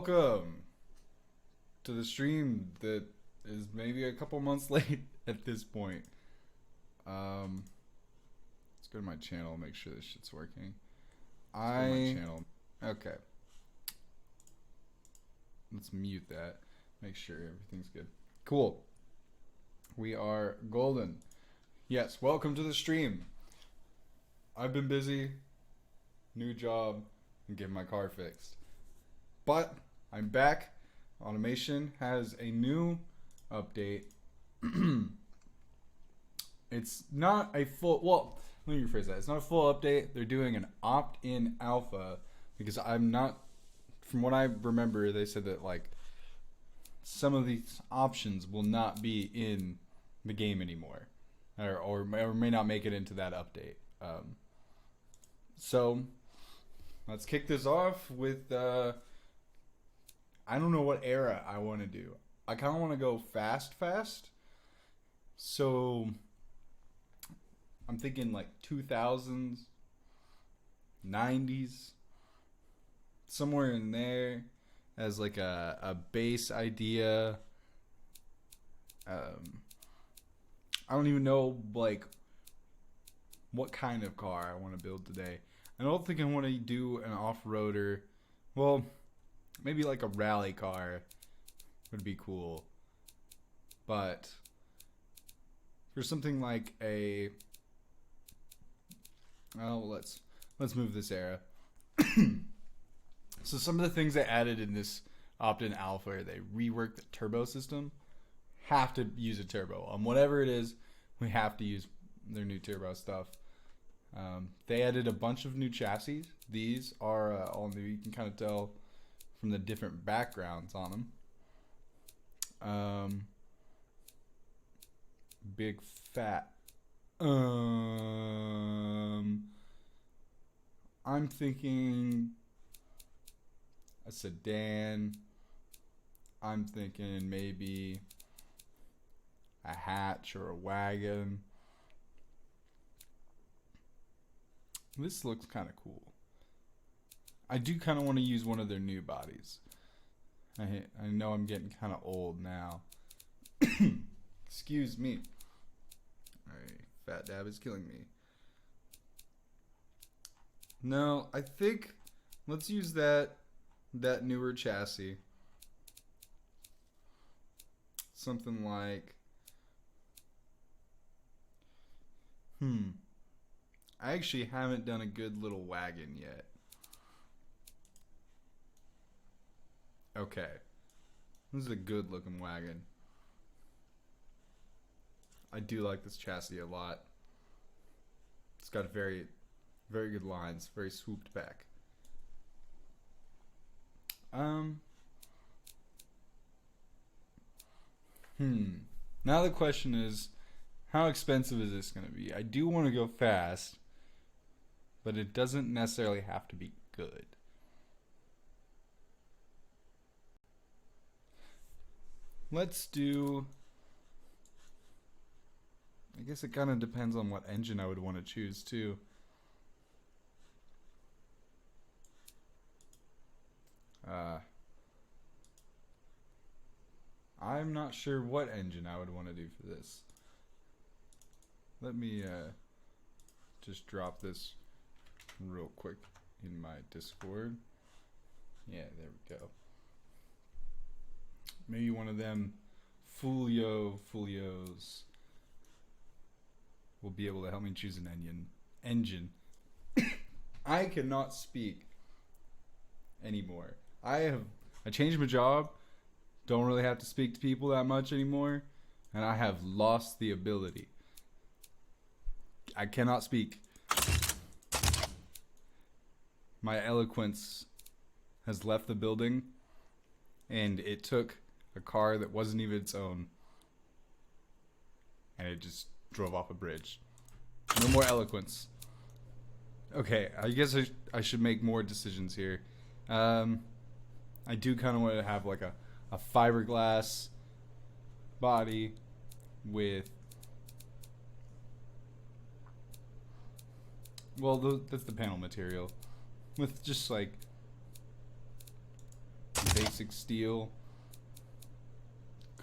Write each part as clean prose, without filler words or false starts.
welcome to the stream that is maybe a couple months late at this point. Let's go to my channel, make sure this shit's working. My channel. Okay. Let's mute that. Make sure everything's good. Cool. We are golden. Yes, welcome to the stream. I've been busy. New job. And getting my car fixed. But I'm back. Automation has a new update. It's not a full, well, let me rephrase that. It's not a full update. They're doing an opt-in alpha because I'm not, from what I remember, they said that like some of these options will not be in the game anymore, or may not make it into that update. So let's kick this off with I don't know what era I want to do. I kind of want to go fast. So I'm thinking like 2000s, 90s, somewhere in there as like a base idea. I don't even know like what kind of car I want to build today. I don't think I want to do an off-roader. Well, maybe like a rally car would be cool. But for something like a, well, let's move this era. So some of the things they added in this opt-in alpha, they reworked the turbo system. Have to use a turbo on whatever it is. We have to use their new turbo stuff. They added a bunch of new chassis. These are all new. You can kind of tell from the different backgrounds on them. Big fat. I'm thinking a sedan. I'm thinking maybe a hatch or a wagon. This looks kind of cool. I do kind of want to use one of their new bodies. I know I'm getting kind of old now. Excuse me. Alright, fat dab is killing me. No, I think let's use that newer chassis. Something like I actually haven't done a good little wagon yet. Okay. This is a good looking wagon. I do like this chassis a lot. It's got very good lines, very swooped back. Now the question is, how expensive is this going to be? I do want to go fast, but it doesn't necessarily have to be good. Let's do, I guess it kind of depends on what engine I would want to choose too. I'm not sure what engine I would want to do for this. Let me just drop this real quick in my Discord. Yeah, there we go. Maybe one of them Fulios will be able to help me choose an engine. I cannot speak anymore. I changed my job. Don't really have to speak to people that much anymore, and I have lost the ability. I cannot speak. My eloquence has left the building, and it took a car that wasn't even its own, and it just drove off a bridge. No more eloquence. Okay, I guess I should make more decisions here. I do kind of want to have like a fiberglass body with, well, that's the panel material, with just like basic steel,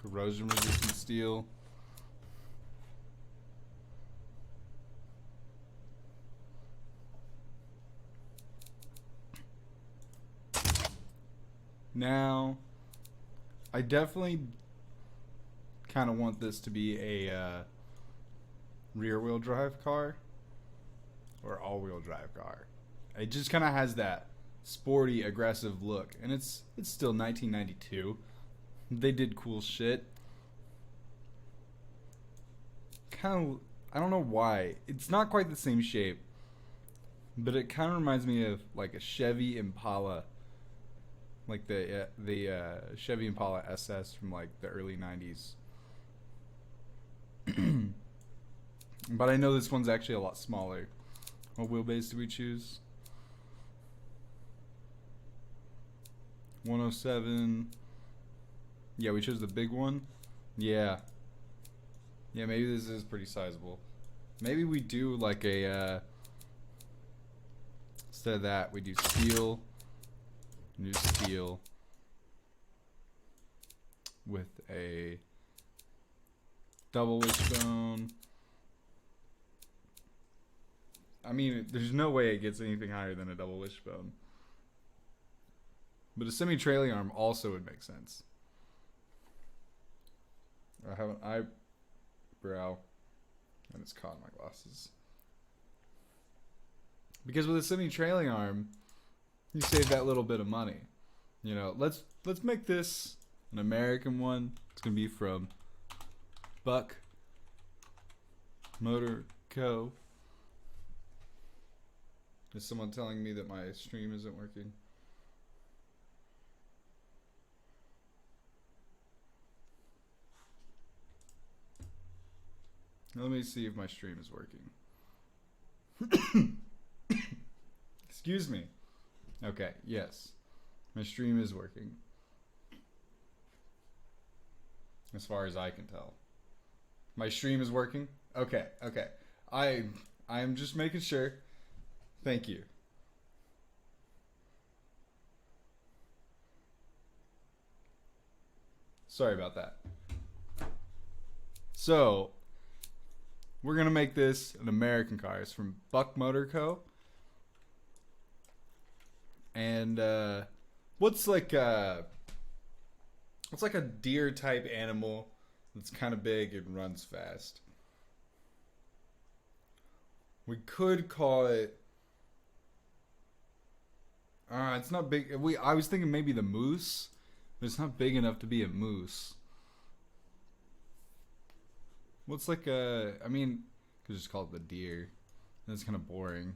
corrosion resistant steel. Now, I definitely kind of want this to be a rear-wheel drive car or all-wheel drive car. It just kind of has that sporty, aggressive look, and it's still 1992. They did cool shit. Kind of, I don't know why. It's not quite the same shape, but it kind of reminds me of like a Chevy Impala, like the Chevy Impala SS from like the early 90s. But I know this one's actually a lot smaller. What wheelbase do we choose? 107. Yeah, we chose the big one. Yeah. Yeah, maybe this is pretty sizable. Maybe we do like a instead of that, we do steel. New steel with a double wishbone. I mean, there's no way it gets anything higher than a double wishbone. But a semi-trailing arm also would make sense. I have an eyebrow and it's caught in my glasses. Because with a semi-trailing arm, you save that little bit of money. You know, let's make this an American one. It's gonna be from Buck Motor Co. Is someone telling me that my stream isn't working? Let me see if my stream is working. Excuse me. Okay, yes. My stream is working. As far as I can tell. My stream is working? Okay, okay. I'm just making sure. Thank you. Sorry about that. So, we're going to make this an American car. It's from Buck Motor Co. And what's like a deer type animal that's kind of big and runs fast? We could call it it's not big. I was thinking maybe the moose, but it's not big enough to be a moose. What's like I mean, could just call it the deer. That's kind of boring.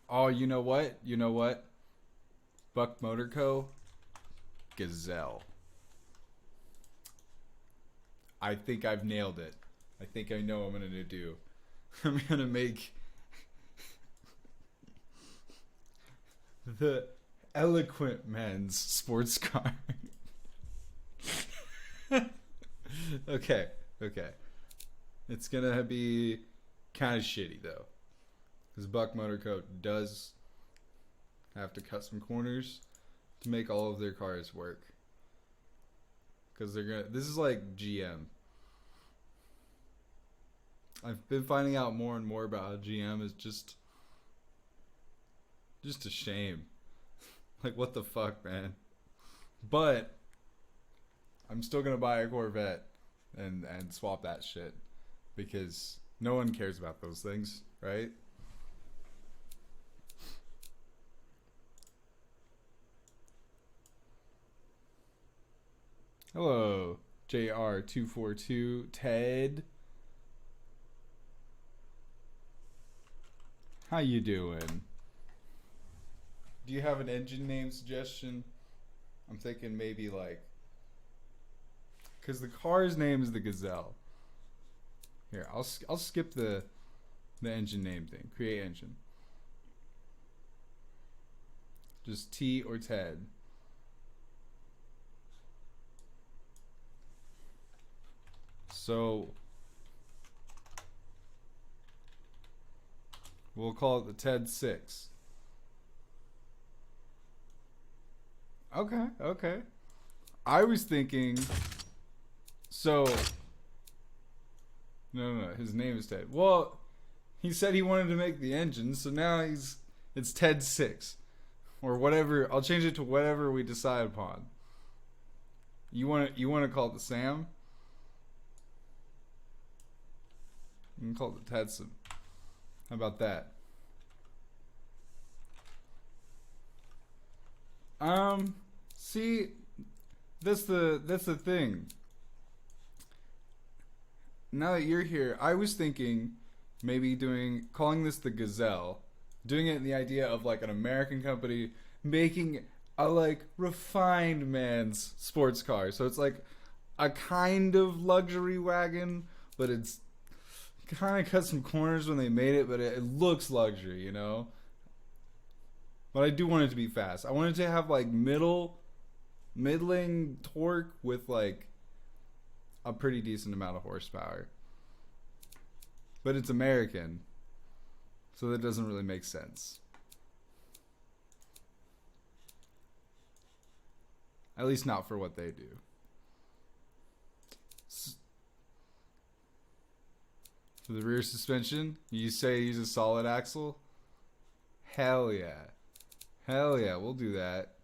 Oh, you know what? You know what? Buck Motor Co. Gazelle. I think I've nailed it. I think I know what I'm gonna do. I'm gonna make the eloquent man's sports car. Okay. It's gonna be kind of shitty though, because Buck Motor Co. does have to cut some corners to make all of their cars work. Because this is like GM. I've been finding out more and more about how GM is just a shame. Like, what the fuck, man? But I'm still gonna buy a Corvette and swap that shit, because no one cares about those things, right? Hello, JR242 Ted. How you doing? Do you have an engine name suggestion? I'm thinking maybe like, because the car's name is the Gazelle. Here, I'll skip the engine name thing. Create engine. Just T or Ted. So we'll call it the Ted 6. Okay, okay. I was thinking. So. No. His name is Ted. Well, he said he wanted to make the engine, so now it's Ted 6 or whatever. I'll change it to whatever we decide upon. You want to call it the Sam? You can call it the Tedson. How about that? See, that's the thing. Now that you're here, I was thinking maybe calling this the Gazelle, doing it in the idea of like an American company making a like refined man's sports car. So it's like a kind of luxury wagon, but it's kind of cut some corners when they made it, but it looks luxury, you know? But I do want it to be fast. I want it to have like middling torque with like a pretty decent amount of horsepower. But it's American, so that doesn't really make sense. At least not for what they do. For the rear suspension, you say use a solid axle? Hell yeah. Hell yeah, we'll do that.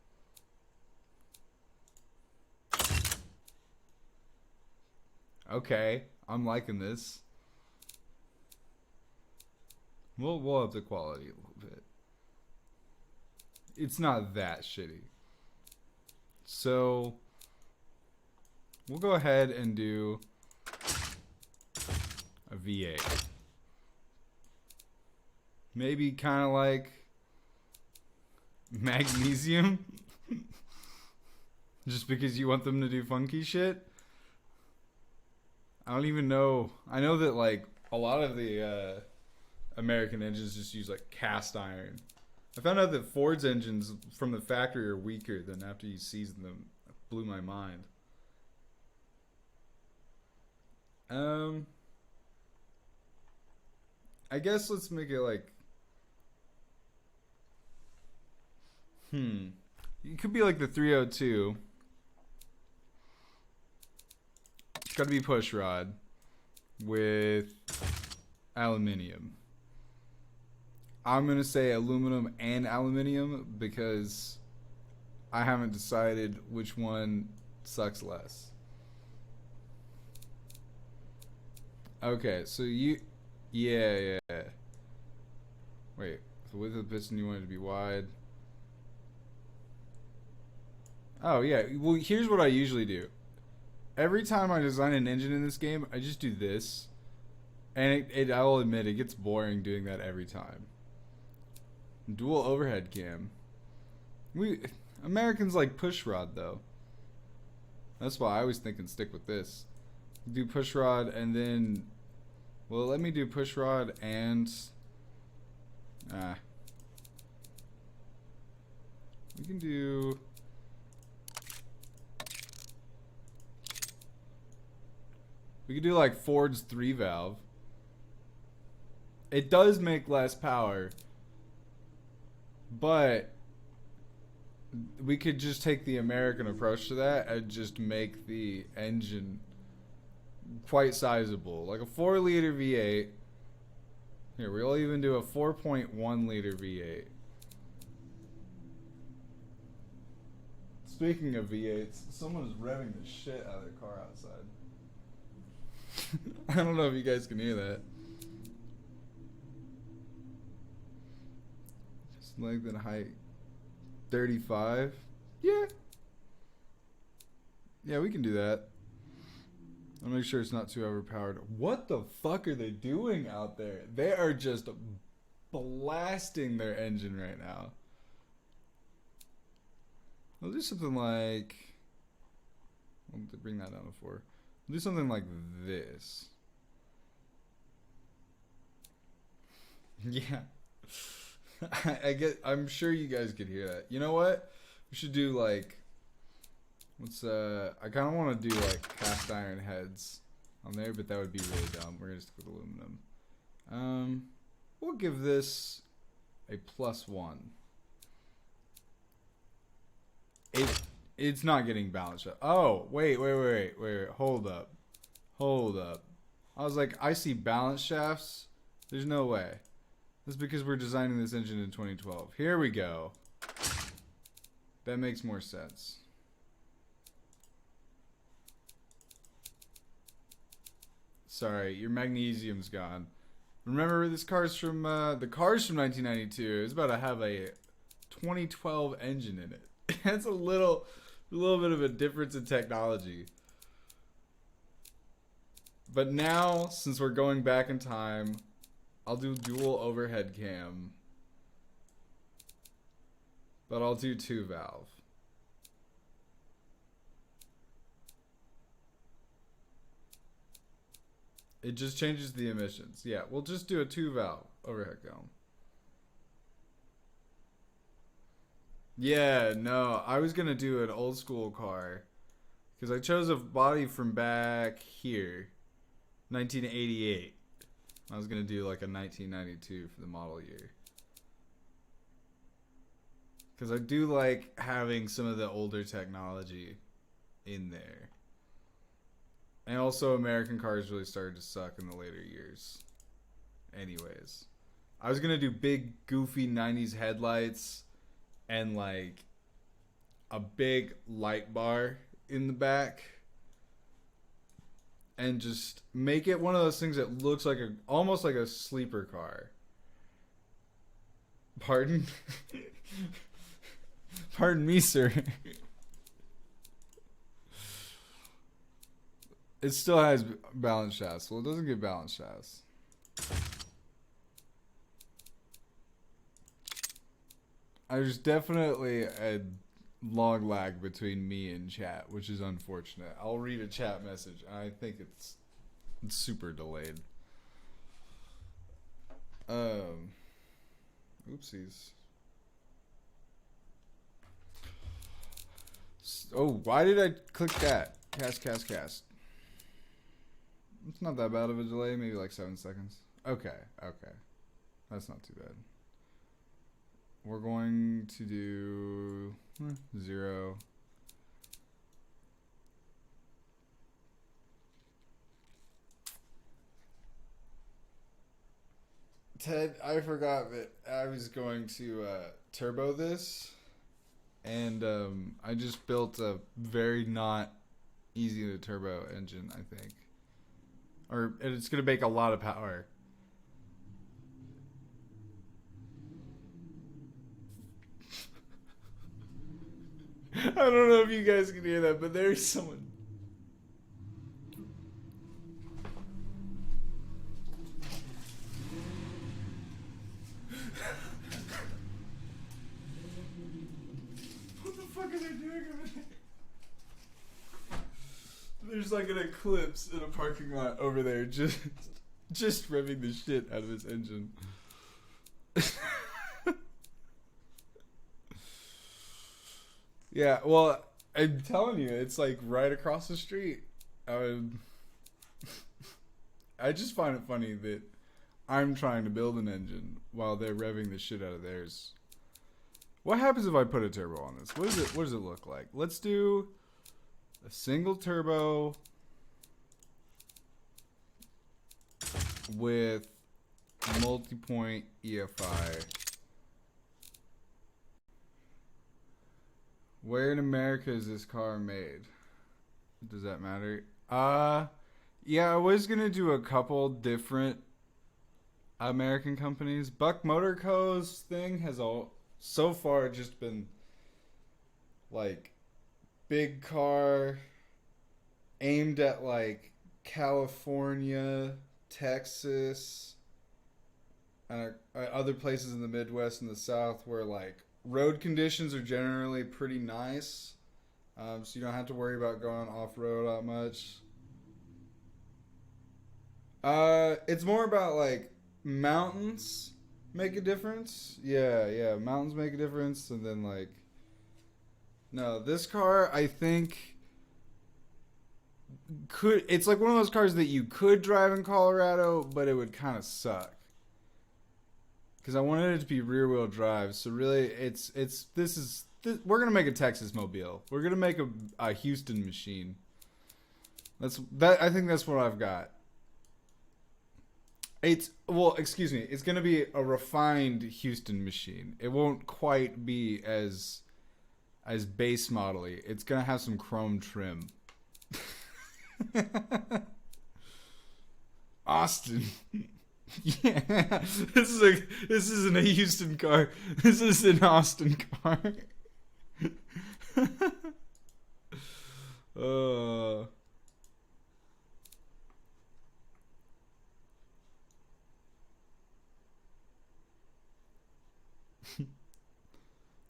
Okay, I'm liking this. We'll up the quality a little bit. It's not that shitty. So we'll go ahead and do a V8. Maybe kind of like magnesium. Just because you want them to do funky shit. I don't even know. I know that like a lot of the American engines just use like cast iron. I found out that Ford's engines from the factory are weaker than after you season them. It blew my mind. I guess let's make it like it could be like the 302. It's got to be push rod with aluminium. I'm going to say aluminum and aluminium because I haven't decided which one sucks less. Okay, so yeah. Wait, the width of the piston you want it to be wide. Oh yeah, well here's what I usually do. Every time I design an engine in this game, I just do this. And I will admit, it gets boring doing that every time. Dual overhead cam. Americans like push rod though. That's why I was thinking stick with this. Do push rod and then, well, let me do push rod and we can do like Ford's 3 valve. It does make less power, but we could just take the American approach to that and just make the engine quite sizable. Like a 4-liter V8. Here, we'll even do a 4.1 liter V8. Speaking of V8s, someone is revving the shit out of their car outside. I don't know if you guys can hear that. Just length and height. 35. Yeah. Yeah, we can do that. I'll make sure it's not too overpowered. What the fuck are they doing out there? They are just blasting their engine right now. I'll do something like... I'll bring that down to 4. I'll do something like this. Yeah. I'm sure you guys could hear that. You know what? We should do like... I kind of want to do like cast iron heads on there, but that would be really dumb. We're going to stick with aluminum. We'll give this a +1. It it's not getting balanced. Oh, wait. Hold up. Hold up. I was like, I see balance shafts. There's no way. That's because we're designing this engine in 2012. Here we go. That makes more sense. Sorry, your magnesium's gone. Remember, this car's from the car's from 1992. It's about to have a 2012 engine in it. That's a little bit of a difference in technology. But now, since we're going back in time, I'll do dual overhead cam. But I'll do 2-valve. It just changes the emissions. Yeah, we'll just do a 2-valve overhead cam. Yeah, no, I was gonna do an old school car because I chose a body from back here, 1988. I was gonna do like a 1992 for the model year because I do like having some of the older technology in there. And also, American cars really started to suck in the later years. Anyways, I was gonna do big, goofy '90s headlights and like a big light bar in the back, and just make it one of those things that looks like almost like a sleeper car. Pardon? Pardon me, sir. It still has balance shafts. Well, it doesn't get balance shafts. There's definitely a long lag between me and chat, which is unfortunate. I'll read a chat message, and I think it's super delayed. Oopsies. Oh, why did I click that? Cast. It's not that bad of a delay, maybe like 7 seconds. Okay. That's not too bad. We're going to do 0. Ted, I forgot that I was going to turbo this, and I just built a very not easy to turbo engine, I think. Or it's going to make a lot of power. I don't know if you guys can hear that, but there's someone. What the fuck are they doing over there? There's like an Eclipse in a parking lot over there, just revving the shit out of his engine. Yeah, well, I'm telling you, it's like right across the street. I just find it funny that I'm trying to build an engine while they're revving the shit out of theirs. What happens if I put a turbo on this? What does it look like? Let's do a single turbo with multi-point EFI. Where in America is this car made? Does that matter? Yeah, I was gonna do a couple different American companies. Buck Motor Co.'s thing has so far just been like big car aimed at like California, Texas, and other places in the Midwest and the South where like road conditions are generally pretty nice, so you don't have to worry about going off road that much. It's more about like mountains make a difference. Yeah, mountains make a difference, and then like no, this car I think it's like one of those cars that you could drive in Colorado, but it would kind of suck. Because I wanted it to be rear wheel drive, so really this is we're gonna make a Texas Mobile. We're gonna make a Houston machine. I think that's what I've got. Excuse me. It's gonna be a refined Houston machine. It won't quite be as base model-y. It's gonna have some chrome trim. Austin. Yeah, this isn't a Houston car. This is an Austin car.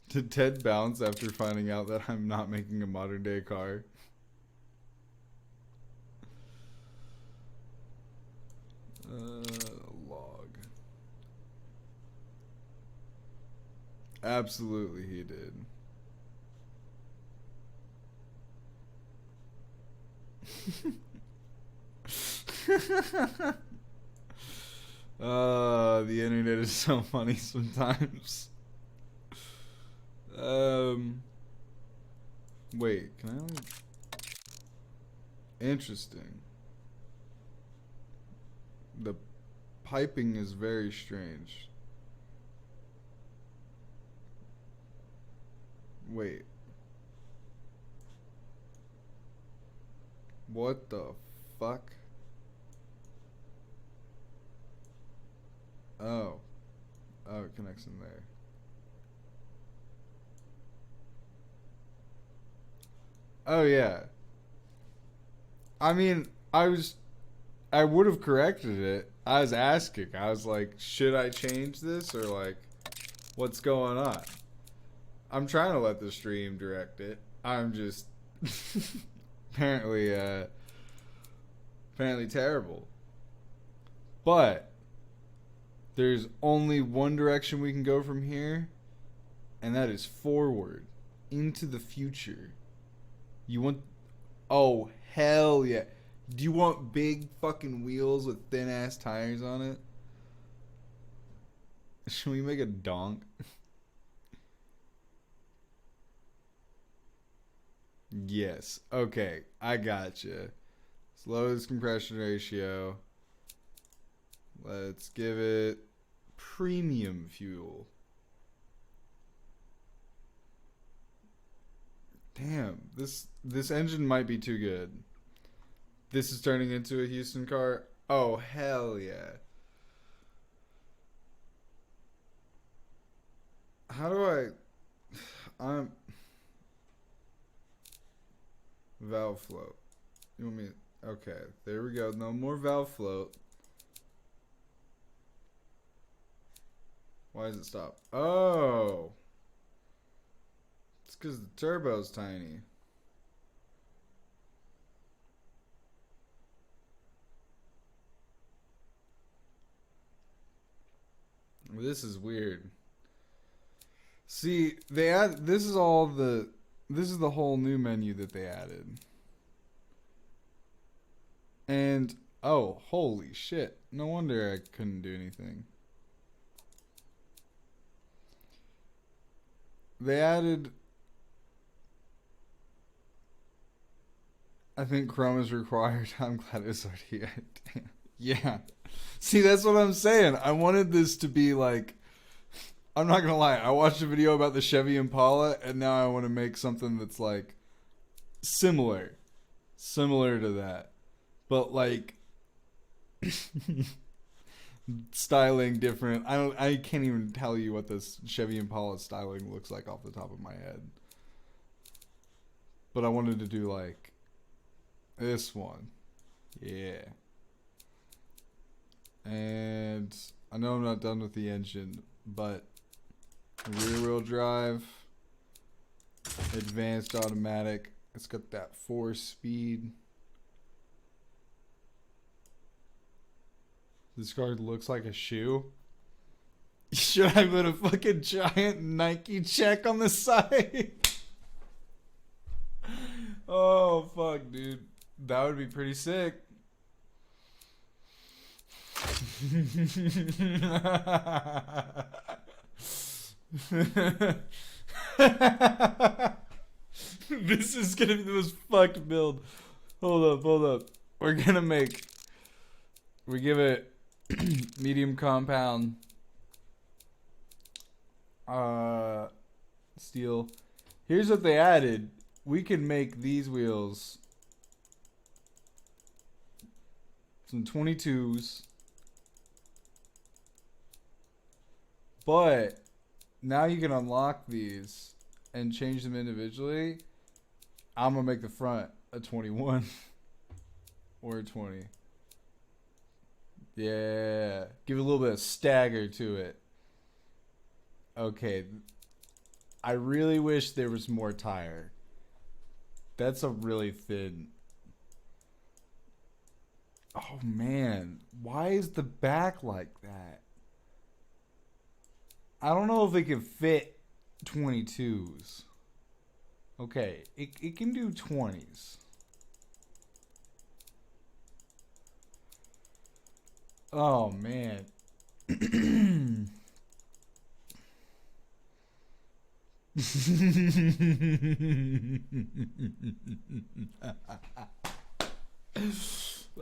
Did Ted bounce after finding out that I'm not making a modern day car? Log. Absolutely he did. The internet is so funny sometimes. Wait, can I only... Interesting. The piping is very strange. Wait. What the fuck? Oh. Oh, it connects in there. Oh, yeah. I mean, I would have corrected it. I was asking. I was like, should I change this? Or like, what's going on? I'm trying to let the stream direct it. I'm just apparently terrible. But there's only one direction we can go from here, and that is forward into the future. You want... Oh, hell yeah. Do you want big fucking wheels with thin ass tires on it? Should we make a donk? Yes. Okay, I gotcha. Slow this compression ratio. Let's give it premium fuel. Damn, this engine might be too good. This is turning into a Houston car. Oh, hell yeah. How do I'm valve float. You want me? Okay, there we go. No more valve float. Why does it stop? Oh. It's because the turbo's tiny. This is weird. See, this is the whole new menu that they added. And oh, holy shit. No wonder I couldn't do anything. They added, I think Chrome is required. I'm glad it's already yeah. See, that's what I'm saying. I wanted this to be like, I'm not gonna lie, I watched a video about the Chevy Impala, and now I want to make something that's like similar to that, but like styling different. I can't even tell you what this Chevy Impala styling looks like off the top of my head, but I wanted to do like this one. Yeah. And I know I'm not done with the engine, but rear wheel drive, advanced automatic. It's got that 4-speed. This car looks like a shoe. Should I put a fucking giant Nike check on the side? Oh, fuck, dude. That would be pretty sick. This is gonna be the most fucked build. Hold up. We're gonna make. We give it medium compound. Steel. Here's what they added. We can make these wheels some 22s. But now you can unlock these and change them individually. I'm gonna make the front a 21 or a 20. Yeah, give it a little bit of stagger to it. Okay, I really wish there was more tire. That's a really thin. Oh man, why is the back like that? I don't know if it can fit 22s. Okay, it can do 20s. Oh man.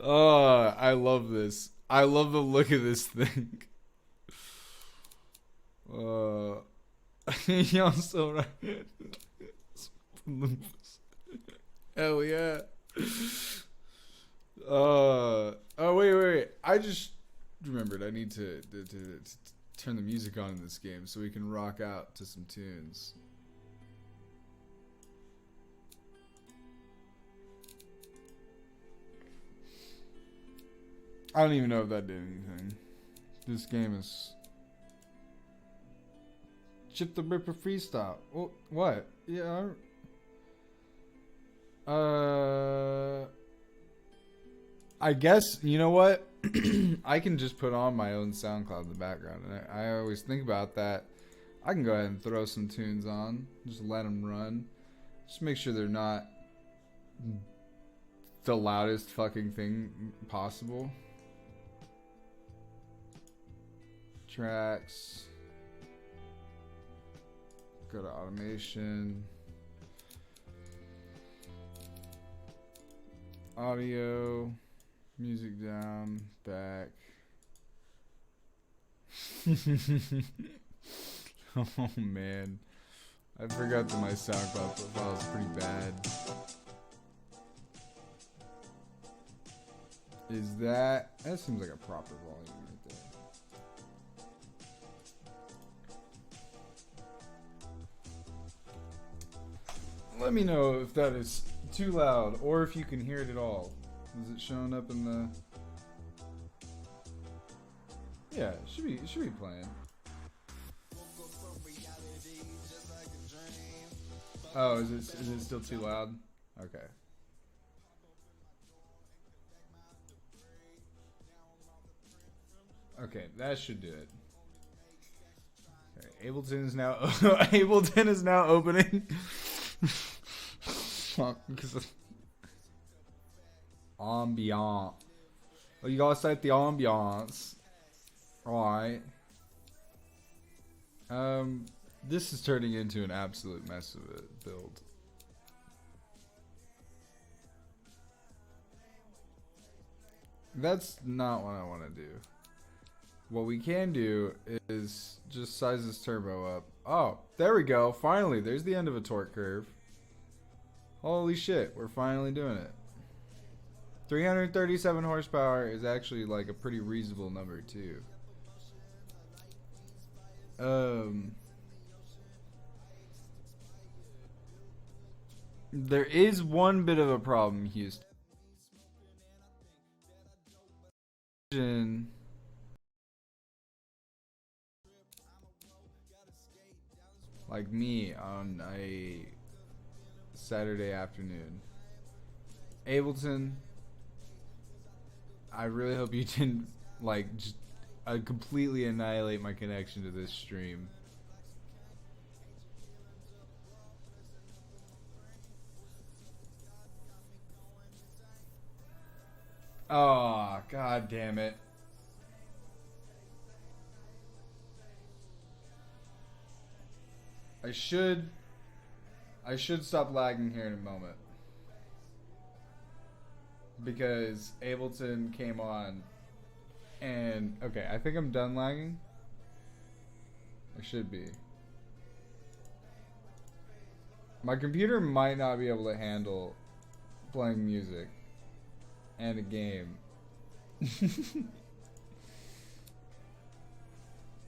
Oh, I love this. I love the look of this thing. You're so right. Hell yeah. Oh wait. I just remembered I need to turn the music on in this game so we can rock out to some tunes. I don't even know if that did anything. This game is Chip the Ripper freestyle. Oh, what? Yeah. I guess, you know what? I can just put on my own SoundCloud in the background. And I always think about that. I can go ahead and throw some tunes on. Just let them run. Just make sure they're not the loudest fucking thing possible. Tracks. Go to automation. Audio. Music down. Back. Oh man. I forgot that my SoundCloud profile is pretty bad. Is that seems like a proper volume right there. Let me know if that is too loud or if you can hear it at all. Is it showing up in the? Yeah, it should be playing. Oh, is it still too loud? Okay. Okay, that should do it. Okay, Ableton is now Ableton is now opening. Ambient. Oh, you gotta set the ambiance. Alright. This is turning into an absolute mess of a build. That's not what I want to do. What we can do is just size this turbo up. Oh, there we go. Finally, there's the end of a torque curve. Holy shit, we're finally doing it. 337 horsepower is actually like a pretty reasonable number too. There is one bit of a problem, Houston. Like me on a Saturday afternoon. Ableton, I really hope you didn't like just completely annihilate my connection to this stream. Oh, god damn it. I should I should stop lagging here in a moment. Because Ableton came on and okay, I think I'm done lagging. I should be. My computer might not be able to handle playing music and a game.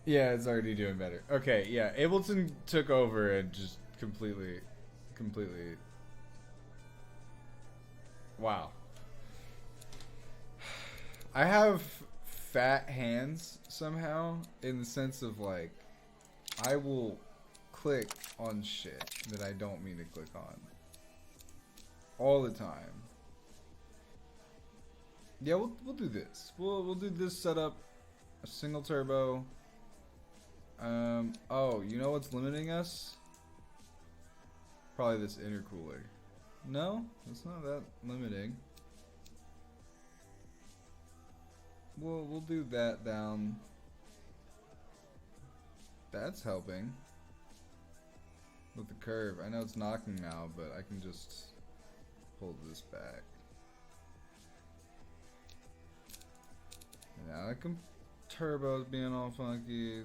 Yeah, it's already doing better. Okay, yeah, Ableton took over and just completely. Wow. I have fat hands somehow, in the sense of like, I will click on shit that I don't mean to click on. All the time. Yeah, we'll do this. We'll do this setup. A single turbo. Oh, you know what's limiting us? Probably this intercooler. No, it's not that limiting. We'll do that down. That's helping. With the curve. I know it's knocking now, but I can just pull this back. Now that turbo's being all funky.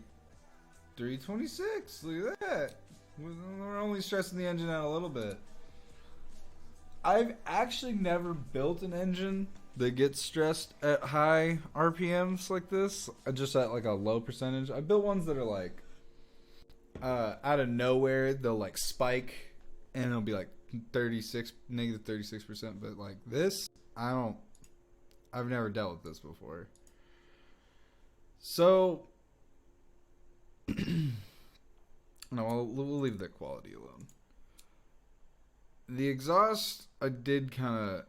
326, look at that. We're only stressing the engine out a little bit. I've actually never built an engine that gets stressed at high RPMs like this. Just at like a low percentage. I built ones that are like out of nowhere they'll like spike and it'll be like negative 36%. But like this, I've never dealt with this before. So no, we'll leave that quality alone. The exhaust I did kind of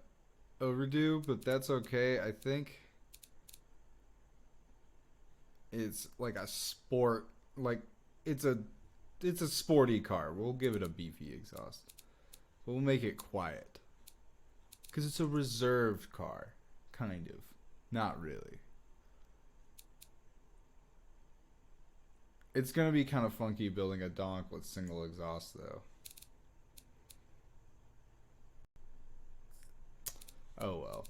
overdo, but that's okay. I think it's like a sport, like it's a sporty car. We'll give it a beefy exhaust. But we'll make it quiet. Because it's a reserved car, kind of. Not really. It's going to be kind of funky building a donk with single exhaust, though. Oh well.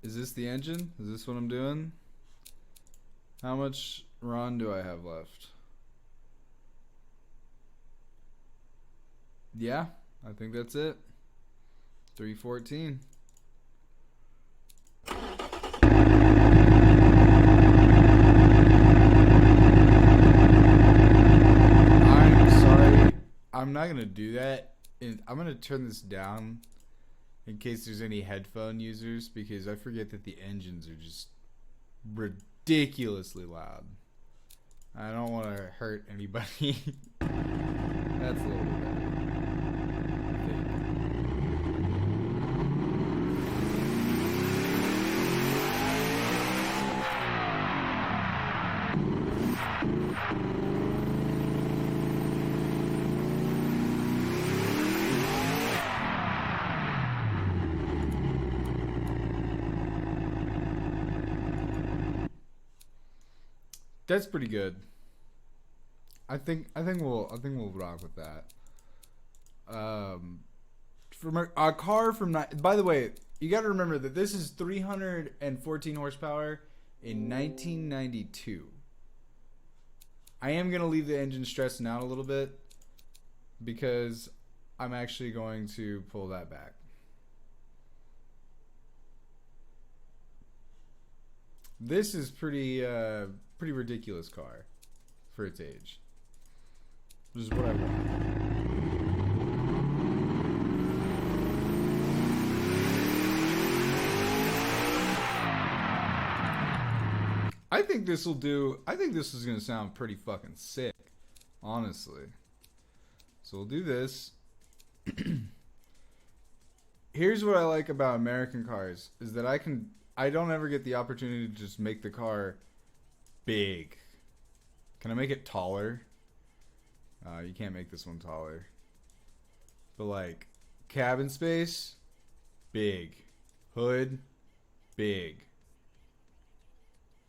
Is this the engine? Is this what I'm doing? How much run do I have left? Yeah, I think that's it. 314. I'm sorry. I'm not going to do that. I'm going to turn this down in case there's any headphone users, because I forget that the engines are just ridiculously loud. I don't want to hurt anybody. That's a little bit better. That's pretty good. I think we'll rock with that. From a car from by the way, you got to remember that this is 314 horsepower in 1992. I am gonna leave the engine stressing out a little bit because I'm actually going to pull that back. This is pretty ridiculous car for its age. This is what I want. I think this will do. I think this is gonna sound pretty fucking sick, honestly. So we'll do this. Here's what I like about American cars is that I don't ever get the opportunity to just make the car big. Can I make it taller? You can't make this one taller. But like cabin space, big. Hood, big.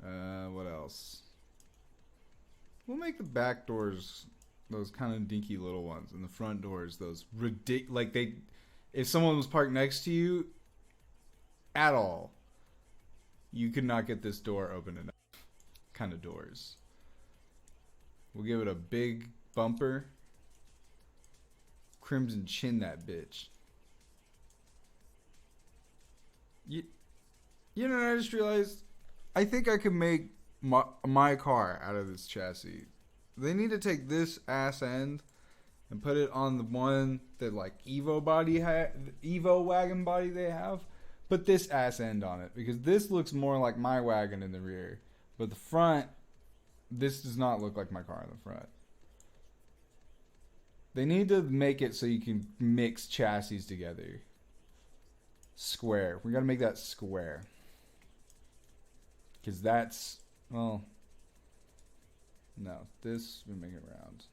What else? We'll make the back doors those kind of dinky little ones, and the front doors those like they. If someone was parked next to you, at all, you could not get this door open enough. Kind of doors. We'll give it a big bumper. Crimson chin that bitch. You know, I just realized I think I could make my car out of this chassis. They need to take this ass end and put it on the one that like Evo wagon body they have. Put this ass end on it because this looks more like my wagon in the rear, but the front, this does not look like my car in the front. They need to make it so you can mix chassis together. Square. We gotta make that square. Because that's, well, no, this, we make it round.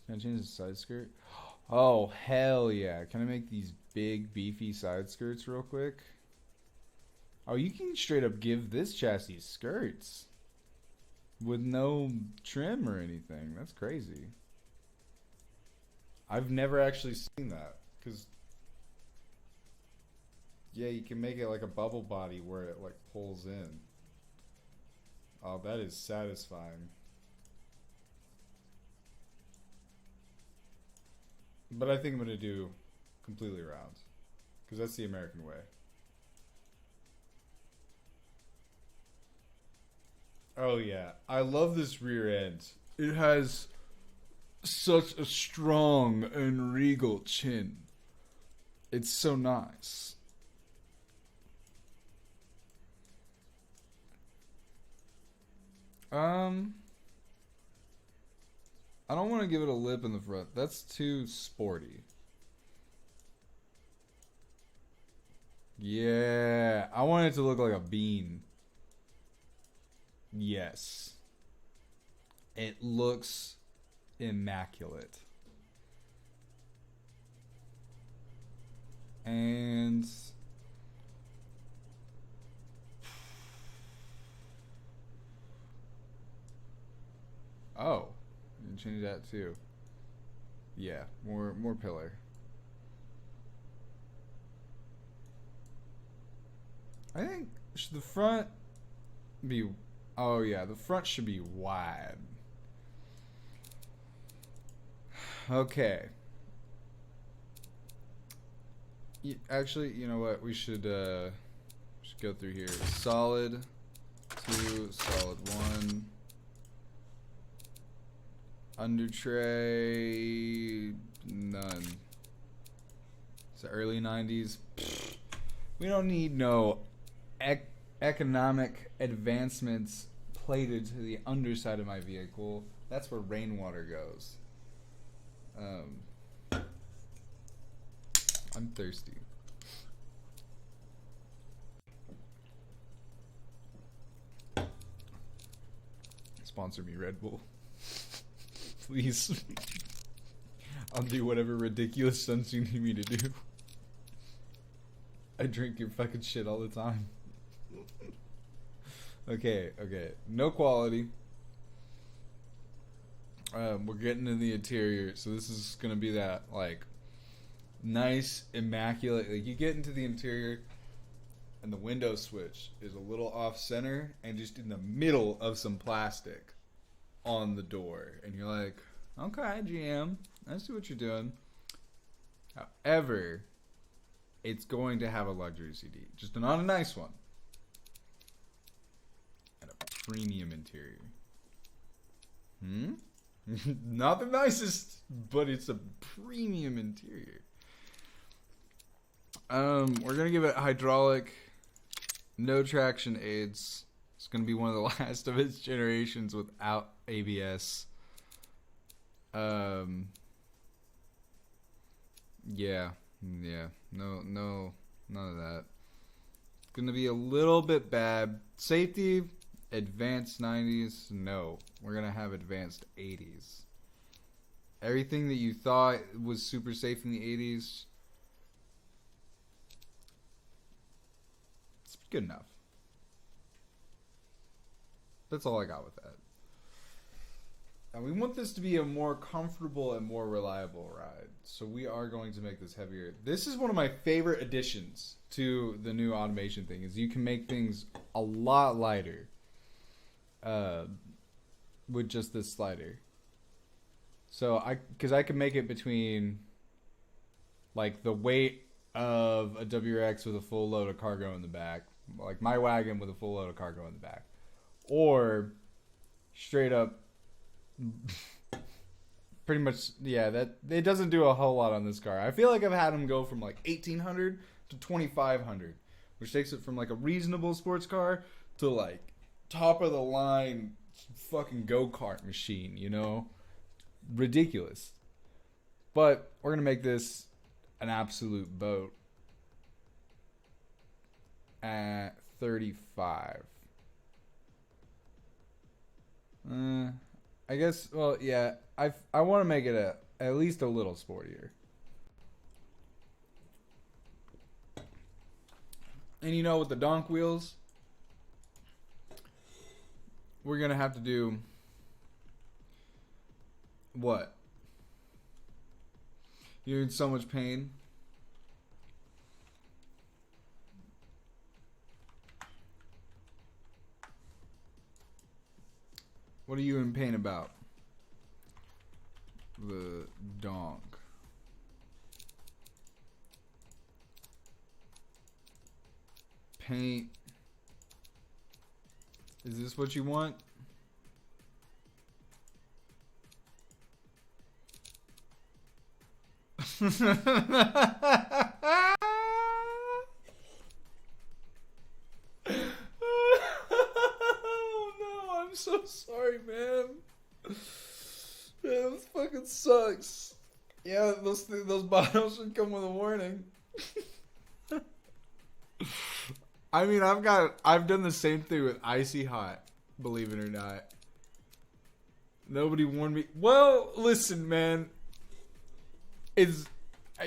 Can I change the side skirt? Oh, hell yeah. Can I make these big, beefy side skirts real quick? Oh, you can straight up give this chassis skirts with no trim or anything. That's crazy. I've never actually seen that. Because, yeah, you can make it like a bubble body where it like pulls in. Oh, that is satisfying. But I think I'm going to do completely round. Because that's the American way. Oh yeah, I love this rear end. It has such a strong and regal chin. It's so nice. I don't want to give it a lip in the front. That's too sporty. Yeah, I want it to look like a bean. Yes. It looks immaculate. And oh, you can change that too. Yeah, more pillar. I think should the front be, oh yeah, the front should be wide. Okay. Actually, you know what? We should go through here. Solid 2, solid 1. Under tray, none. It's the early 90s. We don't need no economic advancements plated to the underside of my vehicle. That's where rainwater goes. I'm thirsty. Sponsor me, Red Bull. Please. I'll do whatever ridiculous stunts you need me to do. I drink your fucking shit all the time. Okay. No quality. We're getting in the interior, so this is gonna be that like nice, immaculate. Like you get into the interior, and the window switch is a little off center and just in the middle of some plastic on the door, and you're like, okay, GM, I see what you're doing. However, it's going to have a luxury CD, just not a nice one, and a premium interior. Not the nicest, but it's a premium interior. We're gonna give it hydraulic, no traction aids. It's gonna be one of the last of its generations without ABS. Yeah, no, none of that. It's gonna be a little bit bad. Safety, advanced 90s, no. We're gonna have advanced 80s. Everything that you thought was super safe in the 80s, it's good enough. That's all I got with that. And we want this to be a more comfortable and more reliable ride. So we are going to make this heavier. This is one of my favorite additions to the new automation thing, is you can make things a lot lighter with just this slider. So because I can make it between like the weight of a WRX with a full load of cargo in the back, like my wagon with a full load of cargo in the back, or straight up pretty much, yeah, that it doesn't do a whole lot on this car. I feel like I've had them go from like 1800 to 2500, which takes it from like a reasonable sports car to like top of the line fucking go-kart machine, you know? Ridiculous. But we're gonna make this an absolute boat at 35. I guess, well, yeah, I want to make it at least a little sportier. And you know, with the donk wheels, we're going to have to do what? You're in so much pain. What are you in pain about? The donk. Paint. Is this what you want? Oh no, I'm so sorry, man. Yeah, this fucking sucks. Yeah, those bottles should come with a warning. I mean, I've done the same thing with Icy Hot, believe it or not. Nobody warned me. Well, listen, man.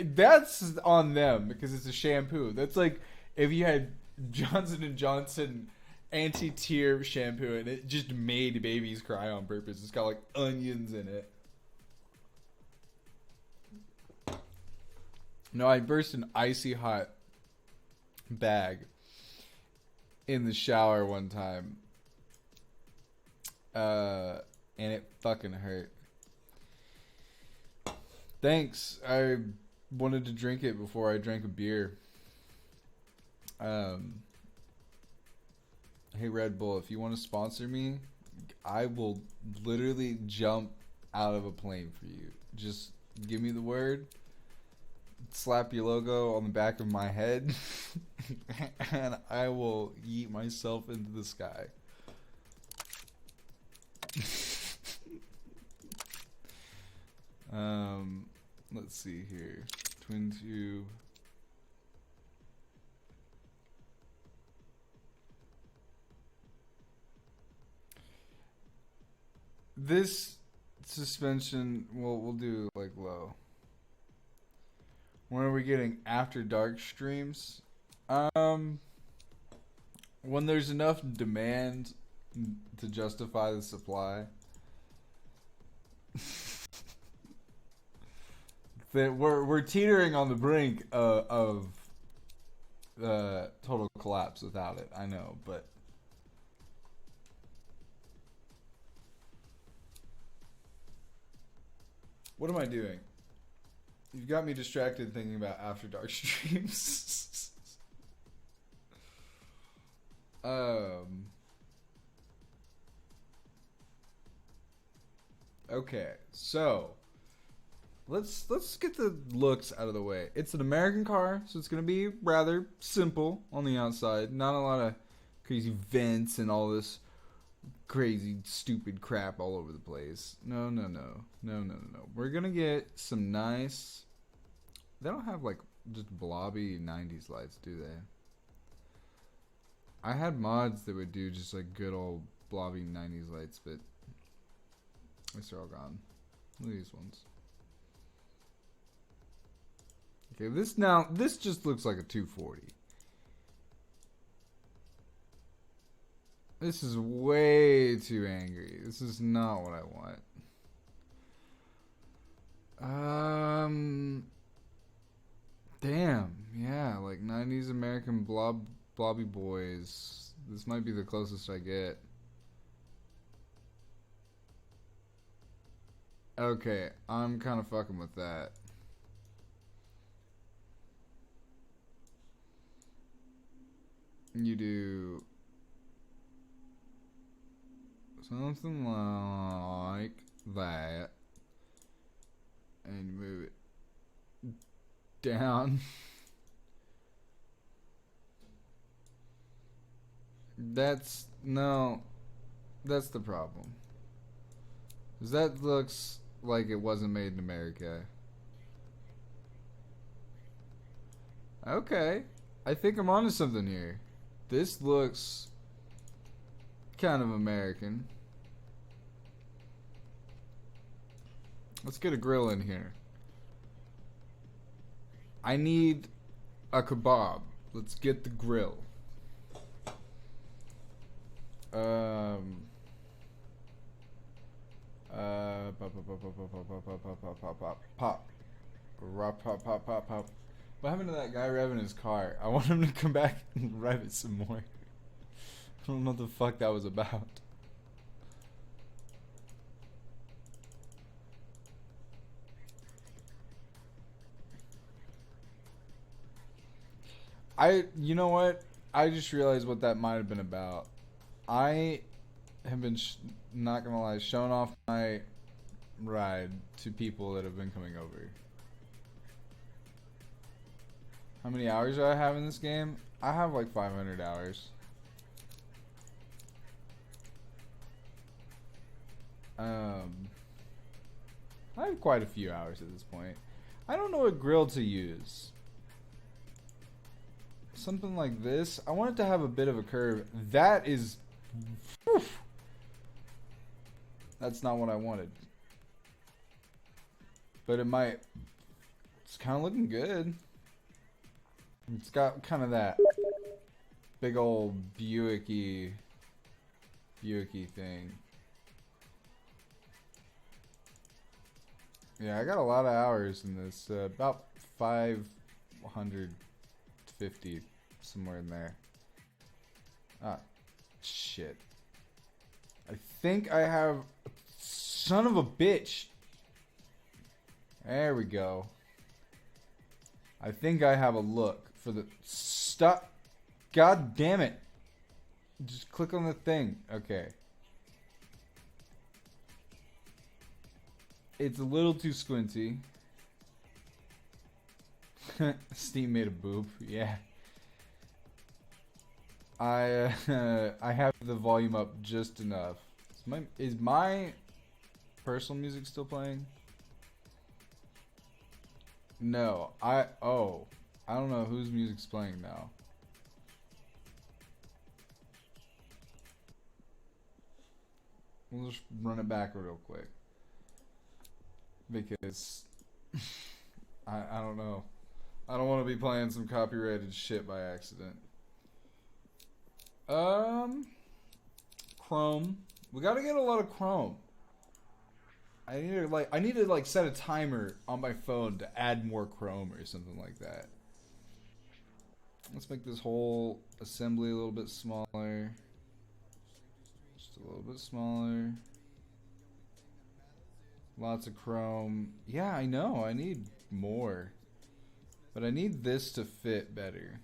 That's on them because it's a shampoo. That's like if you had Johnson & Johnson anti-tear shampoo and it just made babies cry on purpose. It's got like onions in it. No, I burst an Icy Hot bag in the shower one time. And it fucking hurt. Thanks. I wanted to drink it before I drank a beer. Hey Red Bull, if you want to sponsor me, I will literally jump out of a plane for you. Just give me the word. Slap your logo on the back of my head and I will yeet myself into the sky. Let's see here. Twin tube. This suspension, we'll do like low. When are we getting after dark streams? When there's enough demand to justify the supply. That we're teetering on the brink of total collapse without it. I know, but what am I doing? You've got me distracted thinking about After Dark streams. Okay, so let's get the looks out of the way. It's an American car, so it's gonna be rather simple on the outside. Not a lot of crazy vents and all this crazy stupid crap all over the place. No. We're gonna get some nice. They don't have like just blobby 90s lights, do they? I had mods that would do just like good old blobby 90s lights, but I guess they're all gone. Look at these ones. Okay, this just looks like a 240. This is way too angry. This is not what I want. Damn. Yeah, like 90s American blobby boys. This might be the closest I get. Okay, I'm kind of fucking with that. You do something like that, and you move it down. That's no, that's the problem. 'Cause that looks like it wasn't made in America. Okay, I think I'm onto something here. This looks kind of American. Let's get a grill in here. I need a kebab. Let's get the grill. Pop. What happened to that guy revving his car? I want him to come back and rev it some more. I don't know what the fuck that was about. You know what? I just realized what that might have been about. I have been, not gonna lie, showing off my ride to people that have been coming over. How many hours do I have in this game? I have like 500 hours. I have quite a few hours at this point. I don't know what grill to use. Something like this. I want it to have a bit of a curve. That is... Whew, that's not what I wanted. But it might... It's kind of looking good. It's got kind of that big old Buicky thing. Yeah, I got a lot of hours in this. About 550, somewhere in there. Ah, shit. I think I have... Son of a bitch. There we go. I think I have a look for the... Stop. God damn it. Just click on the thing. Okay. It's a little too squinty. Steam made a boob. Yeah. I have the volume up just enough. Is my personal music still playing? No. I don't know whose music's playing now. We'll just run it back real quick. Because I don't know. I don't want to be playing some copyrighted shit by accident. Chrome. We gotta get a lot of Chrome. I need to like set a timer on my phone to add more Chrome or something like that. Let's make this whole assembly a little bit smaller. Just a little bit smaller. Lots of Chrome. Yeah, I know. I need more. But I need this to fit better.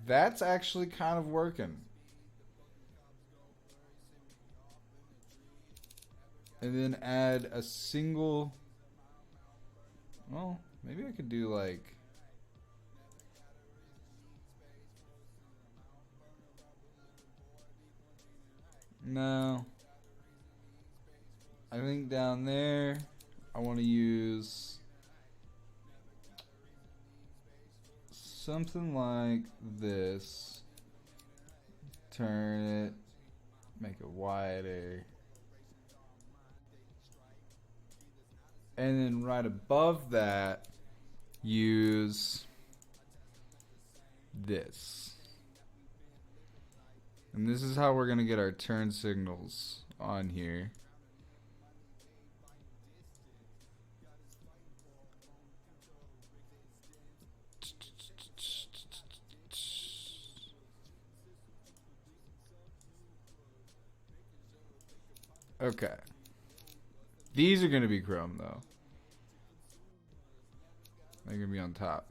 That's actually kind of working. And then add a single... Well, maybe I could do like... No. I think down there, I want to use something like this. Turn it, make it wider. And then right above that, use this. And this is how we're going to get our turn signals on here. Okay. These are going to be chrome, though. They're going to be on top.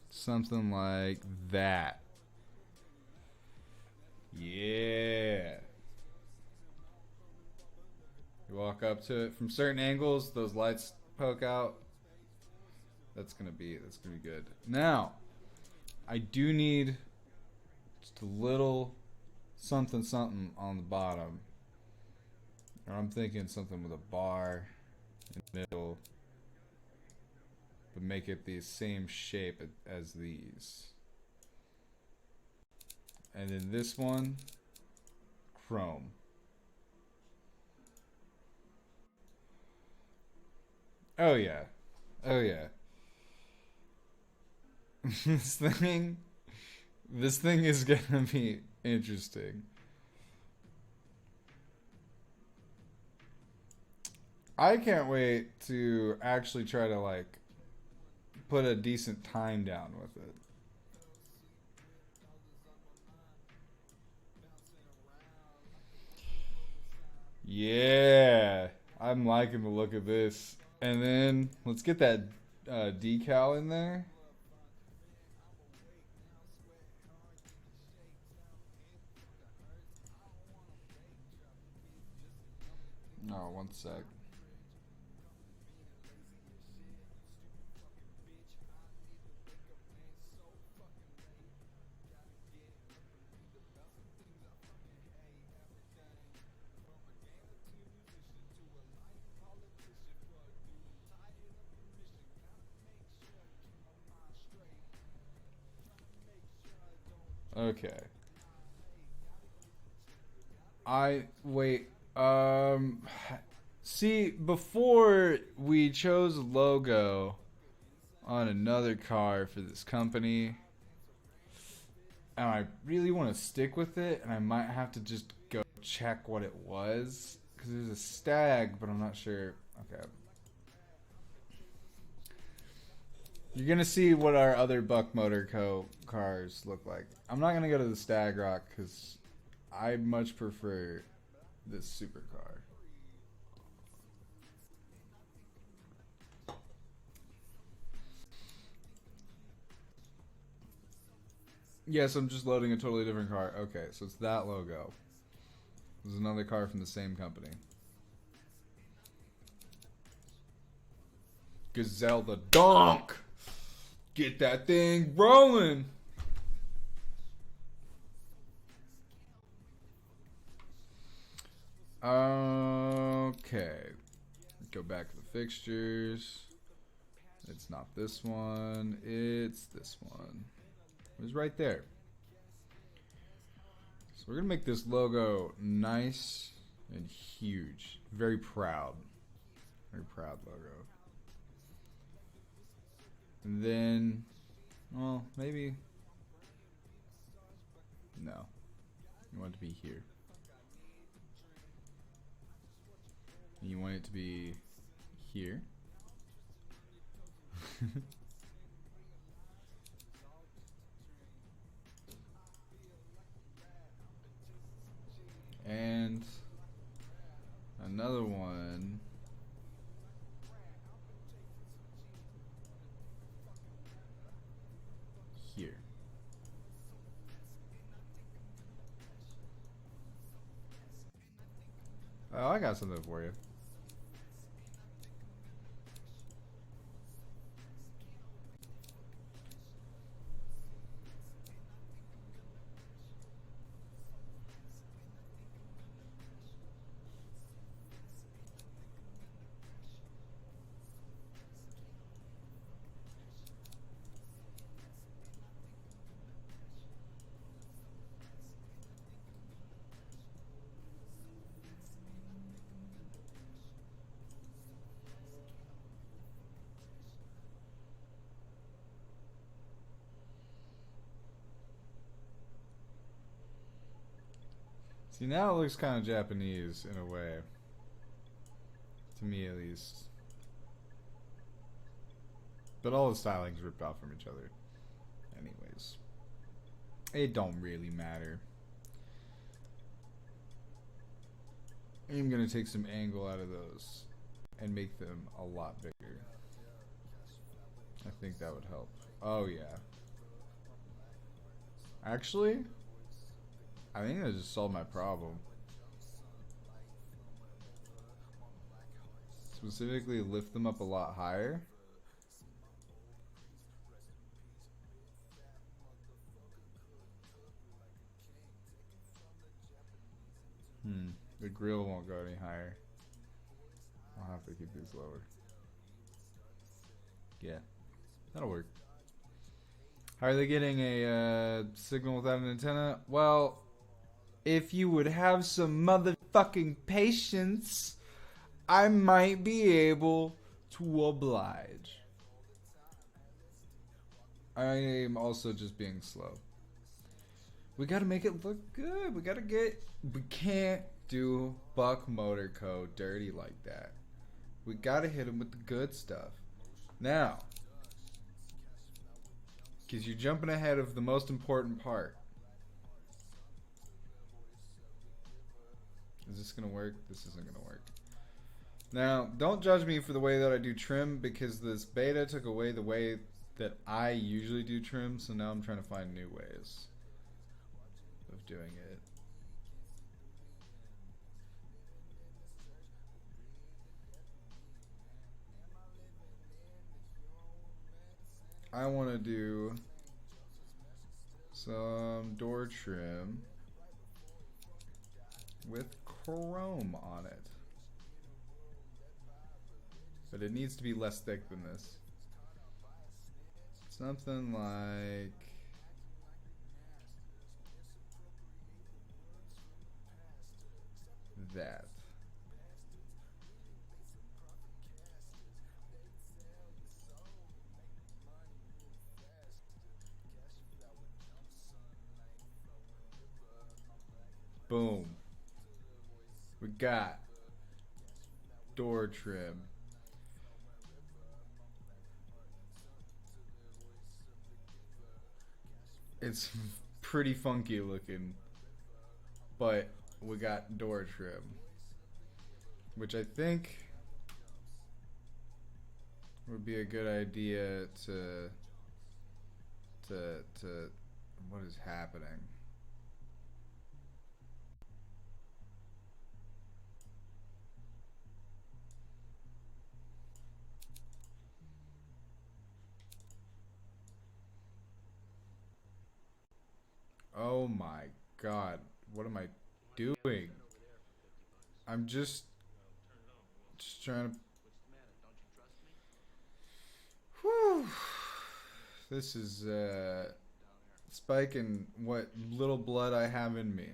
Something like that. Yeah. You walk up to it from certain angles, those lights poke out. That's gonna be good. Now, I do need just a little something on the bottom. Or I'm thinking something with a bar in the middle, but make it the same shape as these. And then this one, chrome. Oh yeah. Oh yeah. This thing is gonna be interesting. I can't wait to actually try to like put a decent time down with it. Yeah, I'm liking the look of this. And then let's get that decal in there. Oh, one sec. Okay. Wait. See, before we chose a logo on another car for this company, and I really want to stick with it, and I might have to just go check what it was, because there's a stag, but I'm not sure. Okay. You're gonna see what our other Buck Motor Co. cars look like. I'm not gonna go to the Stag Rock because I much prefer this supercar. Yes, I'm just loading a totally different car. Okay, so it's that logo. There's another car from the same company. Gazelle the Donk! Get that thing rolling! Okay. Go back to the fixtures. It's not this one. It's this one. It was right there. So we're going to make this logo nice and huge. Very proud. Very proud logo. And then, well, maybe. No. You want it to be here. You want it to be here. And another one here. Oh, I got something for you. See, now it looks kind of Japanese in a way. To me, at least. But all the styling's ripped off from each other. Anyways. It don't really matter. I'm gonna take some angle out of those and make them a lot bigger. I think that would help. Oh yeah. Actually, I think I just solved my problem. Specifically, lift them up a lot higher. The grill won't go any higher. I'll have to keep these lower. Yeah, that'll work. How are they getting a signal without an antenna? Well, if you would have some motherfucking patience, I might be able to oblige. I am also just being slow. We gotta make it look good. We can't do Buck Motor Co. dirty like that. We gotta hit him with the good stuff. Now, because you're jumping ahead of the most important part. Is this gonna work? This isn't gonna work. Now, don't judge me for the way that I do trim, because this beta took away the way that I usually do trim, so now I'm trying to find new ways of doing it. I want to do some door trim with chrome on it. But it needs to be less thick than this. Something like that. Boom. We got door trim. It's pretty funky looking, but we got door trim, which I think would be a good idea to what is happening? Oh my god, what am I doing? I'm just trying to. Whew. This is spiking what little blood I have in me.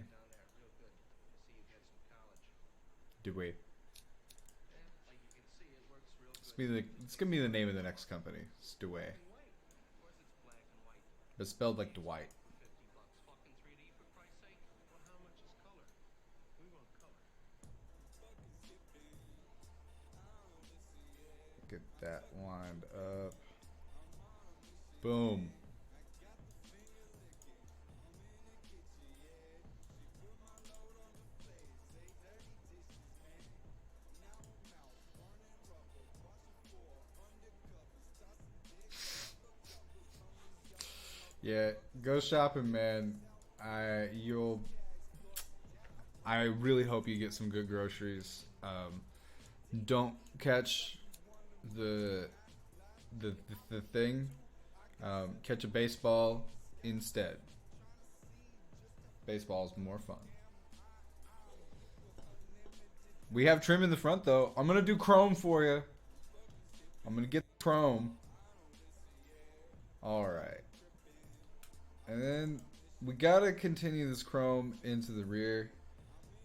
Do we? It's gonna be the name of the next company. Steway. But spelled like Dwight. Get that lined up. Boom. Yeah, go shopping, man. I really hope you get some good groceries. Don't catch the thing. Catch a baseball instead. Baseball is more fun. We have trim in the front though. I'm gonna do chrome for you. I'm gonna get chrome. All right. And then we gotta continue this chrome into the rear.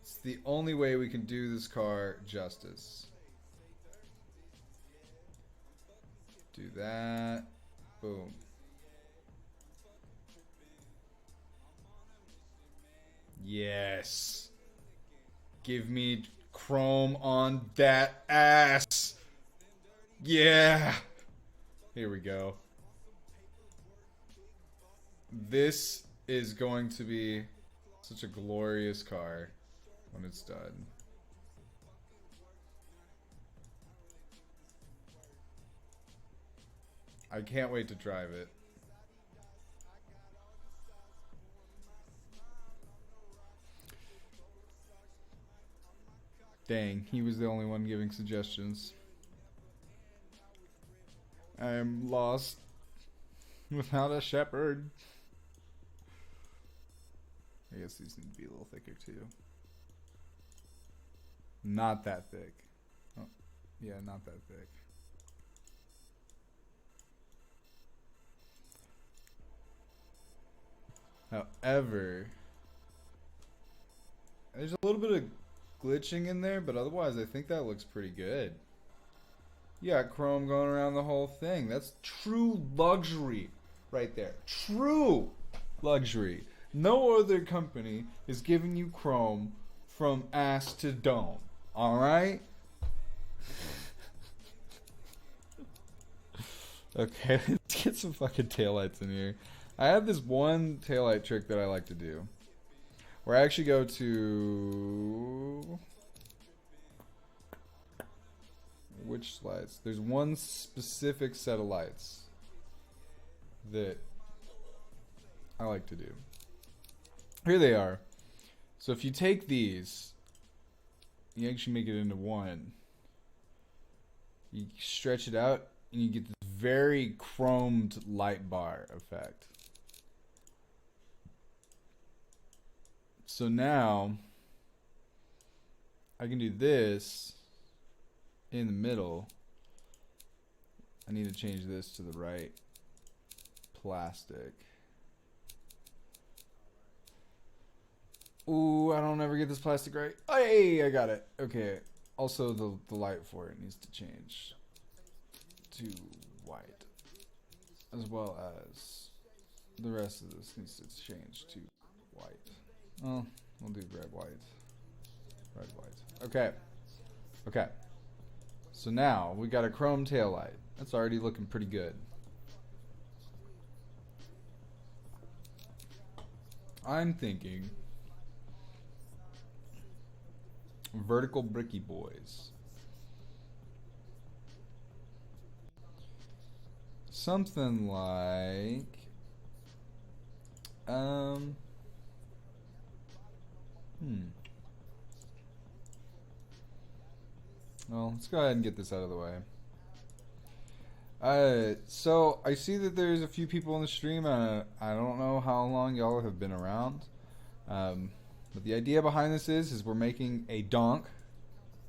It's the only way we can do this car justice. Do that. Boom. Yes. Give me chrome on that ass. Yeah. Here we go. This is going to be such a glorious car when it's done. I can't wait to drive it. Dang, he was the only one giving suggestions. I am lost without a shepherd. I guess these need to be a little thicker too. Not that thick. Oh, yeah, not that thick. However, there's a little bit of glitching in there, but otherwise I think that looks pretty good. You got chrome going around the whole thing. That's true luxury right there. True luxury. No other company is giving you chrome from ass to dome. Alright? Okay, let's get some fucking taillights in here. I have this one taillight trick that I like to do, where I actually go to... Which lights? There's one specific set of lights that I like to do. Here they are. So if you take these, you actually make it into one. You stretch it out, and you get this very chromed light bar effect. So now I can do this in the middle. I need to change this to the right plastic. Ooh, I don't ever get this plastic right. Hey, I got it. Okay. Also, the light for it needs to change to white, as well as the rest of this needs to change to white. Oh, we'll do red, white. Red, white. Okay. Okay. So now we got a chrome taillight. That's already looking pretty good. I'm thinking vertical bricky boys. Something like well, let's go ahead and get this out of the way. So I see that there's a few people in the stream. I don't know how long y'all have been around. But the idea behind this is we're making a donk,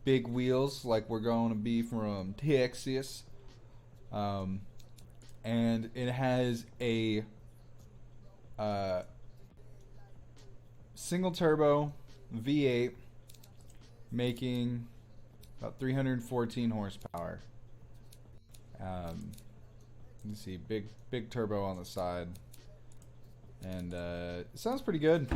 big wheels like we're going to be from Texas, and it has a single turbo V8 making about 314 horsepower. You see big turbo on the side, and it sounds pretty good.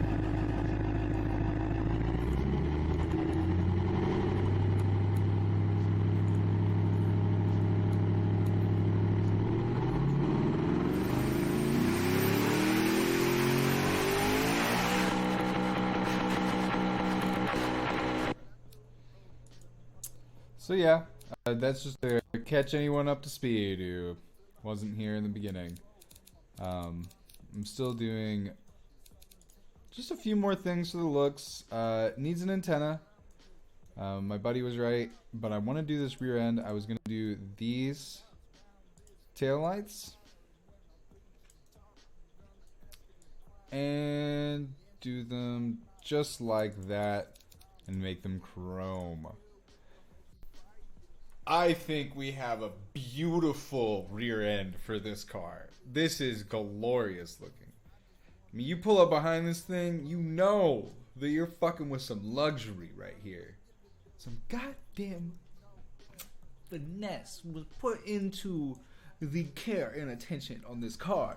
So yeah, that's just to catch anyone up to speed who wasn't here in the beginning. I'm still doing just a few more things to the looks. It needs an antenna. My buddy was right, but I want to do this rear end. I was going to do these taillights and do them just like that and make them chrome. I think we have a beautiful rear end for this car. This is glorious looking. I mean, you pull up behind this thing, you know that you're fucking with some luxury right here. Some goddamn finesse was put into the care and attention on this car.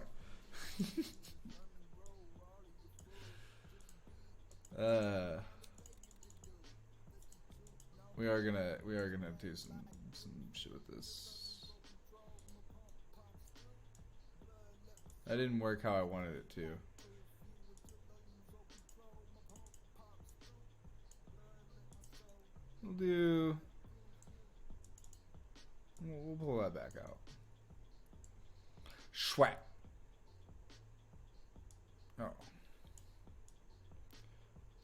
We are gonna do some shit with this. That didn't work how I wanted it to. We'll pull that back out. Schwack. Oh.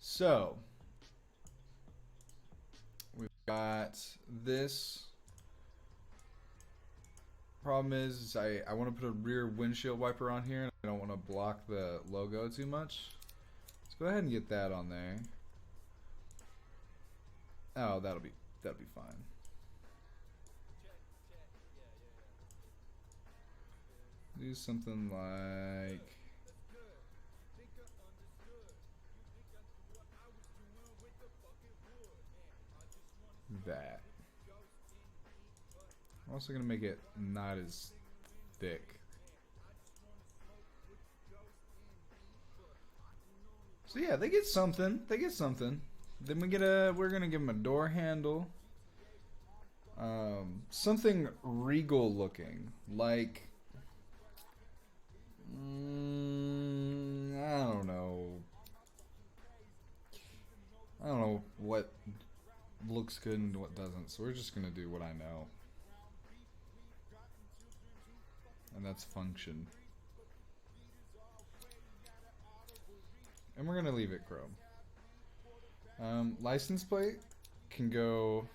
So we've got this. Problem is I want to put a rear windshield wiper on here, and I don't want to block the logo too much. Let's go ahead and get that on there. Oh, that'll be fine. Do something like that. I'm also gonna make it not as thick. So yeah, they get something. They get something. Then we're gonna give them a door handle. Something regal looking, like I don't know. I don't know what looks good and what doesn't. So we're just gonna do what I know, and that's function. And we're gonna leave it chrome. License plate can go.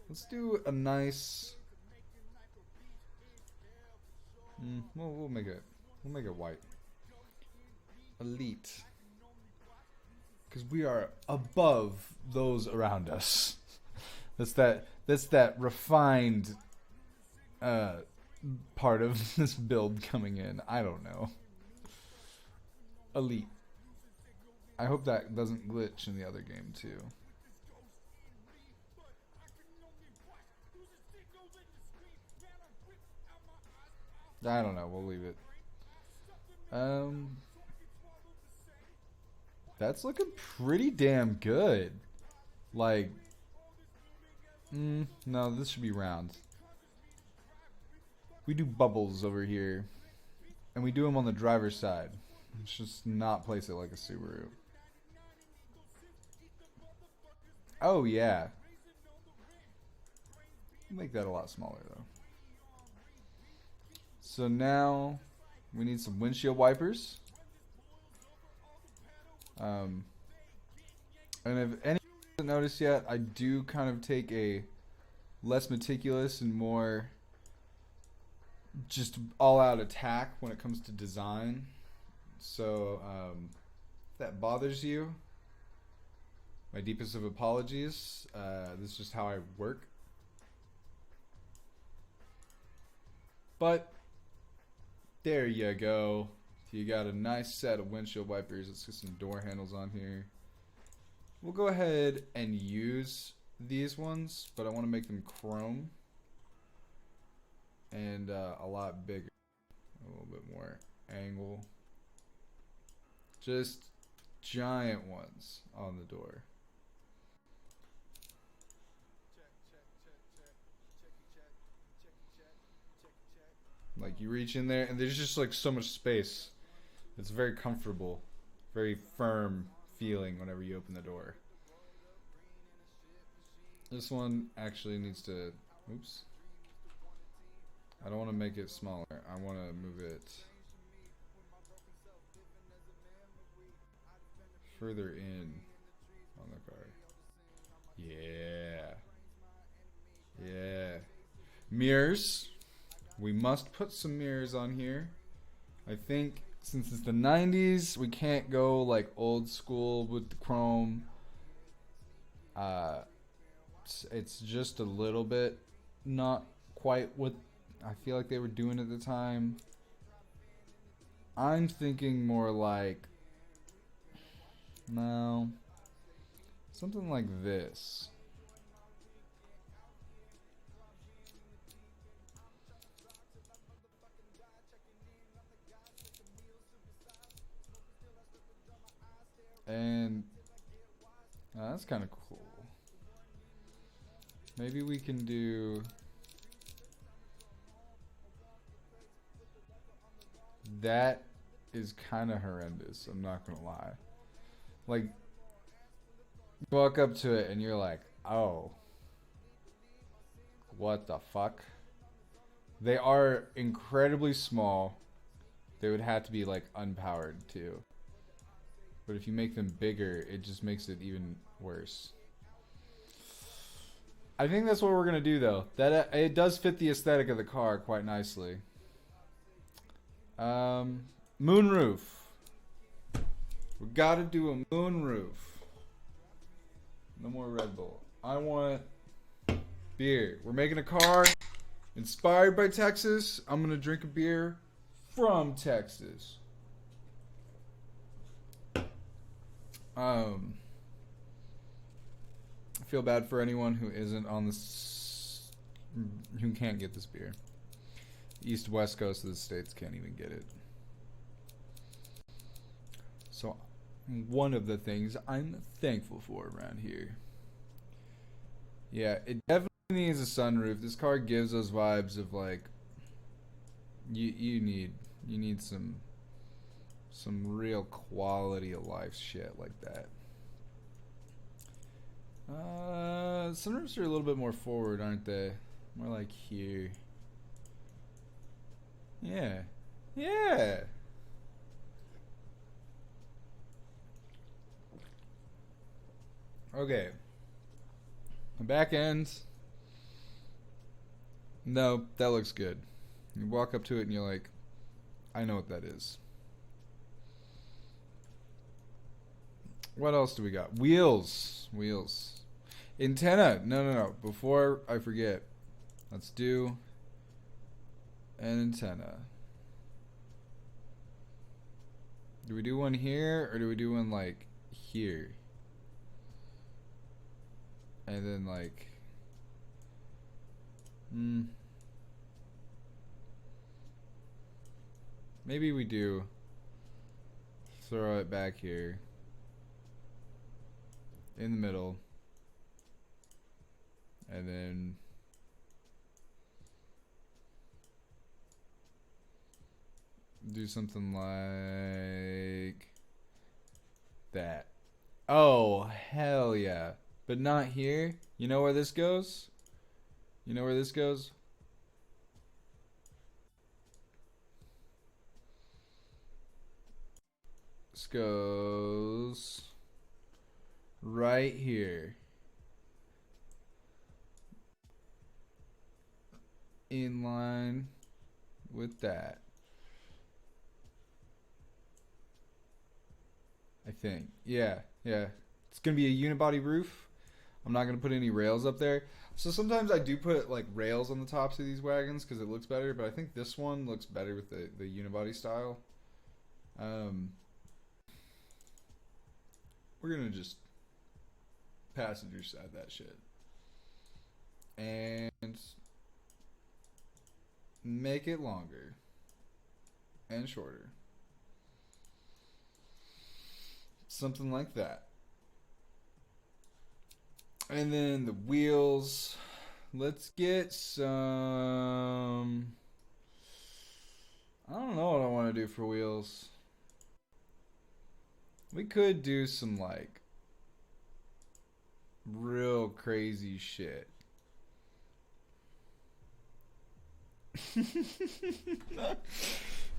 Let's do a nice. We'll make it white. Elite, because we are above those around us. That's that refined part of this build coming in. I don't know. Elite. I hope that doesn't glitch in the other game too. I don't know. We'll leave it. That's looking pretty damn good. Like, no, this should be round. We do bubbles over here, and we do them on the driver's side. Let's just not place it like a Subaru. Oh yeah. Make that a lot smaller though. So now we need some windshield wipers. And if anyone hasn't noticed yet, I do kind of take a less meticulous and more just all-out attack when it comes to design. So if that bothers you, my deepest of apologies. This is just how I work. But there you go. You got a nice set of windshield wipers. Let's get some door handles on here. We'll go ahead and use these ones, but I want to make them chrome and a lot bigger, a little bit more angle. Just giant ones on the door. Like you reach in there and there's just like so much space. It's very comfortable, very firm feeling whenever you open the door. This one actually needs to, oops. I don't want to make it smaller. I want to move it further in on the car. Yeah. Yeah. Mirrors. We must put some mirrors on here. I think since it's the 90s, we can't go like old school with the chrome. It's just a little bit not quite what I feel like they were doing at the time. I'm thinking more like, no, something like this. And That's kind of cool. Maybe we can do that. Is kind of horrendous, I'm not gonna lie. Like, you walk up to it and you're like, oh, what the fuck? They are incredibly small. They would have to be like unpowered too. But if you make them bigger, it just makes it even worse. I think that's what we're gonna do though. That it does fit the aesthetic of the car quite nicely. Moonroof. We gotta do a moonroof. No more Red Bull. I want beer. We're making a car inspired by Texas. I'm gonna drink a beer from Texas. I feel bad for anyone who isn't on this, who can't get this beer. East West Coast of the States can't even get it. So, one of the things I'm thankful for around here. Yeah, it definitely needs a sunroof. This car gives those vibes of like you need some real quality of life shit like that. Sunroofs are a little bit more forward, aren't they? More like here. Yeah. Yeah. Okay. The back end. No, that looks good. You walk up to it and you're like, I know what that is. What else do we got? Wheels. Wheels. Antenna. No. Before I forget, let's do an antenna. Do we do one here or do we do one like here? And then like maybe we do throw it back here in the middle and then do something like that. Oh, hell yeah. But not here. You know where this goes? You know where this goes? This goes right here. In line with that. I think. Yeah. It's going to be a unibody roof. I'm not going to put any rails up there. So sometimes I do put like rails on the tops of these wagons because it looks better, but I think this one looks better with the unibody style. We're going to just passenger side that shit. And make it longer and shorter. Something like that. And then the wheels. Let's get some... I don't know what I want to do for wheels. We could do some like real crazy shit.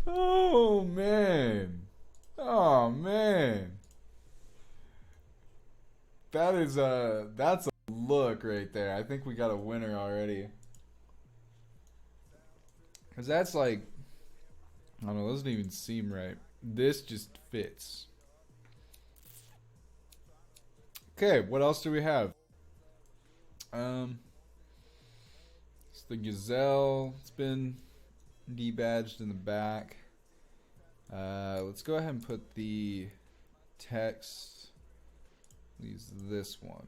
Oh man. Oh man. That's a look right there. I think we got a winner already. Cause that's like, I don't know, it doesn't even seem right. This just fits. Okay, what else do we have? It's the Gazelle. It's been debadged in the back. Let's go ahead and put the text. Use this one.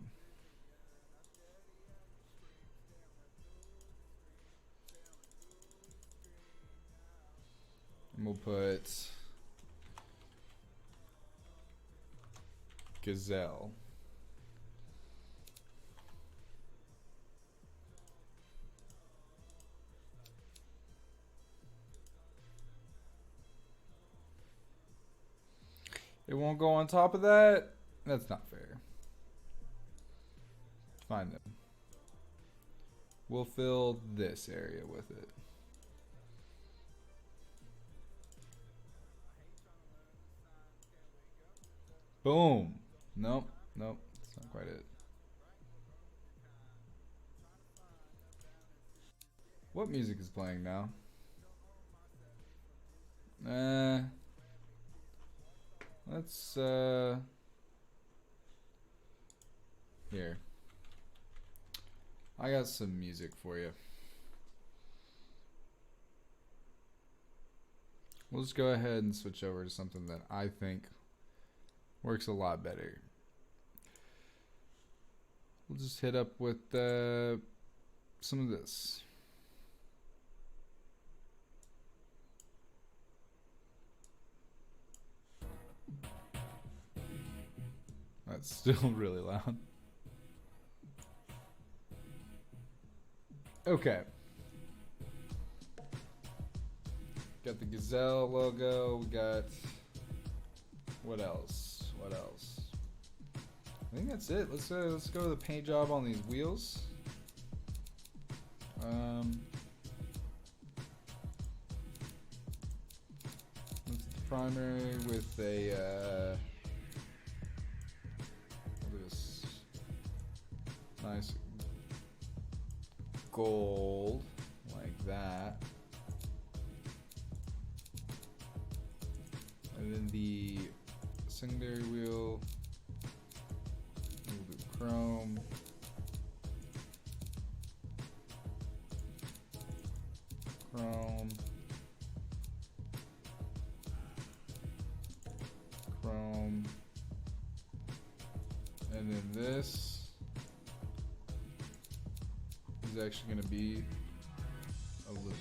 And we'll put Gazelle. It won't go on top of that? That's not fair. Fine then. We'll fill this area with it. Boom. Nope. Nope. That's not quite it. What music is playing now? Let's here. I got some music for you. We'll just go ahead and switch over to something that I think works a lot better. We'll just hit up with some of this. That's still really loud. Okay. Got the Gazelle logo. We got... What else? What else? I think that's it. Let's go to the paint job on these wheels. That's the primary with a this nice gold like that, and then the secondary wheel will do chrome. Chrome. Chrome. And then this is actually going to be aluminum.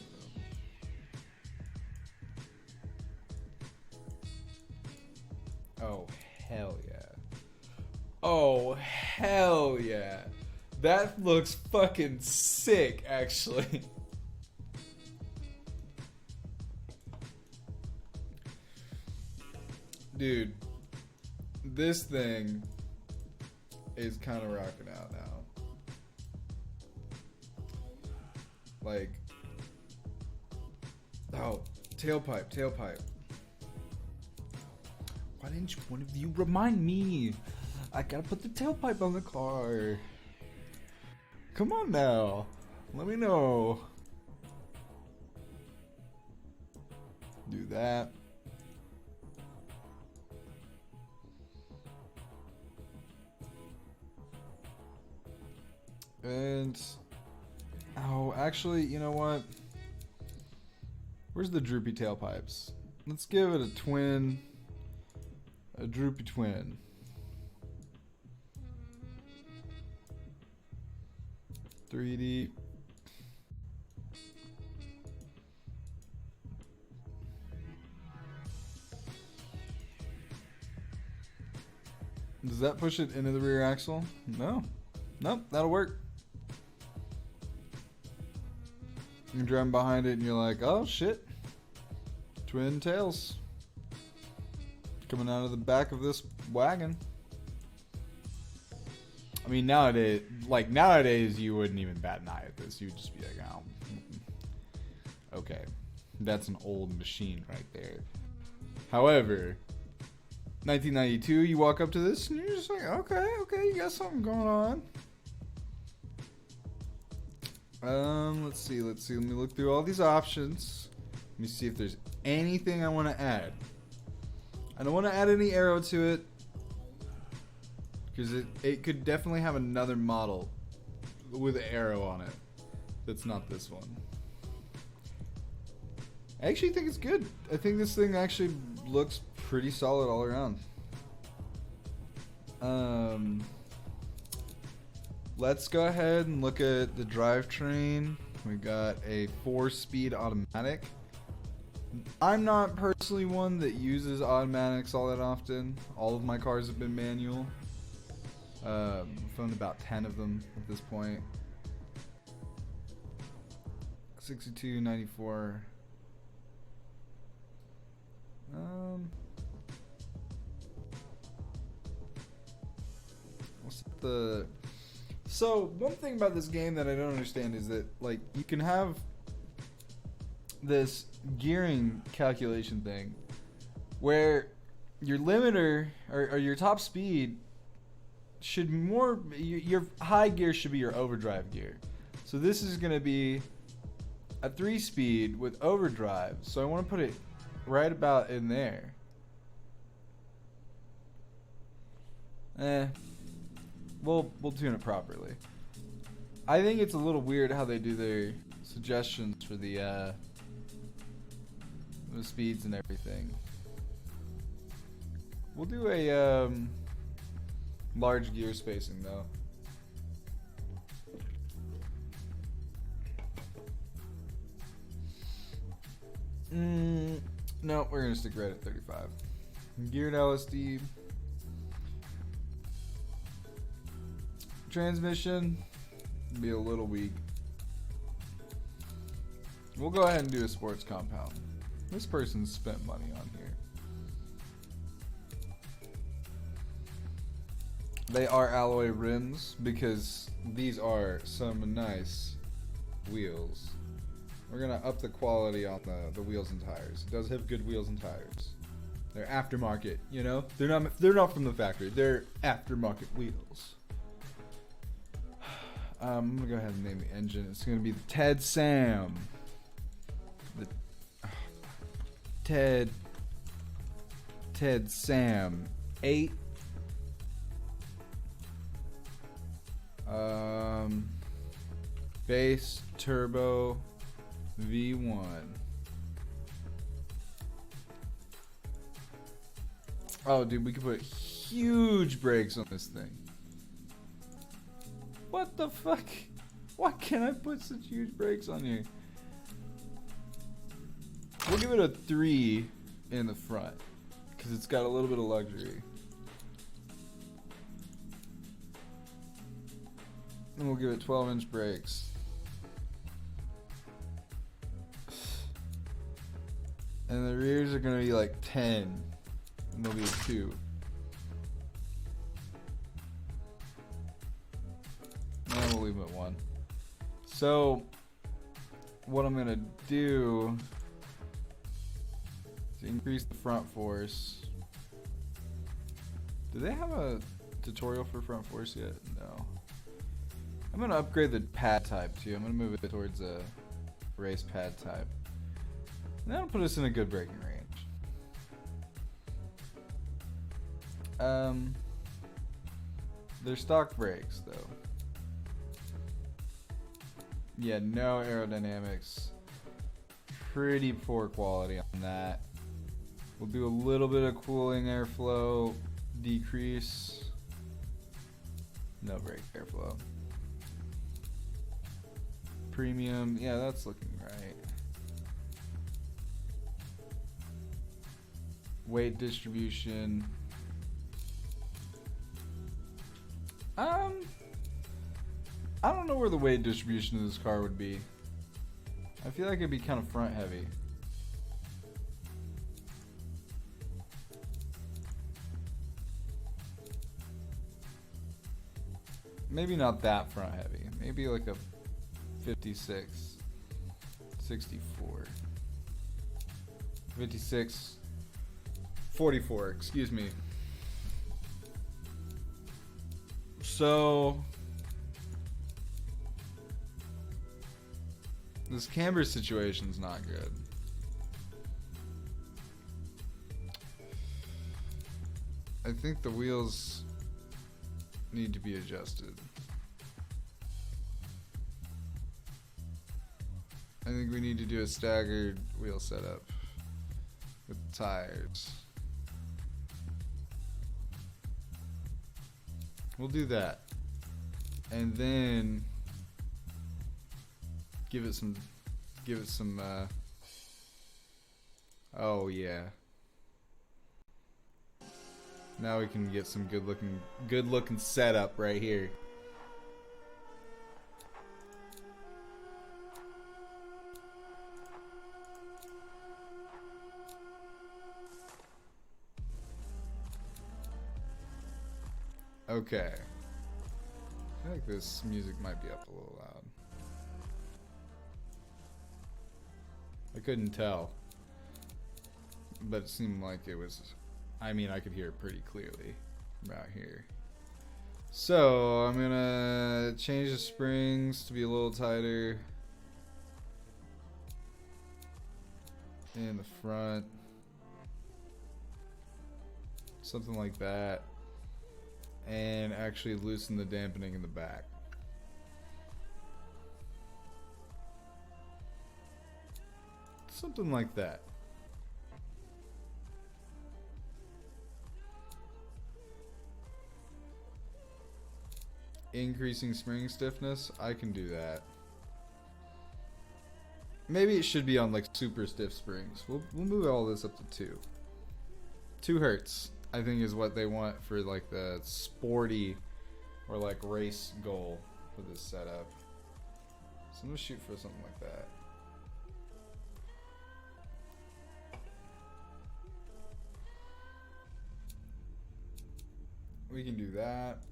Oh, hell yeah. Oh, hell yeah. That looks fucking sick, actually. Dude, this thing is kind of rocking out now. Like, oh, tailpipe. Why didn't one of you remind me? I gotta put the tailpipe on the car. Come on now, let me know. Do that. And, oh, actually, you know what? Where's the droopy tailpipes? Let's give it a droopy twin. .3D. Does that push it into the rear axle? No. Nope, that'll work. You're driving behind it and you're like, oh shit, twin tails coming out of the back of this wagon. I mean, nowadays you wouldn't even bat an eye at this. You'd just be like, oh, okay, that's an old machine right there. However, 1992, you walk up to this and you're just like, okay, you got something going on. Let's see. Let me look through all these options. Let me see if there's anything I want to add. I don't want to add any arrow to it, because it could definitely have another model with an arrow on it that's not this one. I actually think it's good. I think this thing actually looks pretty solid all around. Let's go ahead and look at the drivetrain. We got a 4-speed automatic. I'm not personally one that uses automatics all that often. All of my cars have been manual. I've found about 10 of them at this point. 62, 94. What's the... So, one thing about this game that I don't understand is that, like, you can have this gearing calculation thing where your limiter or your top speed should more... Your high gear should be your overdrive gear. So this is going to be a 3-speed with overdrive. So I want to put it right about in there. We'll tune it properly. I think it's a little weird how they do their suggestions for the speeds and everything. We'll do a large gear spacing though. No, we're gonna stick right at 35. Geared LSD. Transmission be a little weak. We'll go ahead and do a sports compound. This person's spent money on here. They are alloy rims because these are some nice wheels. We're gonna up the quality on the wheels and tires. It does have good wheels and tires. They're aftermarket, you know? They're not from the factory. They're aftermarket wheels. I'm gonna go ahead and name the engine. It's gonna be the Ted Sam. The Ted Sam 8. Base turbo V1. Oh, dude, we could put huge brakes on this thing. What the fuck? Why can't I put such huge brakes on here? We'll give it a 3 in the front because it's got a little bit of luxury. And we'll give it 12-inch brakes. And the rears are going to be like 10. And there'll be a 2. And we'll leave them at 1. So, what I'm going to do is increase the front force. Do they have a tutorial for front force yet? No. I'm going to upgrade the pad type too. I'm going to move it towards a race pad type. And that'll put us in a good braking range. They're stock brakes though. Yeah, no aerodynamics. Pretty poor quality on that. We'll do a little bit of cooling airflow decrease. No brake airflow. Premium, yeah, that's looking right. Weight distribution. I don't know where the weight distribution of this car would be. I feel like it'd be kind of front heavy. Maybe not that front heavy. Maybe like a 56, 64, 56, 44, excuse me. So this camber situation's not good. I think the wheels need to be adjusted. I think we need to do a staggered wheel setup with tires. We'll do that. And then give it some oh yeah. Now we can get some good looking setup right here. Okay. I feel like this music might be up a little loud. I couldn't tell, but it seemed like it was. I mean, I could hear it pretty clearly about here. So I'm gonna change the springs to be a little tighter in the front, something like that, and actually loosen the dampening in the back. Something like that. Increasing spring stiffness, I can do that. Maybe it should be on like super stiff springs. We'll move all this up to 2. 2 hertz, I think, is what they want for like the sporty or like race goal for this setup. So I'm gonna shoot for something like that. We can do that.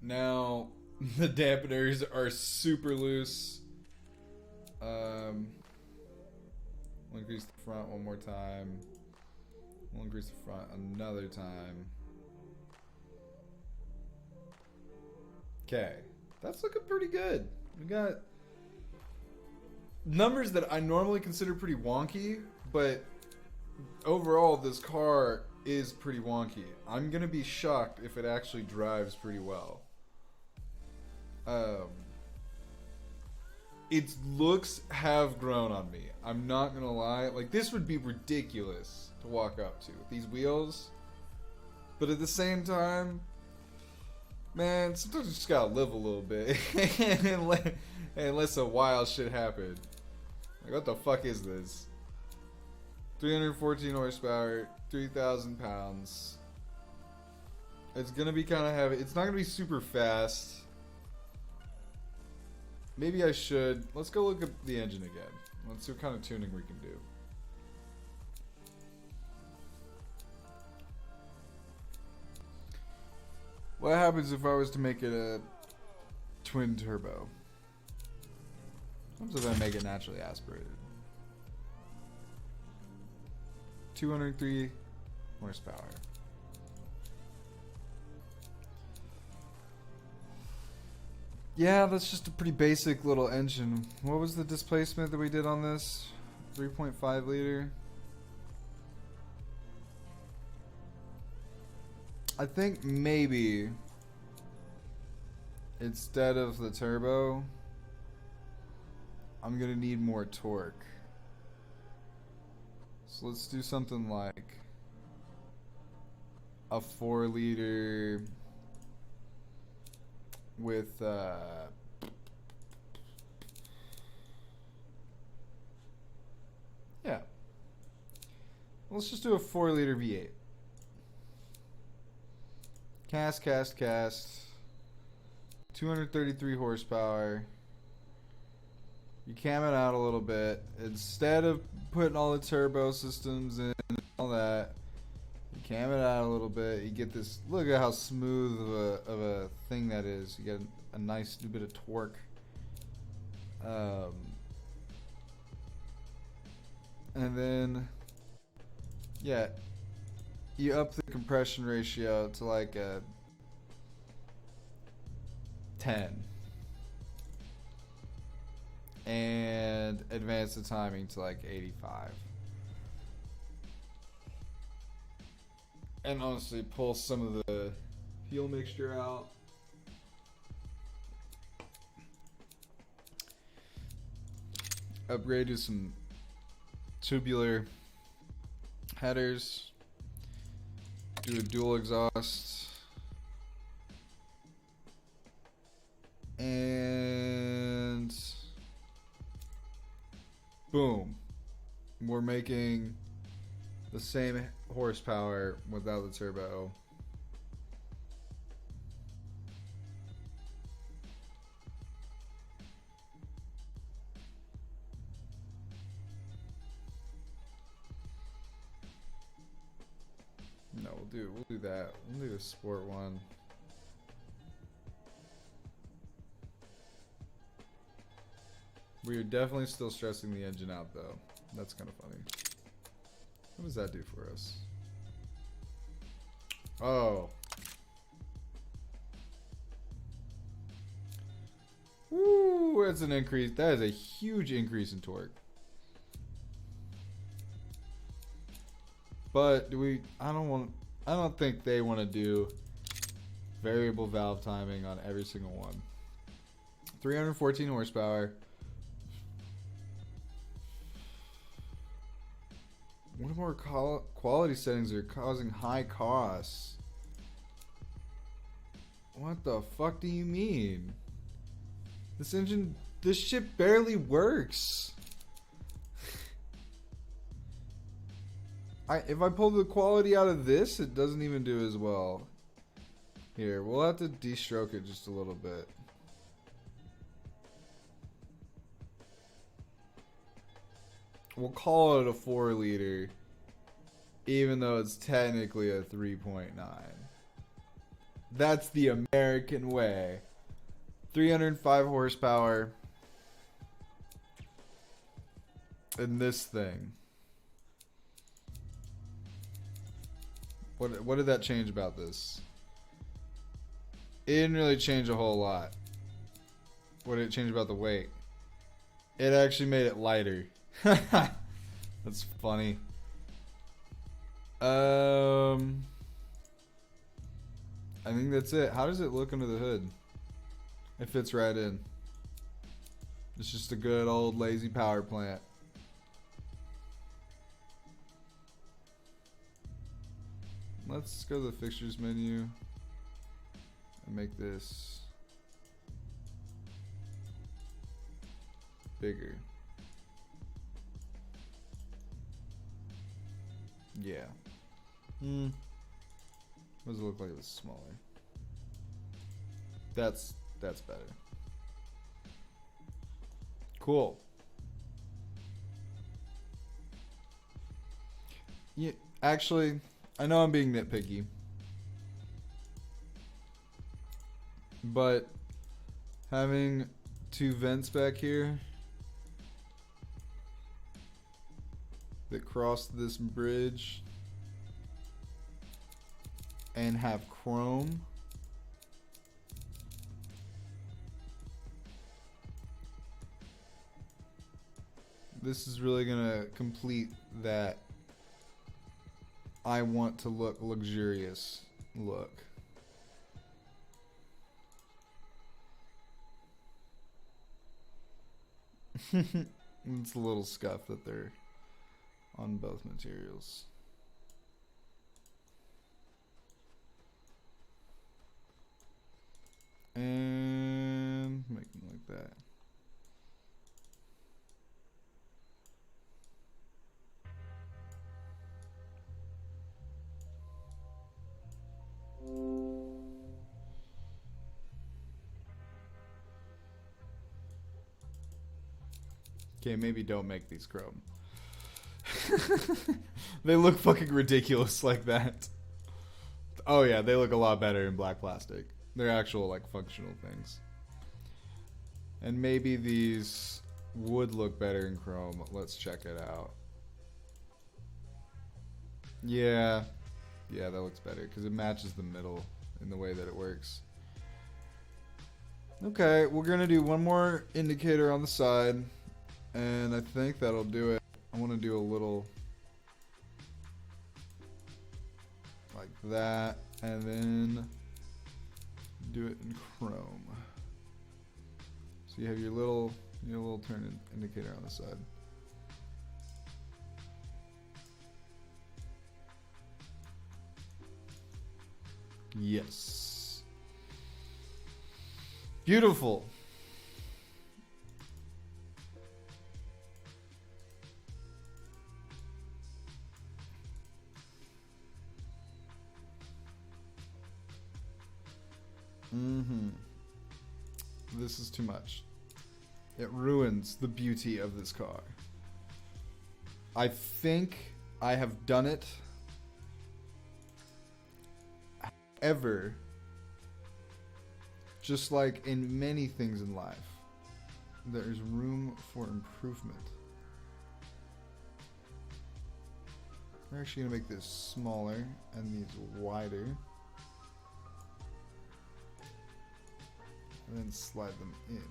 Now, the dampeners are super loose. We'll increase the front one more time. We'll increase the front another time. Okay, that's looking pretty good. We got numbers that I normally consider pretty wonky, but overall this car is pretty wonky. I'm gonna be shocked if it actually drives pretty well. Its looks have grown on me. I'm not gonna lie. Like, this would be ridiculous to walk up to with these wheels. But at the same time, man, sometimes you just gotta live a little bit and let some wild shit happen. Like, what the fuck is this? 314 horsepower, 3,000 pounds. It's gonna be kind of heavy. It's not gonna be super fast. Maybe I should. Let's go look at the engine again. Let's see what kind of tuning we can do. What happens if I was to make it a twin turbo? What happens if I make it naturally aspirated? 203 horsepower. Yeah, that's just a pretty basic little engine. What was the displacement that we did on this? 3.5 liter. I think maybe instead of the turbo, I'm gonna need more torque. So let's do something like a 4 liter with yeah, let's just do a 4 liter V8. Cast 233 horsepower. You cam it out a little bit. Instead of putting all the turbo systems in and all that, you cam it out a little bit. You get this, look at how smooth of a thing that is. You get a nice bit of torque. And then, yeah, you up the compression ratio to like a 10. And advance the timing to like 85. And honestly, pull some of the fuel mixture out. Upgrade to some tubular headers. Do a dual exhaust. And boom. We're making the same horsepower without the turbo. we'll do that. We'll do the sport one. We are definitely still stressing the engine out though. That's kind of funny. What does that do for us? Oh. Woo, that's an increase. That is a huge increase in torque. But I don't think they want to do variable valve timing on every single one. 314 horsepower. What more quality settings are causing high costs? What the fuck do you mean? This shit barely works. If I pull the quality out of this, it doesn't even do as well. Here, we'll have to de-stroke it just a little bit. We'll call it a 4 liter, even though it's technically a 3.9. That's the American way. 305 horsepower. In this thing. What did that change about this? It didn't really change a whole lot. What did it change about the weight? It actually made it lighter. That's funny. I think that's it. How does it look under the hood? It fits right in. It's just a good old lazy power plant. Let's go to the fixtures menu and make this bigger. Yeah. What does it look like if it's smaller? That's better. Cool. Yeah, actually, I know I'm being nitpicky, but having 2 vents back here that cross this bridge and have chrome this is really gonna complete that I want to look luxurious look. It's a little scuff that they're on both materials. And make them like that. Okay, maybe don't make these chrome. They look fucking ridiculous like that. Oh yeah, they look a lot better in black plastic. They're actual like functional things. And maybe these would look better in chrome. Let's check it out. Yeah. Yeah, that looks better because it matches the middle in the way that it works. Okay, we're gonna do one more indicator on the side. And I think that'll do it. I want to do a little like that, and then do it in chrome. So you have your little turn indicator on the side. Yes. Beautiful. This is too much. It ruins the beauty of this car. I think I have done it. However, just like in many things in life, there is room for improvement. We're actually going to make this smaller and these wider. And then slide them in.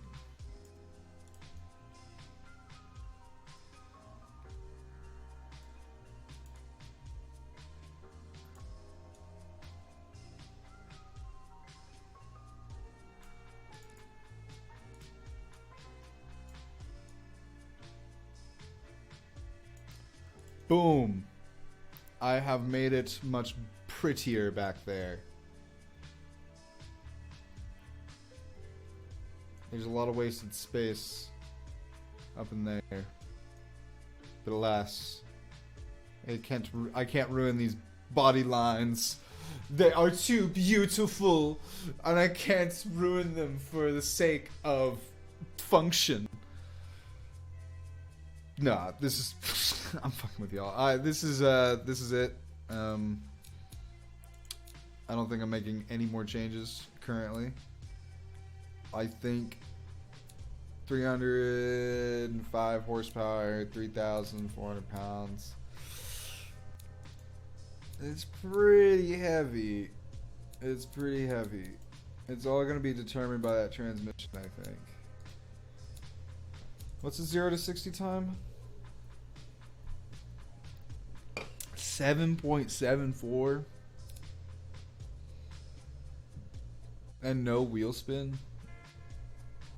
Boom. I have made it much prettier back there. There's a lot of wasted space up in there. But alas, I can't ruin these body lines. They are too beautiful, and I can't ruin them for the sake of function. Nah, this is I'm fucking with y'all. This is it. I don't think I'm making any more changes currently. I think 305 horsepower, 3,400 pounds. It's pretty heavy. It's pretty heavy. It's all going to be determined by that transmission, I think. What's the 0 to 60 time? 7.74. And no wheel spin.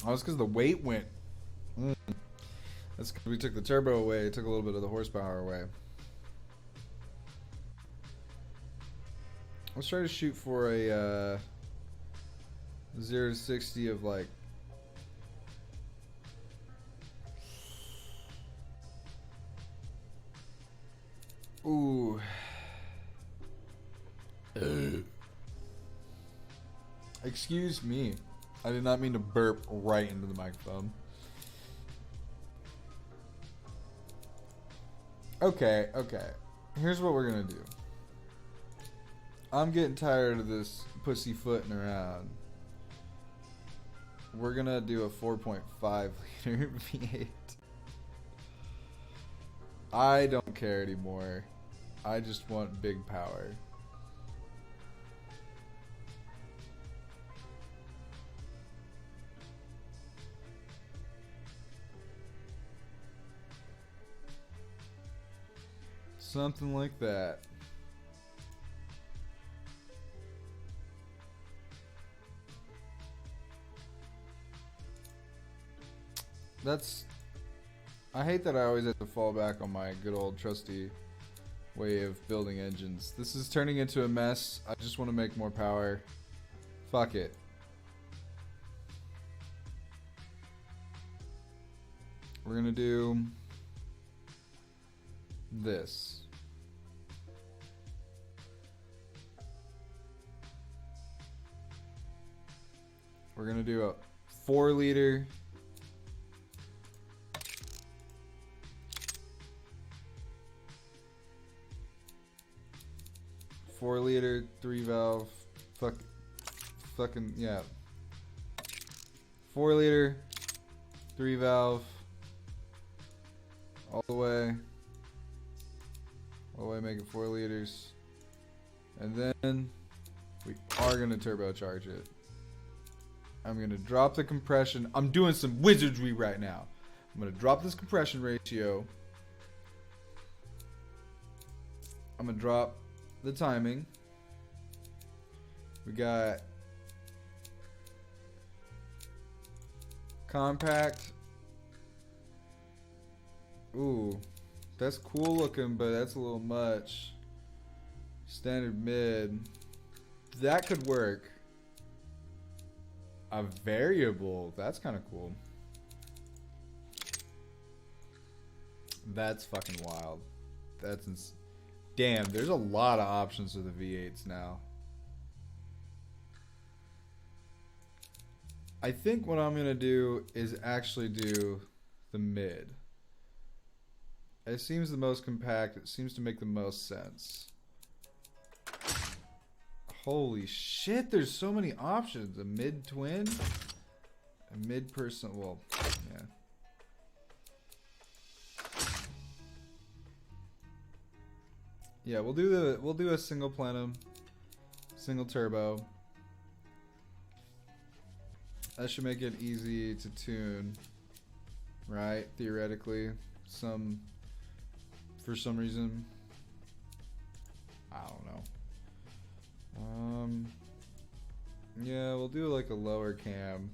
Oh, that's because the weight went. That's because we took the turbo away. It took a little bit of the horsepower away. Let's try to shoot for a 0 to 60 of like. Ooh. Excuse me. I did not mean to burp right into the microphone. Okay. Here's what we're gonna do. I'm getting tired of this pussyfooting around. We're gonna do a 4.5 liter V8. I don't care anymore. I just want big power. Something like that. I hate that I always have to fall back on my good old trusty way of building engines. This is turning into a mess. I just want to make more power. Fuck it. We're gonna do this. We're gonna do a 4 liter. Four liter, 3 valve, fucking yeah. 4 liter, 3 valve, all the way, make it 4 liters, and then we are gonna turbocharge it. I'm gonna drop the compression. I'm doing some wizardry right now. I'm gonna drop this compression ratio. I'm gonna drop the timing. We got compact. Ooh, that's cool looking, but that's a little much. Standard mid. That could work. A variable. That's kind of cool. That's fucking wild. That's damn, there's a lot of options for the V8s now. I think what I'm going to do is actually do the mid. It seems the most compact. It seems to make the most sense. Holy shit, there's so many options. A mid-twin? A mid-person, well, yeah. Yeah, we'll do a single plenum, single turbo. That should make it easy to tune, right? Theoretically, for some reason, I don't know. Yeah, we'll do like a lower cam.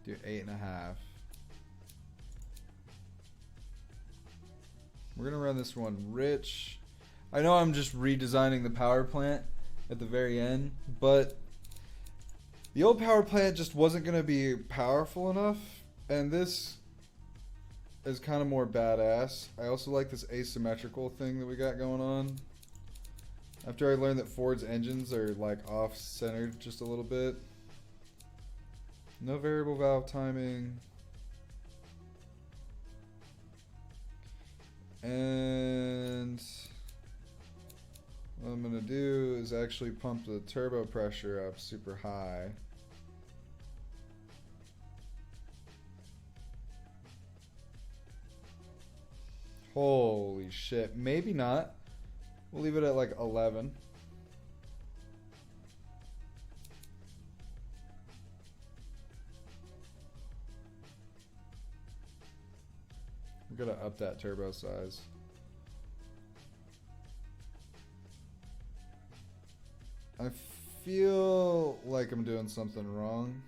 Do 8.5. We're gonna run this one rich. I know I'm just redesigning the power plant at the very end, but the old power plant just wasn't gonna be powerful enough, and this is kind of more badass. I also like this asymmetrical thing that we got going on. After I learned that Ford's engines are like off-centered just a little bit. No variable valve timing. And what I'm gonna do is actually pump the turbo pressure up super high. Holy shit, maybe not. We'll leave it at like 11. We're gonna up that turbo size. I feel like I'm doing something wrong.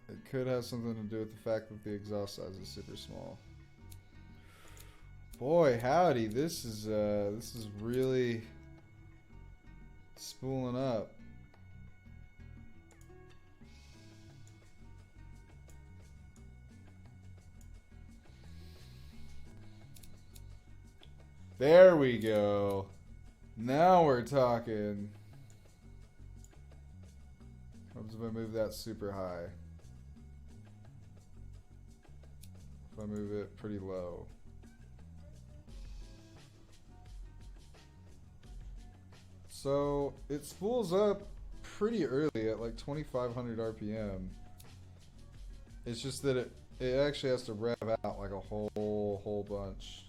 It could have something to do with the fact that the exhaust size is super small. Boy, howdy, this is really spooling up. There we go. Now we're talking. What happens if I move that super high? If I move it pretty low. So it spools up pretty early at like 2,500 RPM. It's just that it actually has to rev out like a whole bunch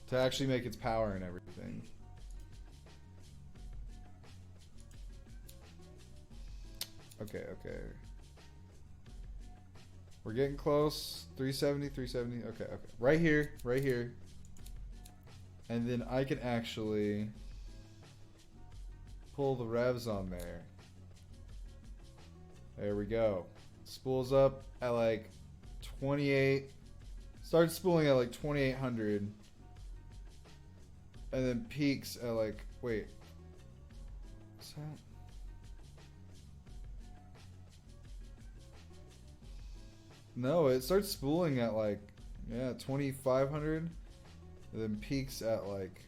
to actually make its power and everything. Okay. We're getting close. 370, 370. Okay. Right here. And then I can actually pull the revs on there. There we go. Spools up at like 28. Starts spooling at like 2,800. And then peaks at like, wait. What's that? No, it starts spooling at like, yeah, 2,500. And then peaks at like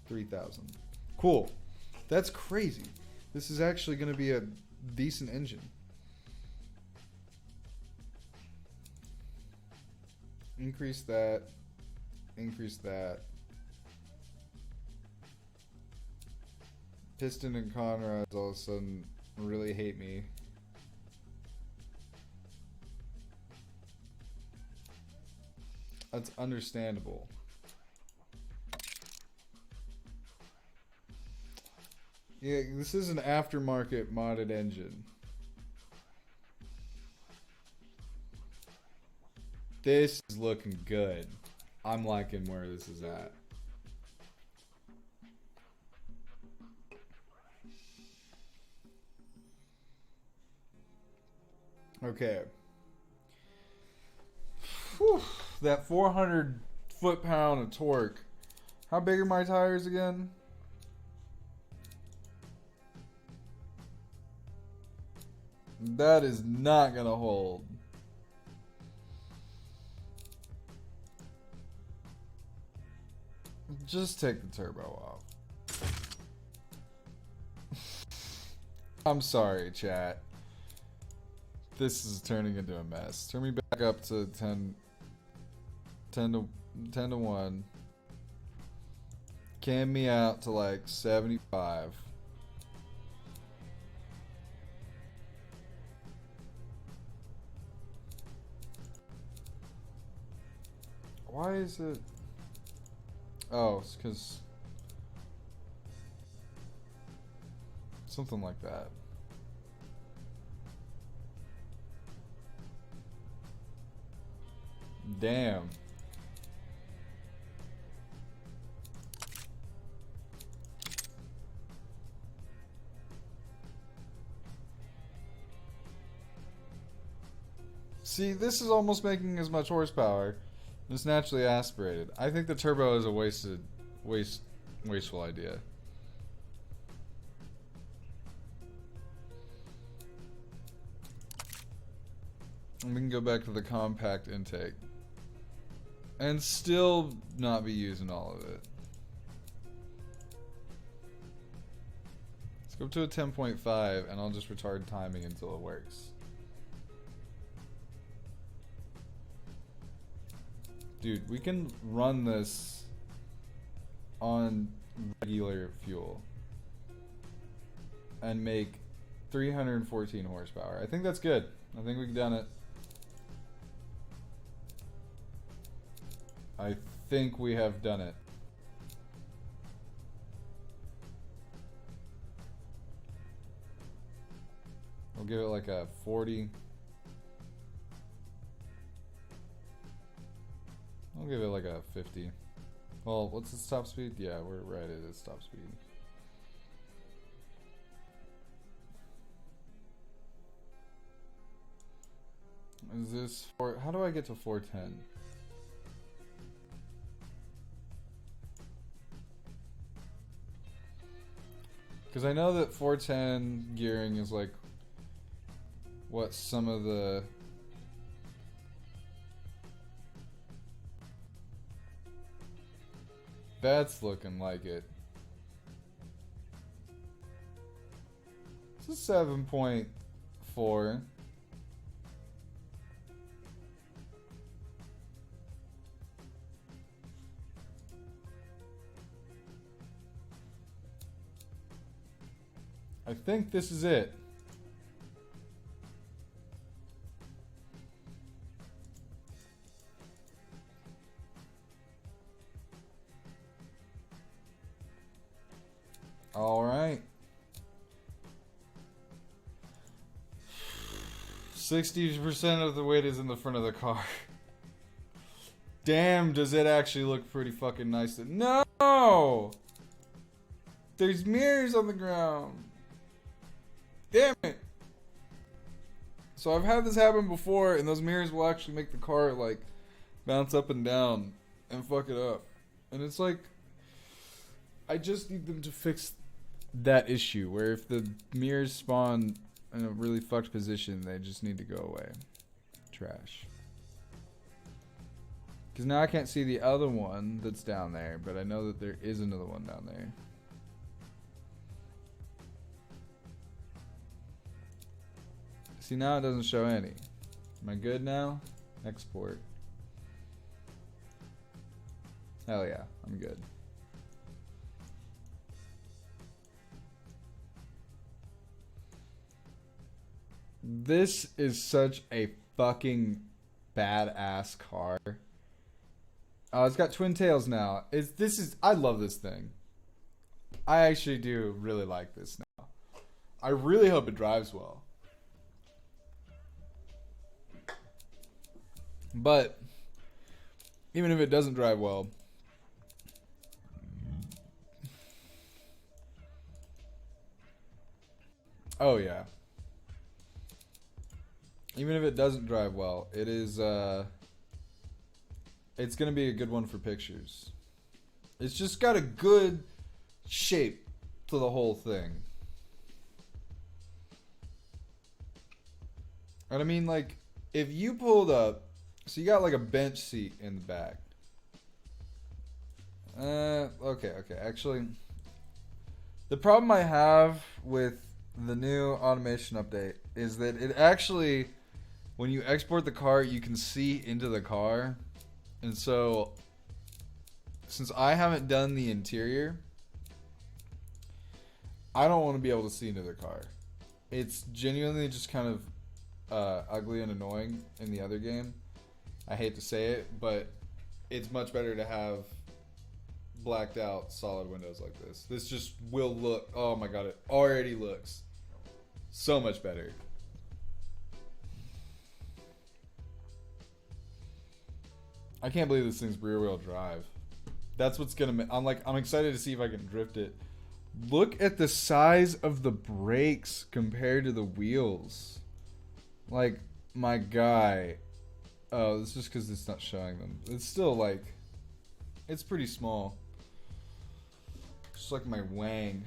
3,000. Cool. That's crazy. This is actually going to be a decent engine. Increase that. Increase that. Piston and Conrads all of a sudden really hate me. That's understandable. Yeah, this is an aftermarket modded engine. This is looking good. I'm liking where this is at. Okay. Whew, that 400 foot-pound of torque. How big are my tires again? That is not gonna hold. Just take the turbo off. I'm sorry, chat. This is turning into a mess. Turn me back up to 10 to 1. Cam me out to like 75. Why is it? Oh, it's because something like that. Damn. See, this is almost making as much horsepower. It's naturally aspirated. I think the turbo is a wasteful idea. And we can go back to the compact intake. And still not be using all of it. Let's go to a 10.5 and I'll just retard timing until it works. Dude, we can run this on regular fuel and make 314 horsepower. I think that's good. I think we've done it. I think we have done it. We'll give it like a 40. I'll give it like a 50. Well, what's its top speed? Yeah, we're right at its top speed. Is this for? How do I get to 410? Because I know that 410 gearing is like what some of the that's looking like it. It's a 7.4. I think this is it. All right. 60% of the weight is in the front of the car. Damn, does it actually look pretty fucking nice. No! There's mirrors on the ground. Damn it. So I've had this happen before, and those mirrors will actually make the car like bounce up and down and fuck it up. And it's like, I just need them to fix that issue where if the mirrors spawn in a really fucked position, they just need to go away. Trash. Because now I can't see the other one that's down there, but I know that there is another one down there. See, now it doesn't show any. Am I good now? Export. Hell yeah, I'm good. This is such a fucking badass car. Oh, it's got twin tails now. I love this thing. I actually do really like this now. I really hope it drives well. But even if it doesn't drive well, oh yeah. Even if it doesn't drive well, it is it's gonna be a good one for pictures. It's just got a good shape to the whole thing. And I mean, like, if you pulled up, so you got like a bench seat in the back. Okay. Actually, the problem I have with the new automation update is that it actually when you export the car, you can see into the car. And so, since I haven't done the interior, I don't want to be able to see into the car. It's genuinely just kind of ugly and annoying in the other game. I hate to say it, but it's much better to have blacked out solid windows like this. This just will look, oh my god, it already looks so much better. I can't believe this thing's rear wheel drive. That's what's gonna, I'm excited to see if I can drift it. Look at the size of the brakes compared to the wheels. Like, my guy. Oh, it's just because it's not showing them. It's still like, it's pretty small. Just like my wang.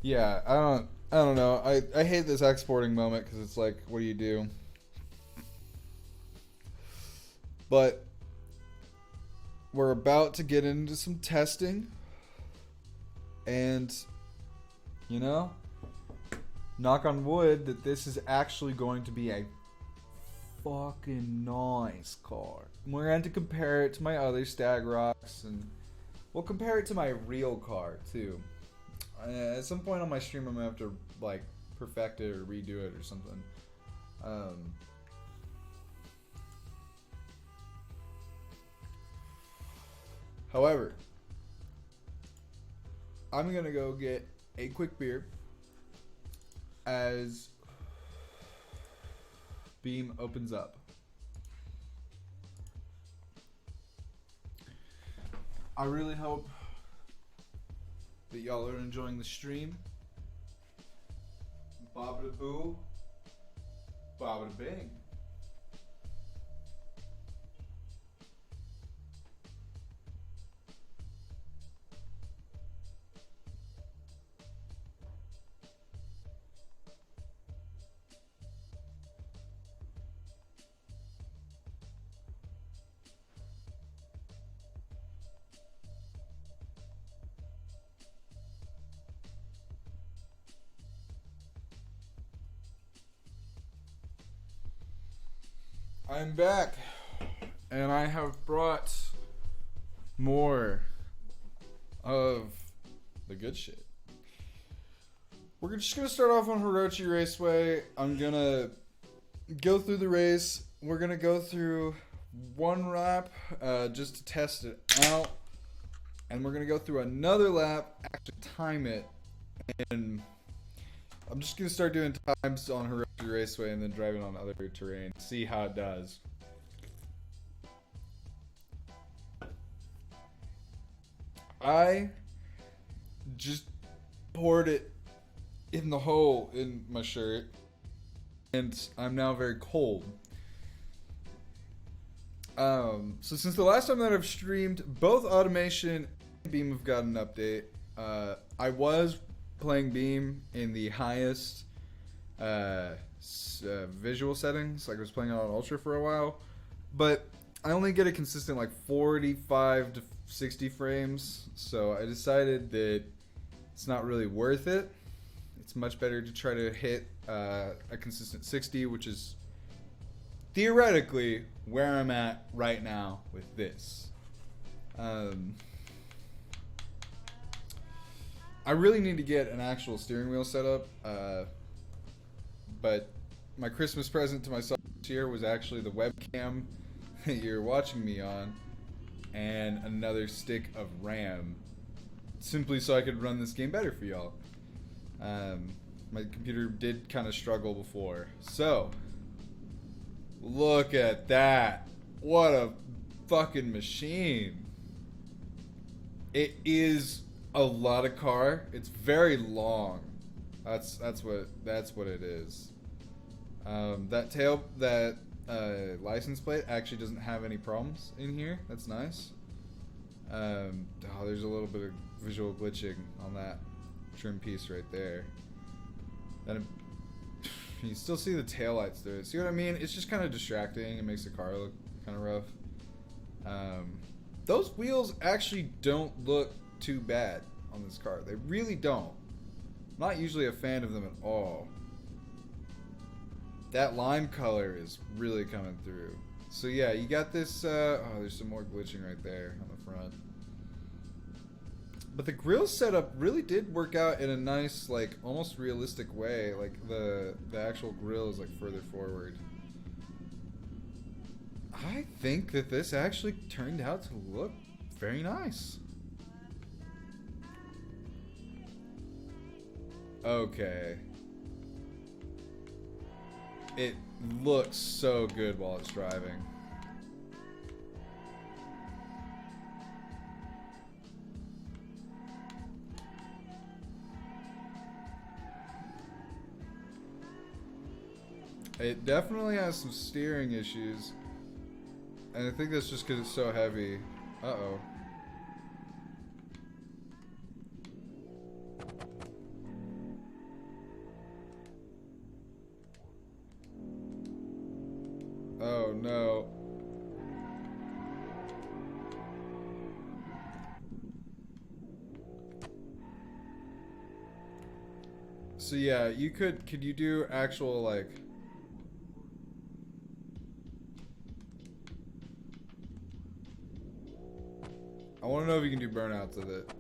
Yeah, I don't know. I hate this exporting moment because it's like, what do you do? But we're about to get into some testing. And, you know, knock on wood that this is actually going to be a fucking nice car. We're going to compare it to my other Stag Rocks, and we'll compare it to my real car too. At some point on my stream, I'm gonna have to like perfect it or redo it or something. However, I'm gonna go get a quick beer as Beam opens up. I really hope that y'all are enjoying the stream. Baba da boo, baba da bing. I'm back, and I have brought more of the good shit. We're just gonna start off on Hirochi Raceway. I'm gonna go through the race. We're gonna go through one lap just to test it out, and we're gonna go through another lap, actually time it, and I'm just gonna start doing times on Hirochi Raceway and then driving on other terrain. See how it does. I just poured it in the hole in my shirt, and I'm now very cold. So since the last time that I've streamed, both Automation and Beam have got an update. I was playing Beam in the highest visual settings, like I was playing it on Ultra for a while, but I only get a consistent like 45 to 60 frames, so I decided that it's not really worth it. It's much better to try to hit a consistent 60, which is theoretically where I'm at right now with this. I really need to get an actual steering wheel set up, but my Christmas present to myself this year was actually the webcam that you're watching me on and another stick of RAM, simply so I could run this game better for y'all. My computer did kind of struggle before, so look at that. What a fucking machine. It is a lot of car. It's very long. That's what it is. That license plate actually doesn't have any problems in here. That's nice. There's a little bit of visual glitching on that trim piece right there. Then you still see the taillights through it. See what I mean? It's just kind of distracting. It makes the car look kind of rough. Those wheels actually don't look too bad on this car. They really don't. I'm not usually a fan of them at all. That lime color is really coming through. So yeah, you got this, oh, there's some more glitching right there on the front. But the grill setup really did work out in a nice, like, almost realistic way. Like, the actual grill is, like, further forward. I think that this actually turned out to look very nice. Okay. It looks so good while it's driving. It definitely has some steering issues. And I think that's just because it's so heavy. Uh-oh. Oh no. So yeah, could you do actual, like, I want to know if you can do burnouts with it.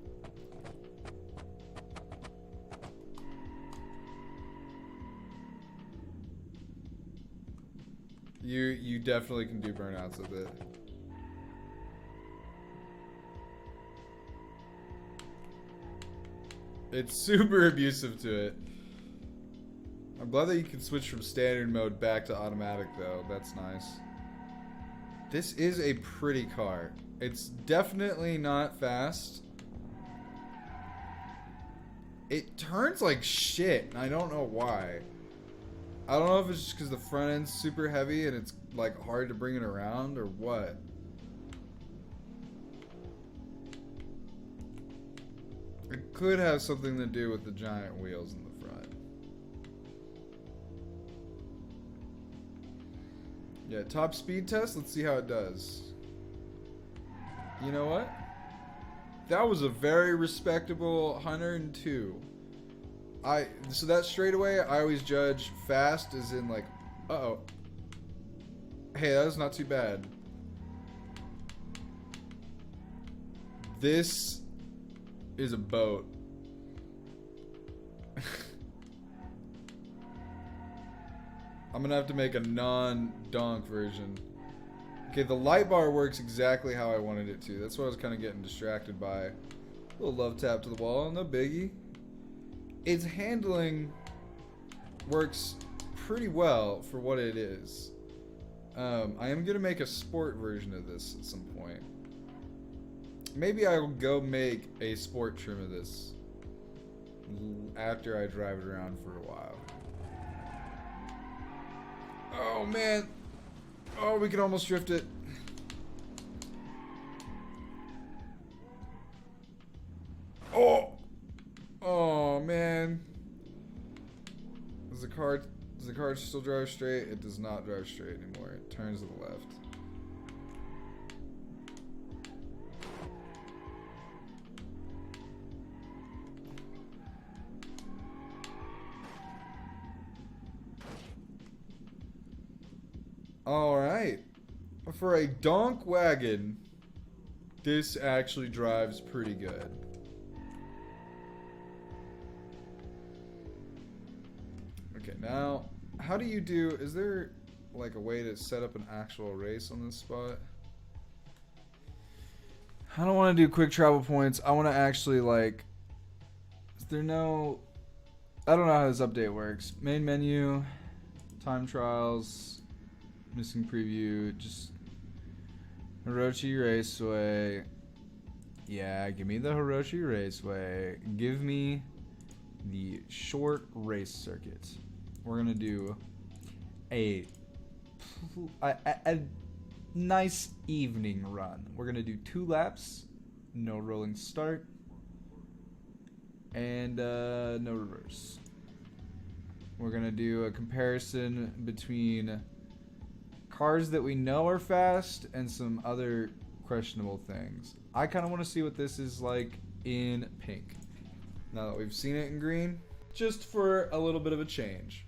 You definitely can do burnouts with it. It's super abusive to it. I'm glad that you can switch from standard mode back to automatic though. That's nice. This is a pretty car. It's definitely not fast. It turns like shit, and I don't know why. I don't know if it's just because the front end's super heavy and it's like hard to bring it around or what. It could have something to do with the giant wheels in the front. Yeah, top speed test. Let's see how it does. You know what? That was a very respectable 102. So that straightaway, I always judge fast as in like, uh-oh. Hey, that was not too bad. This is a boat. I'm gonna have to make a non-donk version. Okay, the light bar works exactly how I wanted it to. That's what I was kind of getting distracted by. A little love tap to the wall, no biggie. Its handling works pretty well for what it is. I am gonna make a sport version of this at some point. Maybe I'll go make a sport trim of this after I drive it around for a while. Oh man. Oh, we can almost drift it. Oh! Oh man. Does the car still drive straight? It does not drive straight anymore. It turns to the left. Alright. For a donk wagon, this actually drives pretty good. Okay, now, how do you do, is there like a way to set up an actual race on this spot? I don't want to do quick travel points. I want to actually like, is there no, I don't know how this update works. Main menu, time trials, missing preview, just Hiroshi Raceway. Yeah, give me the Hiroshi Raceway. Give me the short race circuit. We're gonna do a nice evening run. We're gonna do 2 laps, no rolling start, and no reverse. We're gonna do a comparison between cars that we know are fast and some other questionable things. I kind of want to see what this is like in pink. Now that we've seen it in green, just for a little bit of a change.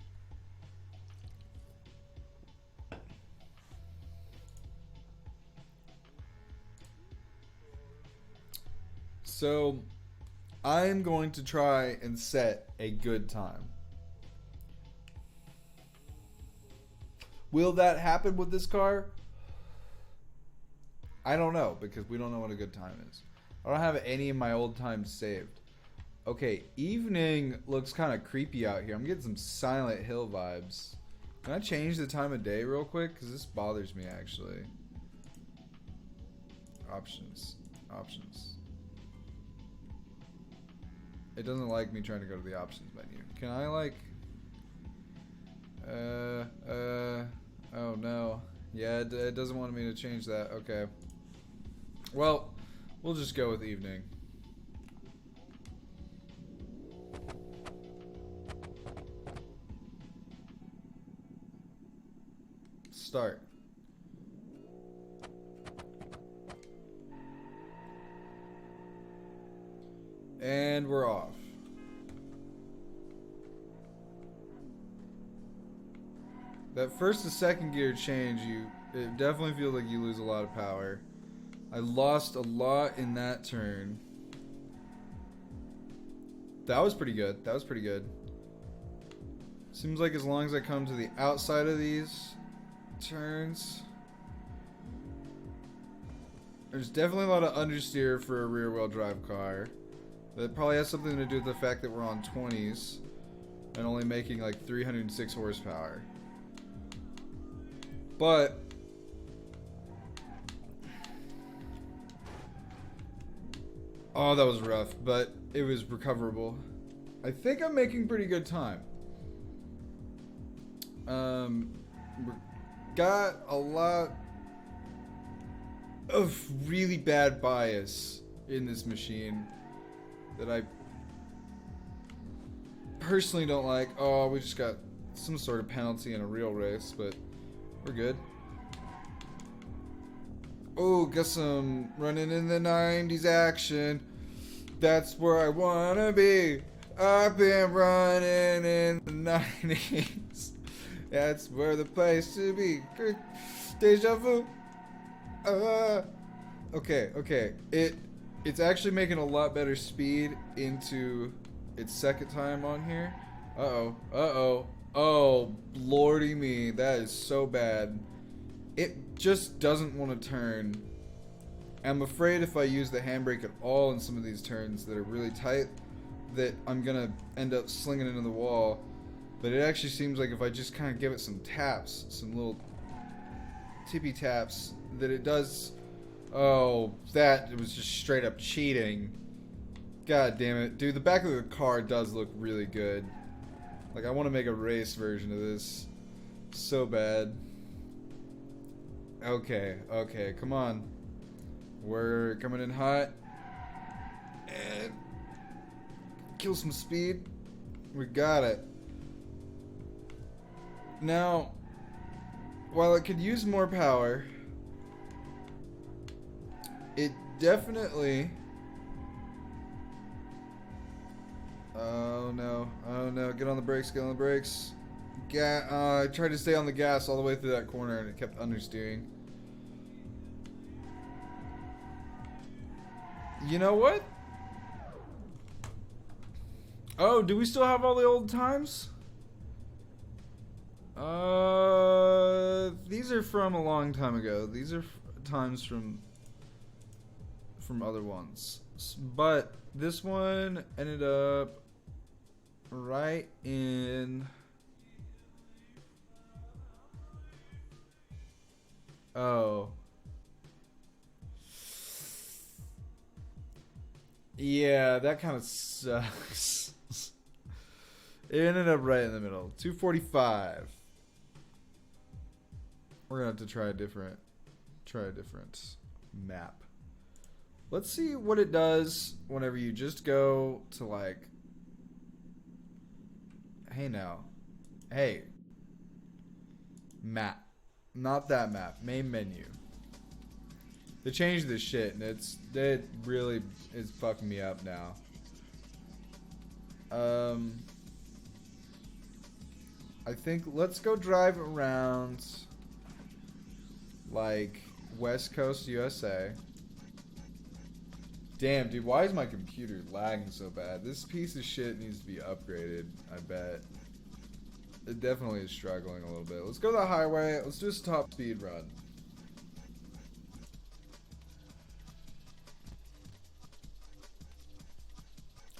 So, I'm going to try and set a good time. Will that happen with this car? I don't know, because we don't know what a good time is. I don't have any of my old times saved. Okay, evening looks kind of creepy out here. I'm getting some Silent Hill vibes. Can I change the time of day real quick? Because this bothers me, actually. Options. Options. It doesn't like me trying to go to the options menu. Can I, like... oh no. Yeah, it doesn't want me to change that. Okay. Well, we'll just go with evening. Start. And we're off. That first to second gear change, it definitely feels like you lose a lot of power. I lost a lot in that turn. That was pretty good. That was pretty good. Seems like as long as I come to the outside of these turns, there's definitely a lot of understeer for a rear wheel drive car. That probably has something to do with the fact that we're on 20s and only making like 306 horsepower. But oh, that was rough, but it was recoverable. I think I'm making pretty good time. Got a lot of really bad bias in this machine that I personally don't like. Oh, we just got some sort of penalty in a real race, but we're good. Oh, got some running in the 90s action. That's where I wanna be. I've been running in the 90s. That's where the place to be. Deja vu. Okay. It's actually making a lot better speed into its second time on here. Oh, lordy me. That is so bad. It just doesn't want to turn. I'm afraid if I use the handbrake at all in some of these turns that are really tight, that I'm gonna end up slinging into the wall. But it actually seems like if I just kind of give it some taps, some little tippy taps, that it does. Oh, that was just straight up cheating. God damn it. Dude, the back of the car does look really good. Like, I want to make a race version of this so bad. Okay, come on. We're coming in hot. And kill some speed. We got it. Now, while it could use more power, it definitely... Oh no, get on the brakes, I tried to stay on the gas all the way through that corner and it kept understeering. You know what? Oh, do we still have all the old times? These are from a long time ago. These are times from other ones. But this one ended up right in... Oh. Yeah, that kind of sucks. It ended up right in the middle. 245. We're gonna have to try a different map. Let's see what it does whenever you just go to like, hey now, hey, map, not that map, main menu. They changed this shit and it really is fucking me up now. I think let's go drive around like West Coast USA. Damn, dude, why is my computer lagging so bad? This piece of shit needs to be upgraded, I bet. It definitely is struggling a little bit. Let's go to the highway. Let's do this top speed run.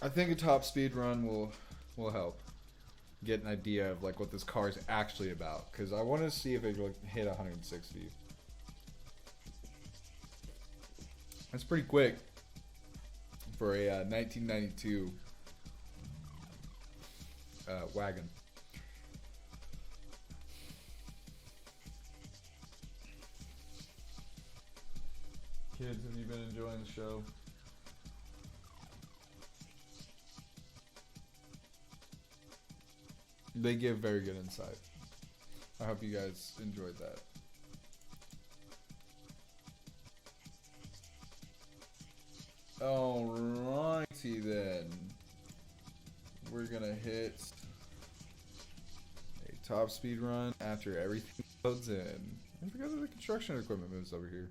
I think a top speed run will help get an idea of like what this car is actually about, because I want to see if it will hit 160. That's pretty quick for a 1992 wagon. Kids, have you been enjoying the show? They give very good insight. I hope you guys enjoyed that. Alrighty then. We're gonna hit a top speed run after everything loads in. And because of the construction equipment moves over here.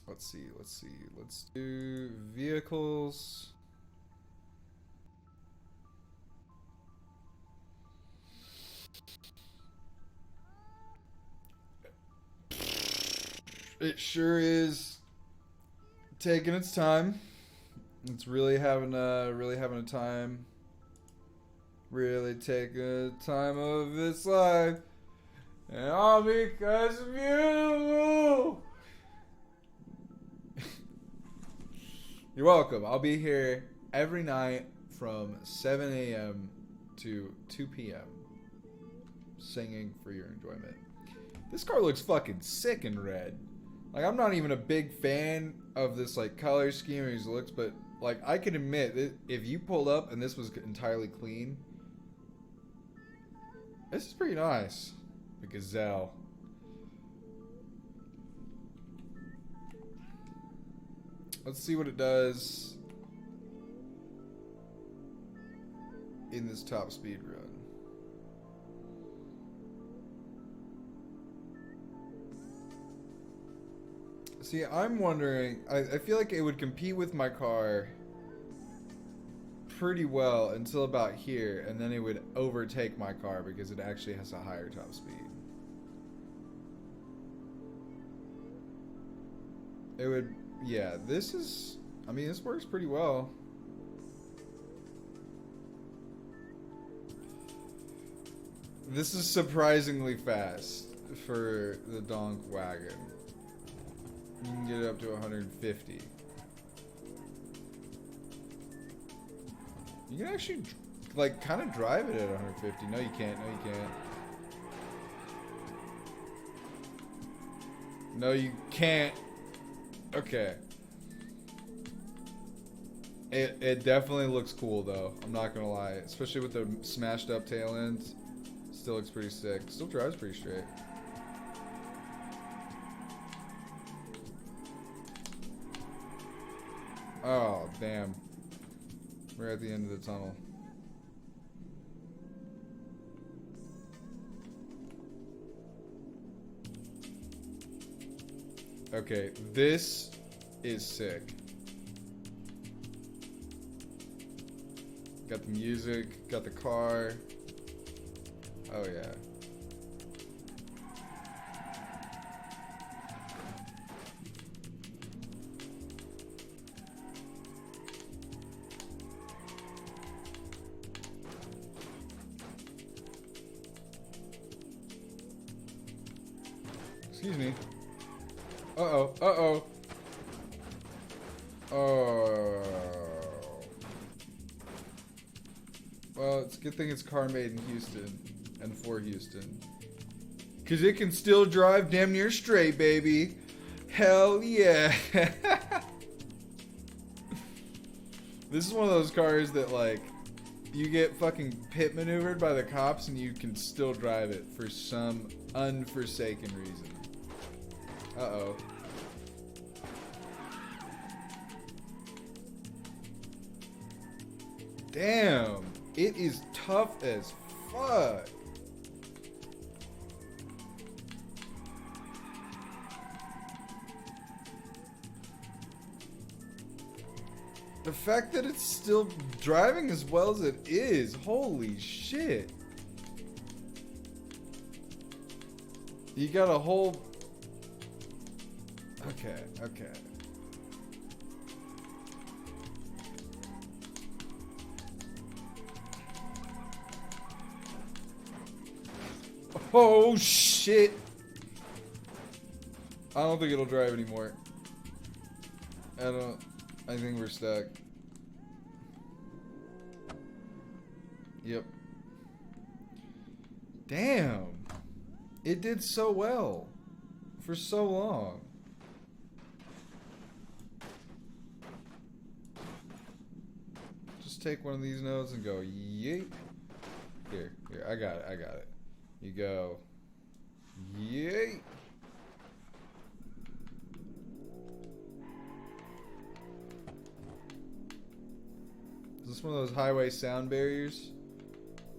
Let's see. Let's do vehicles. It sure is taking its time. It's really having a time. Really taking the time of its life. And all because of you. You're welcome. I'll be here every night from 7 a.m. to 2 p.m. singing for your enjoyment. This car looks fucking sick in red. Like, I'm not even a big fan of this like color scheme or these looks, but like I can admit that if you pulled up and this was entirely clean, this is pretty nice. The Gazelle. Let's see what it does in this top speed run. See, I'm wondering, I feel like it would compete with my car pretty well until about here, and then it would overtake my car because it actually has a higher top speed. It would... Yeah, this is... I mean, this works pretty well. This is surprisingly fast for the donk wagon. You can get it up to 150. You can actually, like, kind of drive it at 150. No, you can't. No, you can't. No, you can't. Okay. It definitely looks cool though. I'm not gonna lie, especially with the smashed up tail ends. Still looks pretty sick. Still drives pretty straight. Oh damn! We're at the end of the tunnel. Okay, this is sick. Got the music, got the car. Oh yeah. Excuse me. Uh-oh, uh-oh. Oh. Well, it's a good thing it's a car made in Houston and for Houston. Cause it can still drive damn near straight, baby. Hell yeah. This is one of those cars that like, you get fucking pit maneuvered by the cops and you can still drive it for some unforsaken reason. Uh-oh. Damn, it is tough as fuck. The fact that it's still driving as well as it is, holy shit. You got a whole... Okay, okay. Oh shit! I don't think it'll drive anymore. I think we're stuck. Yep. Damn. It did so well. For so long. Just take one of these nodes and go, yeet. Here, I got it. You go, yeet. Is this one of those highway sound barriers?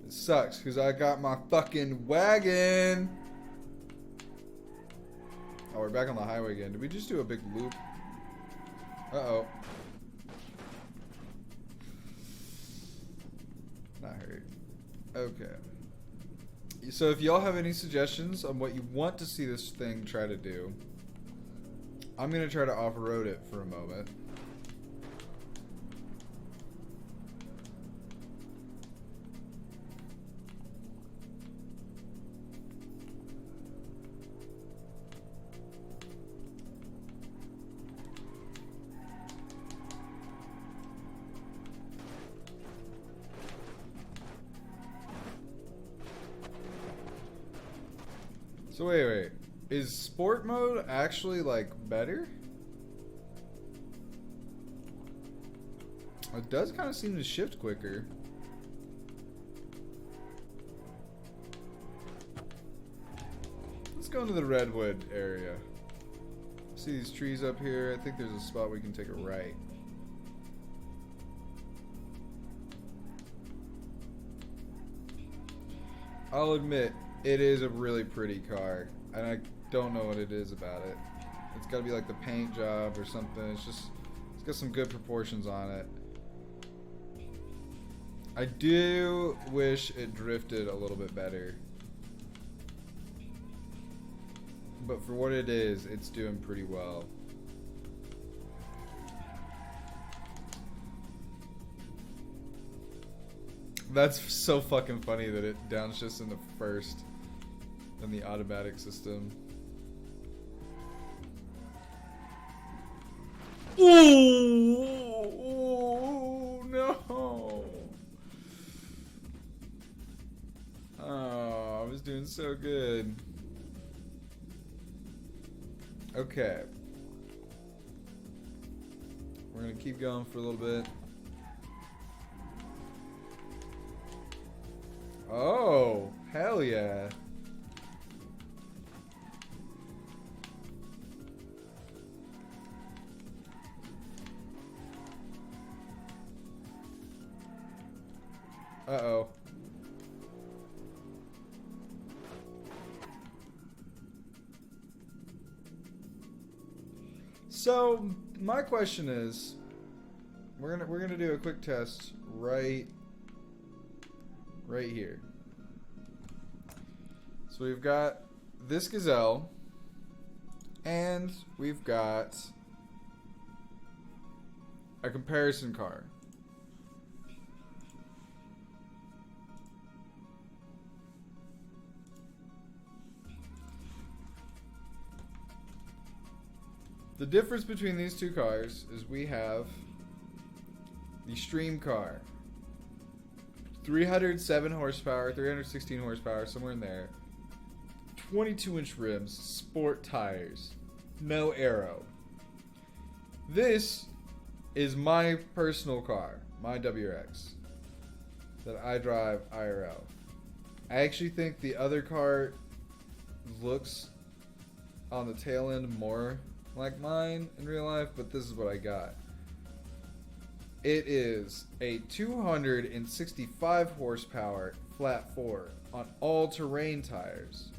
It sucks because I got my fucking wagon. Oh, we're back on the highway again. Did we just do a big loop? Uh-oh. Not hurt. Okay. So if y'all have any suggestions on what you want to see this thing try to do, I'm going to try to off-road it for a moment. So wait. Is sport mode actually like better? It does kind of seem to shift quicker. Let's go into the redwood area. See these trees up here? I think there's a spot we can take a right. I'll admit, it is a really pretty car, and I don't know what it is about it. It's got to be like the paint job or something. It's got some good proportions on it. I do wish it drifted a little bit better. But for what it is, it's doing pretty well. That's so fucking funny that it downshifts in the first in the automatic system. Ooh, no. Oh, I was doing so good. Okay. We're gonna keep going for a little bit. Oh, hell yeah. Uh-oh. So, my question is, we're gonna do a quick test right here. So we've got this Gazelle, and we've got a comparison car. The difference between these two cars is we have the Stream car. 307 horsepower, 316 horsepower, somewhere in there. 22-inch rims, sport tires, no aero. This is my personal car, my WRX, that I drive IRL. I actually think the other car looks on the tail end more like mine in real life, but this is what I got. It is a 265 horsepower flat 4 on all-terrain tires.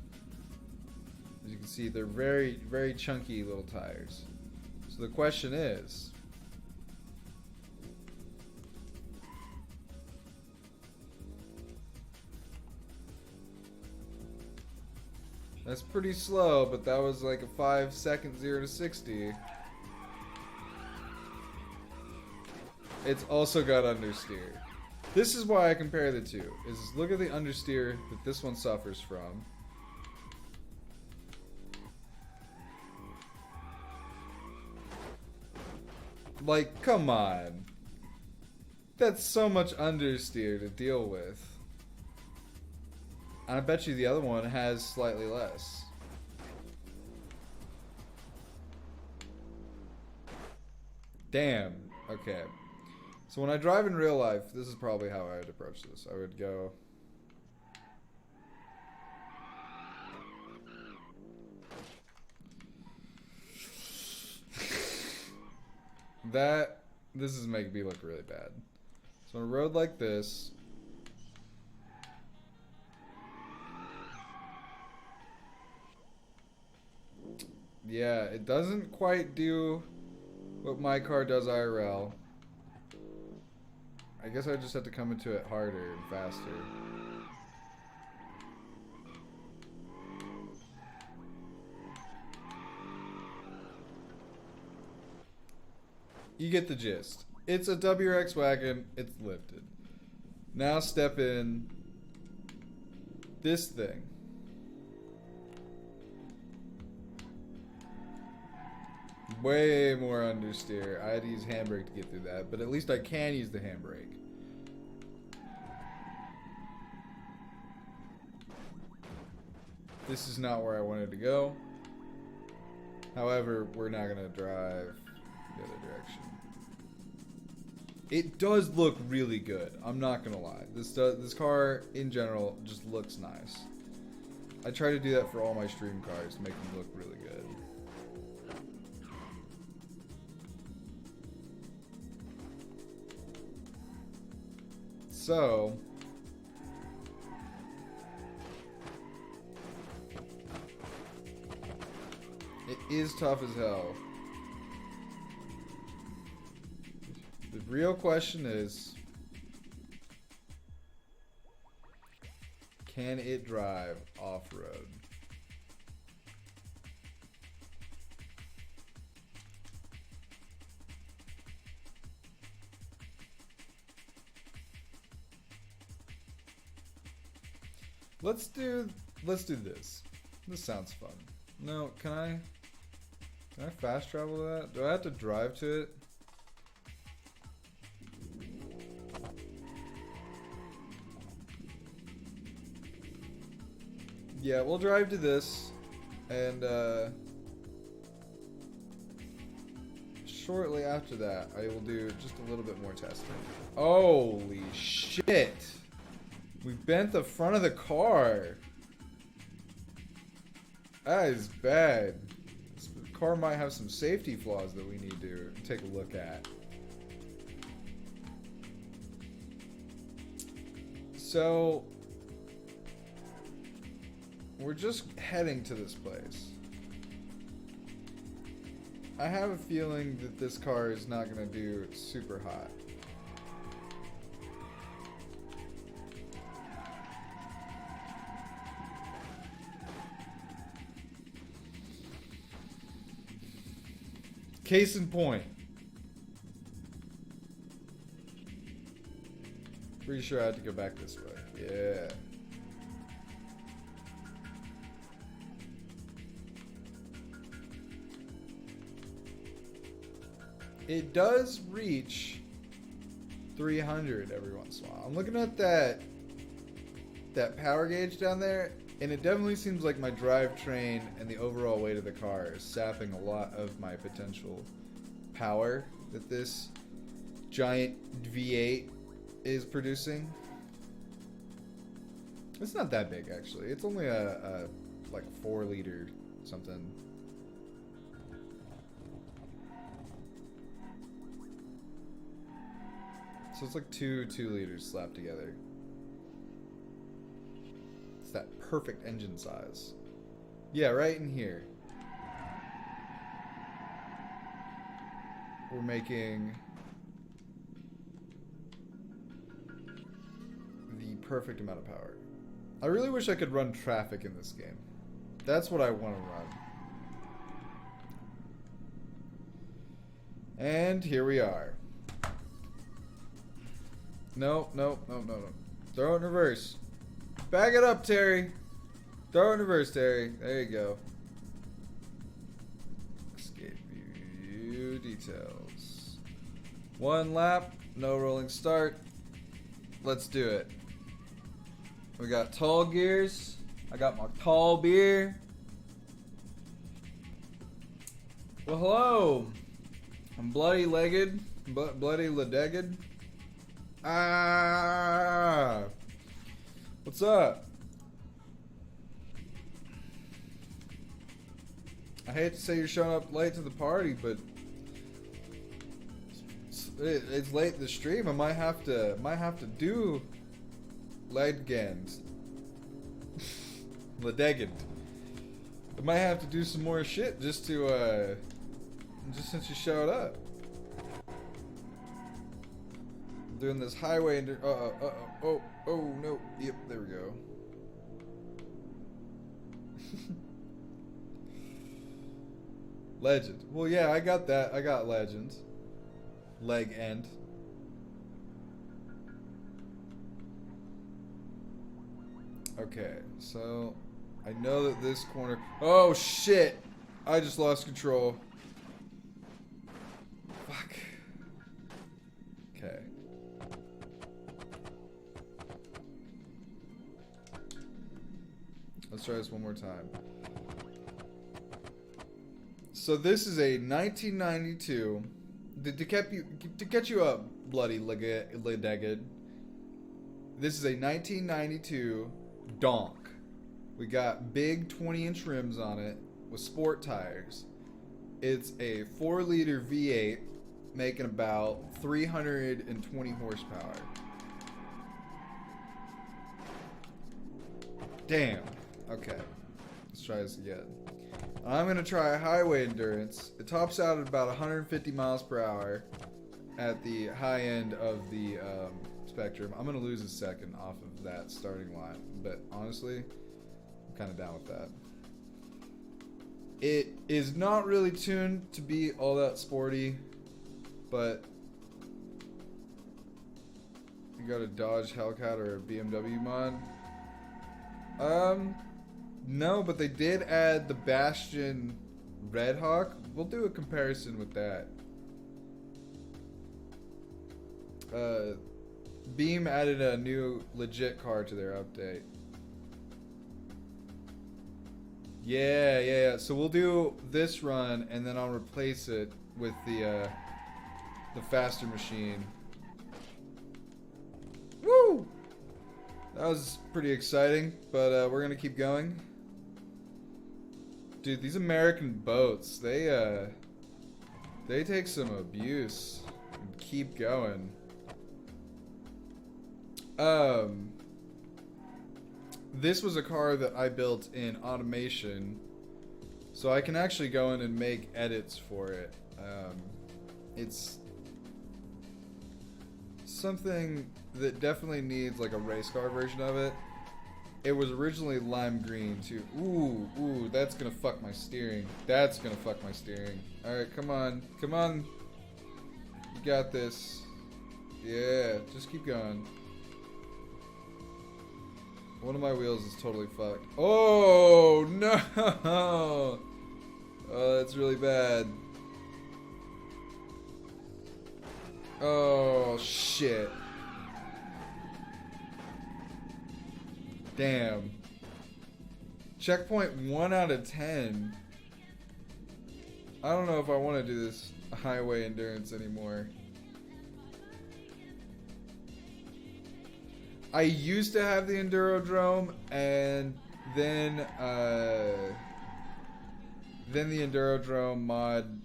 As you can see, they're very, very chunky little tires. So the question is, that's pretty slow, but that was like a 5-second 0 to 60. It's also got understeer. This is why I compare the two. Is look at the understeer that this one suffers from. Like, come on. That's so much understeer to deal with. And I bet you the other one has slightly less. Damn. Okay. So when I drive in real life, this is probably how I would approach this. I would go... This is making me look really bad. So on a road like this... Yeah, it doesn't quite do what my car does IRL. I guess I just have to come into it harder and faster. You get the gist. It's a WRX wagon, it's lifted. Now step in this thing. Way more understeer. I had to use handbrake to get through that, but at least I can use the handbrake. This is not where I wanted to go. However, we're not gonna drive the other direction. It does look really good. I'm not gonna lie. This car in general just looks nice. I try to do that for all my stream cars to make them look really good. So, it is tough as hell. The real question is, can it drive off-road? Let's do this. This sounds fun. No, can I fast travel to that? Do I have to drive to it? Yeah, we'll drive to this, and shortly after that, I will do just a little bit more testing. Holy shit! We bent the front of the car. That is bad. This car might have some safety flaws that we need to take a look at. So, we're just heading to this place. I have a feeling that this car is not going to do super hot. Case in point. Pretty sure I had to go back this way. Yeah. It does reach 300 every once in a while. I'm looking at that power gauge down there, and it definitely seems like my drivetrain and the overall weight of the car is sapping a lot of my potential power that this giant V8 is producing. It's not that big, actually. It's only a like 4-liter something. So it's like two 2-liters slapped together. It's that perfect engine size. Yeah, right in here. We're making the perfect amount of power. I really wish I could run traffic in this game. That's what I want to run. And here we are. No. Throw it in reverse. Back it up, Terry. Throw it in reverse, Terry. There you go. Escape view details. 1 lap, no rolling start. Let's do it. We got tall gears. I got my tall beer. Well, hello. I'm bloody legged. Bloody legged. Ah. What's up? I hate to say you're showing up late to the party, but it's late in the stream. I might have to do Legend. Ledegend. I might have to do some more shit just to just since you showed up. I'm doing this highway and oh no. Yep, there we go. Legend. Well, yeah, I got that. I got Legend. Leg end. Okay, so I know that this corner. Oh shit! I just lost control. Fuck. Okay. Let's try this one more time. So this is a 1992. To catch you up, bloody legged. This is a 1992 Donk. We got big 20-inch rims on it with sport tires. It's a 4-liter V8 making about 320 horsepower. Damn. Okay. Let's try this again. I'm going to try highway endurance. It tops out at about 150 miles per hour at the high end of the spectrum. I'm going to lose a second off of that starting line, but honestly, I'm kind of down with that. It is not really tuned to be all that sporty, but you got a Dodge Hellcat or a BMW mod? No, but they did add the Bastion Red Hawk. We'll do a comparison with that. Beam added a new legit car to their update. Yeah. So we'll do this run, and then I'll replace it with the faster machine. Woo! That was pretty exciting, but we're gonna keep going. Dude, these American boats, they take some abuse and keep going. This was a car that I built in automation, so I can actually go in and make edits for it. It's something that definitely needs like a race car version of it. It was originally lime green too. Ooh, that's gonna fuck my steering. That's gonna fuck my steering. Alright, come on. You got this. Yeah, just keep going. One of my wheels is totally fucked. Oh, no! Oh, that's really bad. Oh, shit. Damn. Checkpoint 1 out of 10. I don't know if I want to do this highway endurance anymore. I used to have the Endurodrome, and then the Endurodrome mod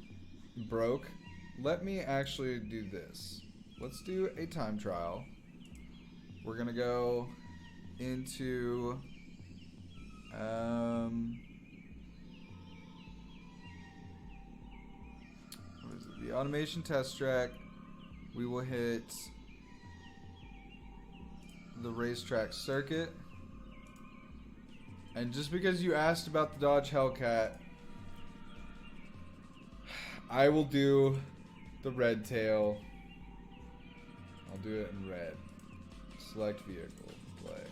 broke. Let me actually do this. let's do a time trial. We're gonna go into what is it? The automation test track. We will hit the racetrack circuit. And just because you asked about the Dodge Hellcat, I will do the red tail. I'll do it in red. Select vehicle. Play.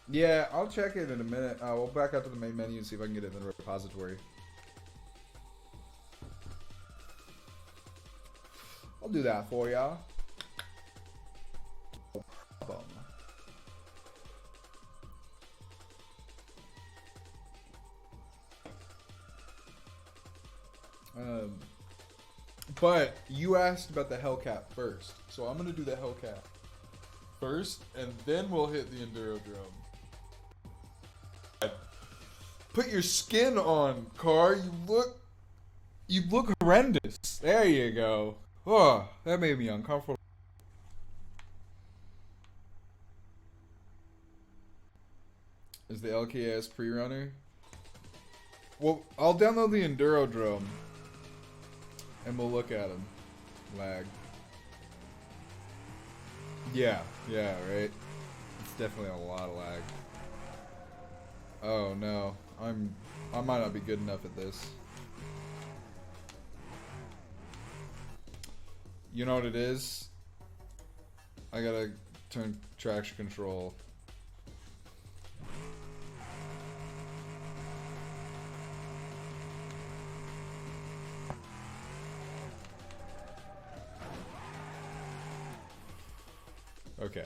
Yeah, I'll check it in a minute. We'll back out to the main menu and see if I can get it in the repository. I'll do that for y'all. But you asked about the Hellcat first, so I'm gonna do the Hellcat first, and then we'll hit the Enduro Drome. Put your skin on, car. You look horrendous. There you go. Oh, that made me uncomfortable. Is the LKS pre-runner? Well, I'll download the Enduro Drome. And we'll look at him. Lag. Yeah, right? It's definitely a lot of lag. Oh no. I might not be good enough at this. You know what it is? I gotta turn traction control. Okay.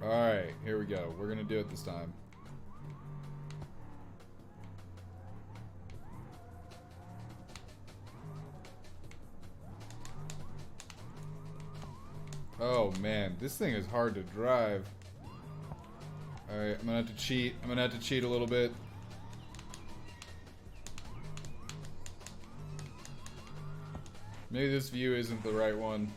Alright, here we go. We're gonna do it this time. Oh man, this thing is hard to drive. Alright, I'm gonna have to cheat. I'm gonna have to cheat a little bit. Maybe this view isn't the right one.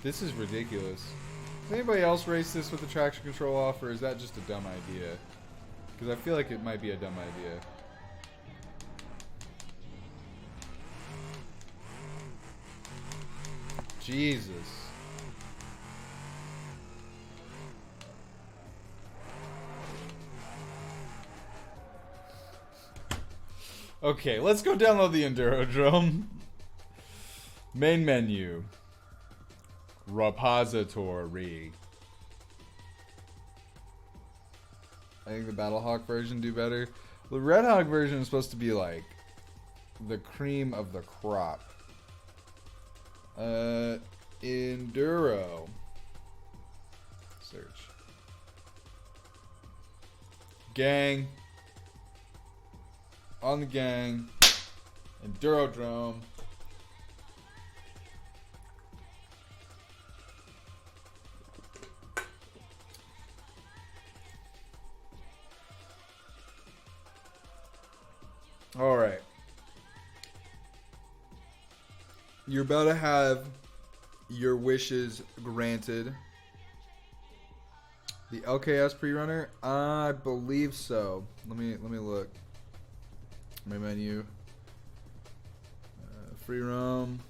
This is ridiculous. Does anybody else race this with the traction control off, or is that just a dumb idea? Because I feel like it might be a dumb idea. Jesus. Okay, let's go download the Enduro Drome. Main menu. Repository. I think the Battlehawk version do better. The Red Hawk version is supposed to be like the cream of the crop. Enduro. Search. Gang. On the gang. Enduro Drome. Alright. You're about to have your wishes granted. The LKS pre-runner? I believe so. Let me look. My menu. Free roam.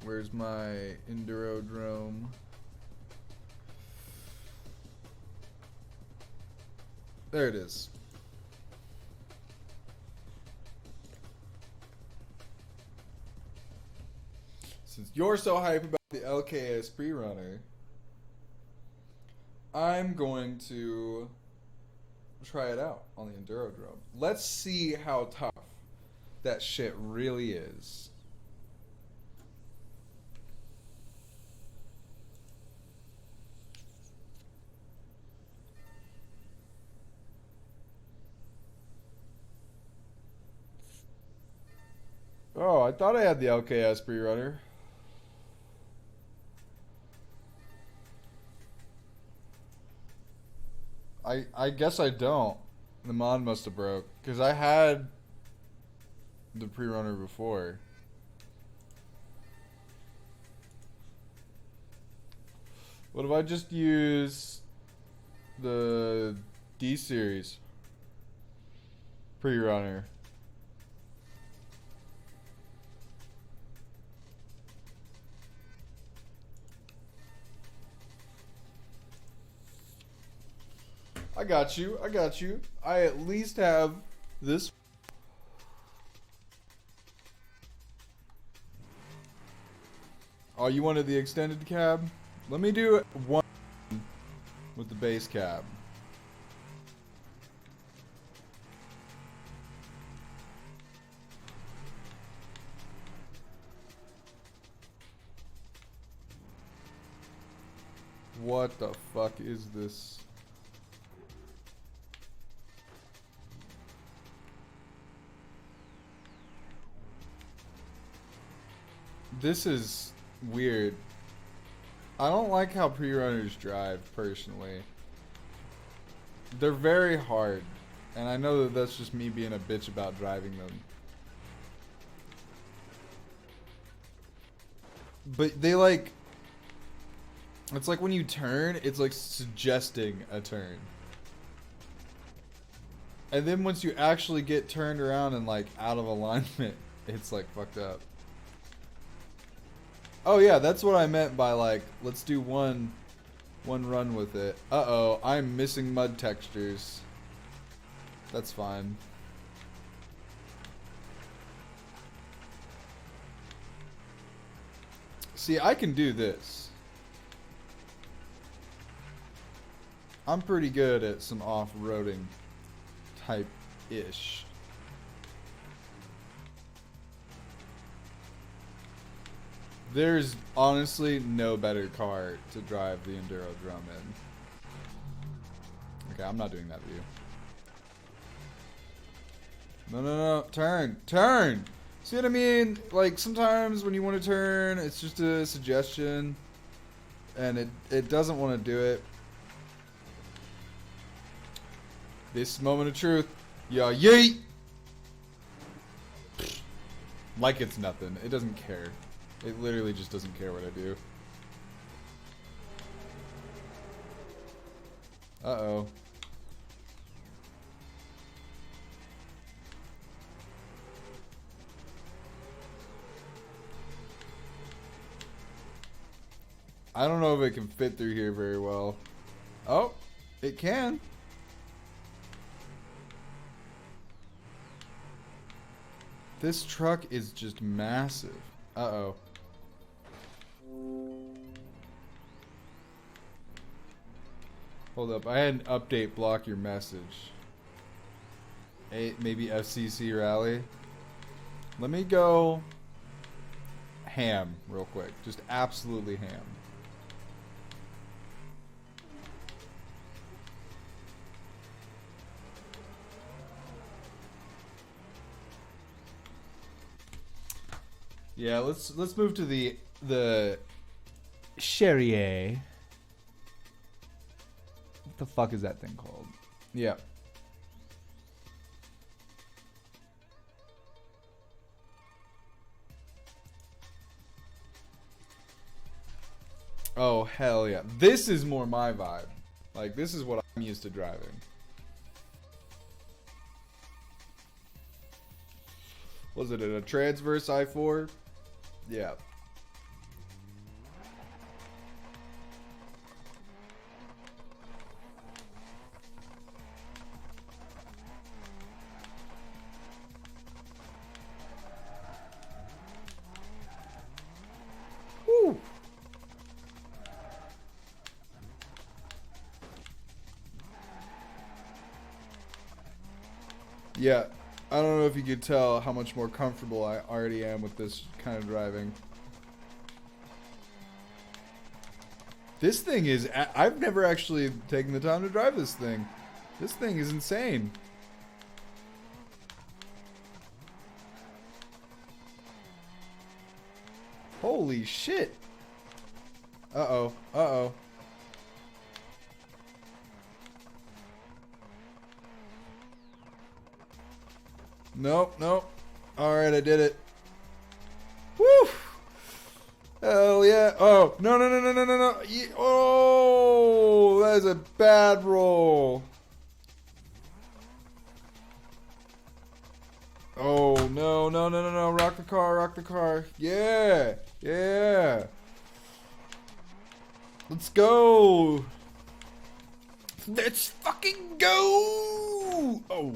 Where's my Enduro Drome? There it is. Since you're so hype about the LKS pre-runner, I'm going to try it out on the Enduro Drome. Let's see how tough that shit really is. Oh, I thought I had the LKS pre-runner. I guess I don't. The mod must have broke. Because I had the pre-runner before. What if I just use the D series pre-runner? I got you. I got you. I at least have this. Oh, you wanted the extended cab? Let me do one with the base cab. What the fuck is this? This is weird. I don't like how pre-runners drive, personally. They're very hard. And I know that that's just me being a bitch about driving them. But they like... It's like when you turn, it's like suggesting a turn. And then once you actually get turned around and like out of alignment, it's like fucked up. Oh yeah, that's what I meant by like, let's do one run with it. Uh-oh, I'm missing mud textures. That's fine. See, I can do this. I'm pretty good at some off-roading type-ish. There's honestly no better car to drive the Enduro drum in. Okay, I'm not doing that to you. No, no, no. Turn. Turn! See what I mean? Like, sometimes when you want to turn, it's just a suggestion. And it doesn't want to do it. This moment of truth. Yeah, yeet! Like it's nothing. It doesn't care. It literally just doesn't care what I do. Uh-oh. I don't know if it can fit through here very well. Oh, it can. This truck is just massive. Uh-oh. Hold up, I had an update block your message. Maybe FCC rally. Let me go ham real quick. Just absolutely ham. Yeah, let's move to the Cherrier. What the fuck is that thing called? Yeah. Oh, hell yeah. This is more my vibe. Like, this is what I'm used to driving. Was it a Transverse i4? Yeah. Woo. Yeah. I don't know if you could tell how much more comfortable I already am with this kind of driving. This thing is... I've never actually taken the time to drive this thing. This thing is insane. Holy shit. Uh-oh. Uh-oh. Nope, nope. Alright, I did it. Woo! Hell yeah. Oh, no, no, no, no, no, no, no. Oh, that is a bad roll. Oh, no, no, no, no, no. Rock the car, rock the car. Yeah, yeah. Let's go. Let's fucking go. Oh.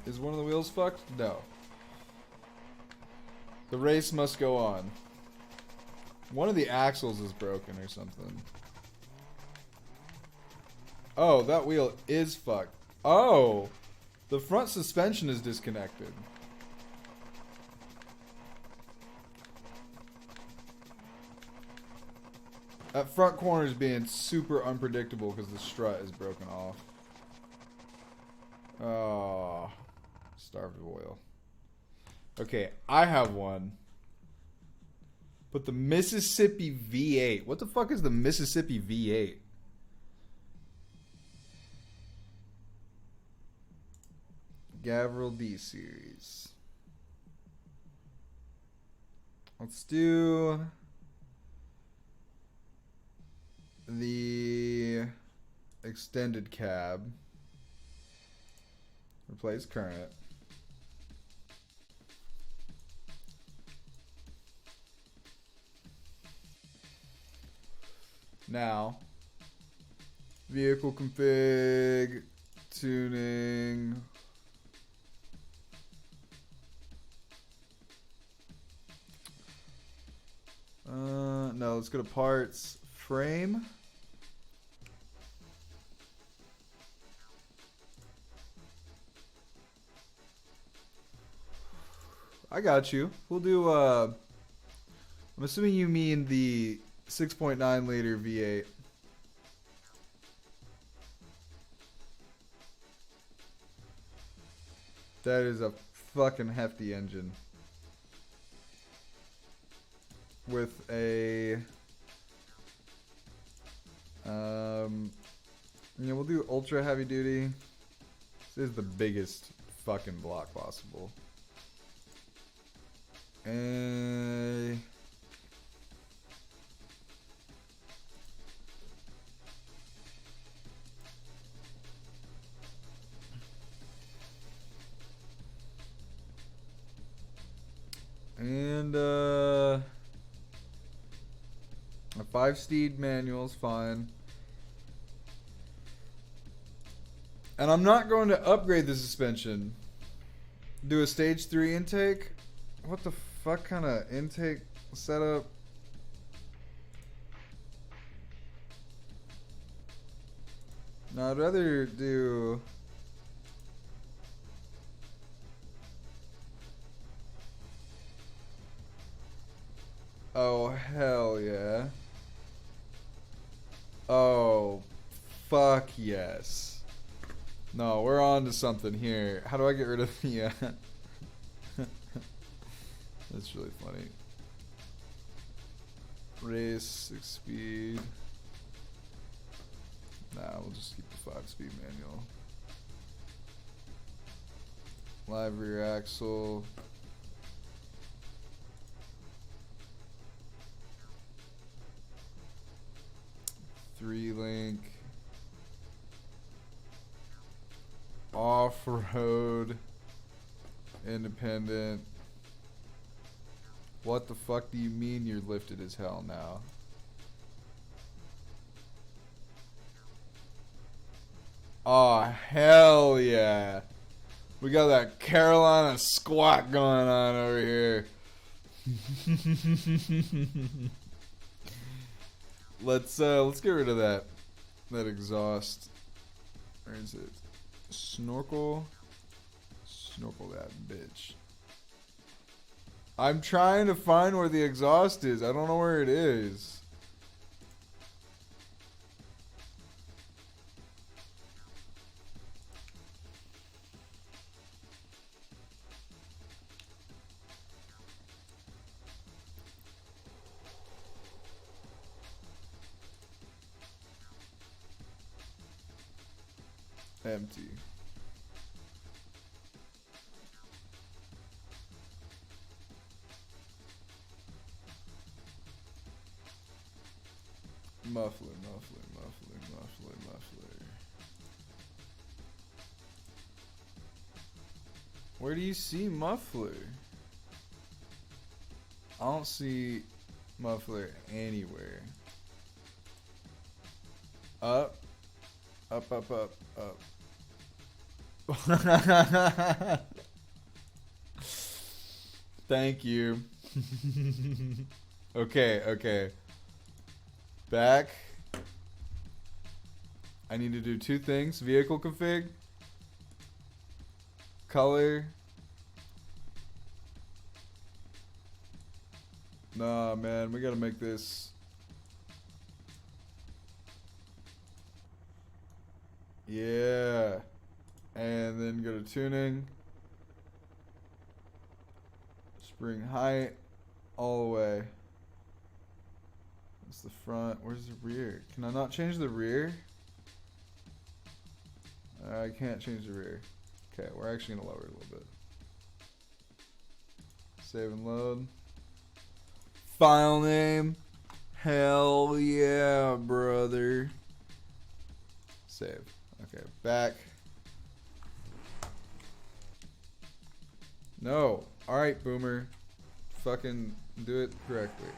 Is one of the wheels fucked? No. The race must go on. One of the axles is broken or something. Oh, that wheel is fucked. Oh! The front suspension is disconnected. That front corner is being super unpredictable because the strut is broken off. Oh. Starved of oil. Okay, I have one. But the Mississippi V8. What the fuck is the Mississippi V8? Gavril D series. Let's do the extended cab. Replace current. Now, vehicle config, tuning. No, let's go to parts, frame. I got you. We'll do, I'm assuming you mean the 6.9 liter V8. That is a fucking hefty engine. With a yeah, we'll do ultra heavy duty. This is the biggest fucking block possible. And a 5-speed manual is fine. And I'm not going to upgrade the suspension. Do a stage 3 intake? What the fuck kind of intake setup? No, I'd rather do... Oh, hell yeah. Oh, fuck yes. No, we're on to something here. How do I get rid of the... That's really funny. Race, 6-speed. Nah, we'll just keep the 5-speed manual. Live rear axle. Three-link. Off-road. Independent. What the fuck do you mean you're lifted as hell now? Oh, hell yeah. We got that Carolina squat going on over here. Let's get rid of that exhaust. Where is it? Snorkel that bitch. I'm trying to find where the exhaust is. I don't know where it is. Empty. Muffler, muffler, muffler, muffler, muffler. Where do you see muffler? I don't see muffler anywhere. Up. Up, up, up, up. Thank you. Okay, okay. Back. I need to do two things. Vehicle config. Color. Nah, man. We gotta make this. Yeah. And then go to tuning. Spring height. All the way. That's the front. Where's the rear? Can I not change the rear? I can't change the rear. Okay, we're actually gonna lower it a little bit. Save and load. File name. Hell yeah, brother. Save. Okay, back. No. Alright, boomer. Fucking do it correctly.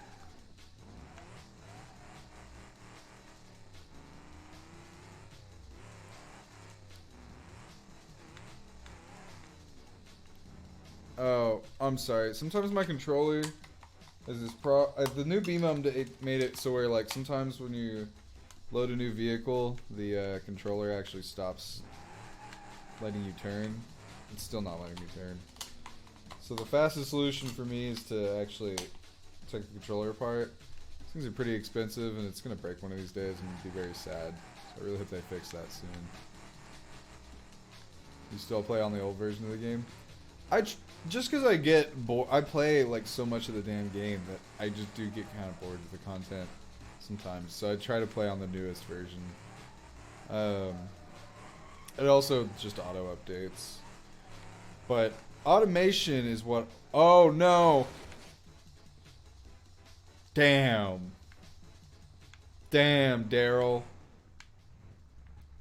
Oh, I'm sorry. Sometimes my controller is this the new Beam it made it so where like sometimes when you load a new vehicle, the controller actually stops letting you turn. It's still not letting me turn. So the fastest solution for me is to actually take the controller apart. These things are pretty expensive and it's gonna break one of these days and be very sad. So I really hope they fix that soon. You still play on the old version of the game? Just because I get bored, I play like so much of the damn game that I just do get kind of bored with the content sometimes. So I try to play on the newest version. It also just auto updates, but automation is what. Oh no! Damn! Damn, Daryl!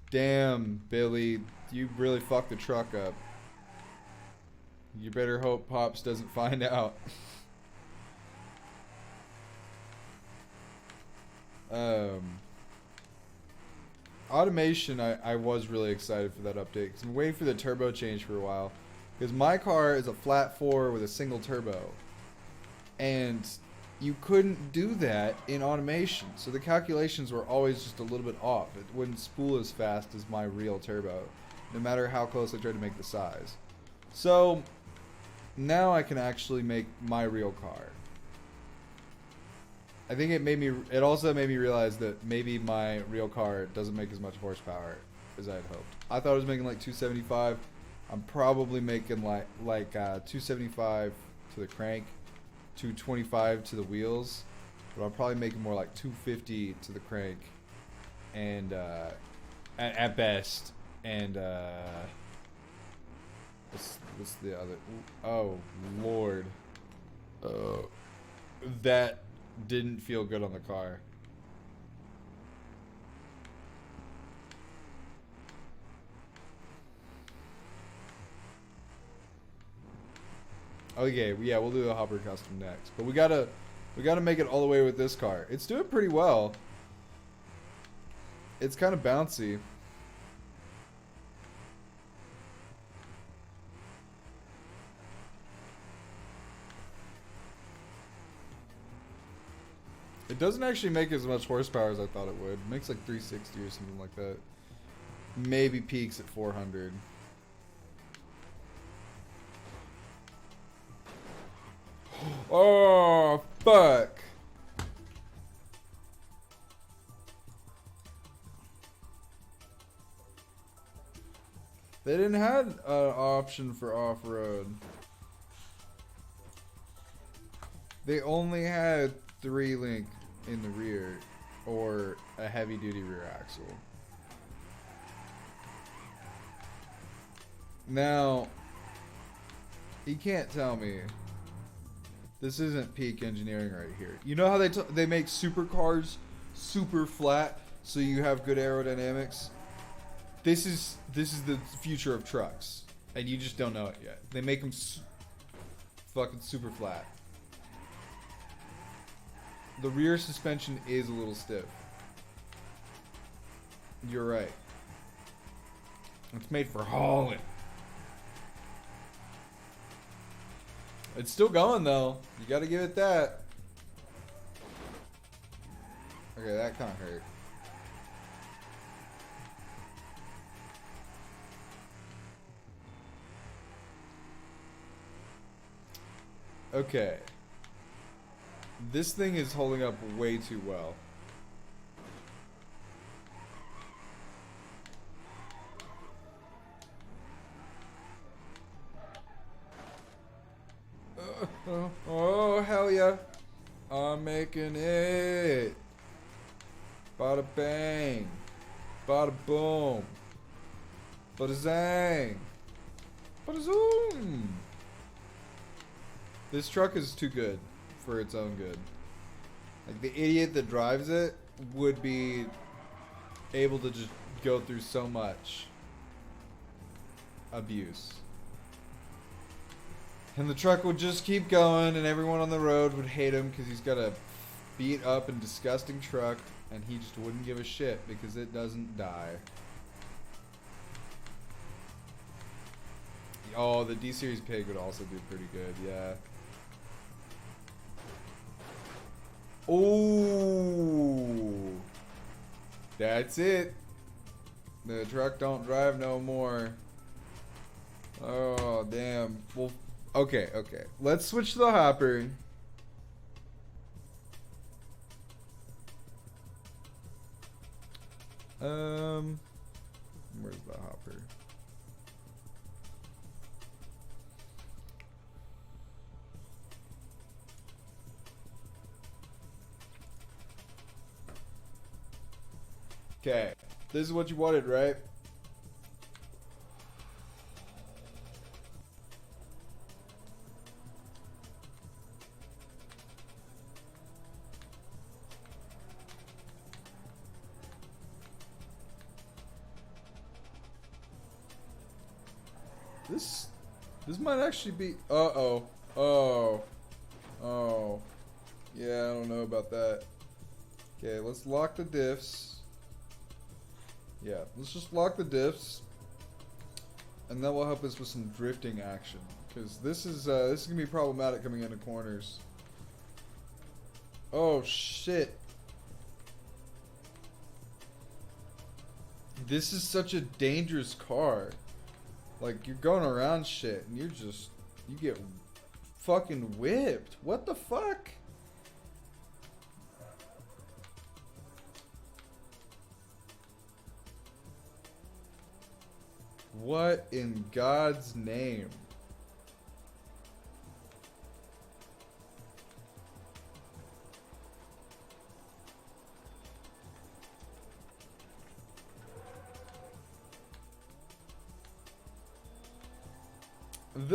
Damn, Billy! You really fucked the truck up. You better hope Pops doesn't find out. Automation, I was really excited for that update because I'm waiting for the turbo change for a while. Because my car is a flat 4 with a single turbo. And you couldn't do that in automation. So the calculations were always just a little bit off. It wouldn't spool as fast as my real turbo, no matter how close I tried to make the size. So now I can actually make my real car. I think it also made me realize that maybe my real car doesn't make as much horsepower as I had hoped. I thought it was making like 275. I'm probably making like 275 to the crank, 225 to the wheels, but I'm probably making more like 250 to the crank, and at best, and what's the other? Oh Lord, that didn't feel good on the car. Okay, yeah, we'll do the Hopper custom next, but we gotta make it all the way with this car. It's doing pretty well. It's kind of bouncy. It doesn't actually make as much horsepower as I thought it would. It makes like 360 or something like that. Maybe peaks at 400. Oh, fuck. They didn't have an option for off-road. They only had 3-link in the rear or a heavy-duty rear axle. Now, you can't tell me this isn't peak engineering right here. You know how they make supercars super flat so you have good aerodynamics? This is the future of trucks, and you just don't know it yet. They make them fucking super flat. The rear suspension is a little stiff. You're right. It's made for hauling. It's still going though. You gotta give it that. Okay, that kind of hurt. Okay. This thing is holding up way too well. Oh, hell yeah. I'm making it. Bada bang. Bada boom. Bada zang. Bada zoom. This truck is too good for its own good. Like, the idiot that drives it would be able to just go through so much abuse. And the truck would just keep going, and everyone on the road would hate him because he's got a beat up and disgusting truck, and he just wouldn't give a shit because it doesn't die. Oh, the D-Series pig would also do pretty good, yeah. Oh, that's it. The truck don't drive no more. Oh, damn. Well, okay. Let's switch to the hopper. Where's the hopper? Okay, this is what you wanted, right? This might actually be. Oh. Yeah, I don't know about that. Okay, let's lock the diffs. Yeah, let's just lock the diffs, and that will help us with some drifting action. Because this is gonna be problematic coming into corners. Oh shit! This is such a dangerous car. Like, you're going around shit, and you get fucking whipped. What the fuck? What in God's name?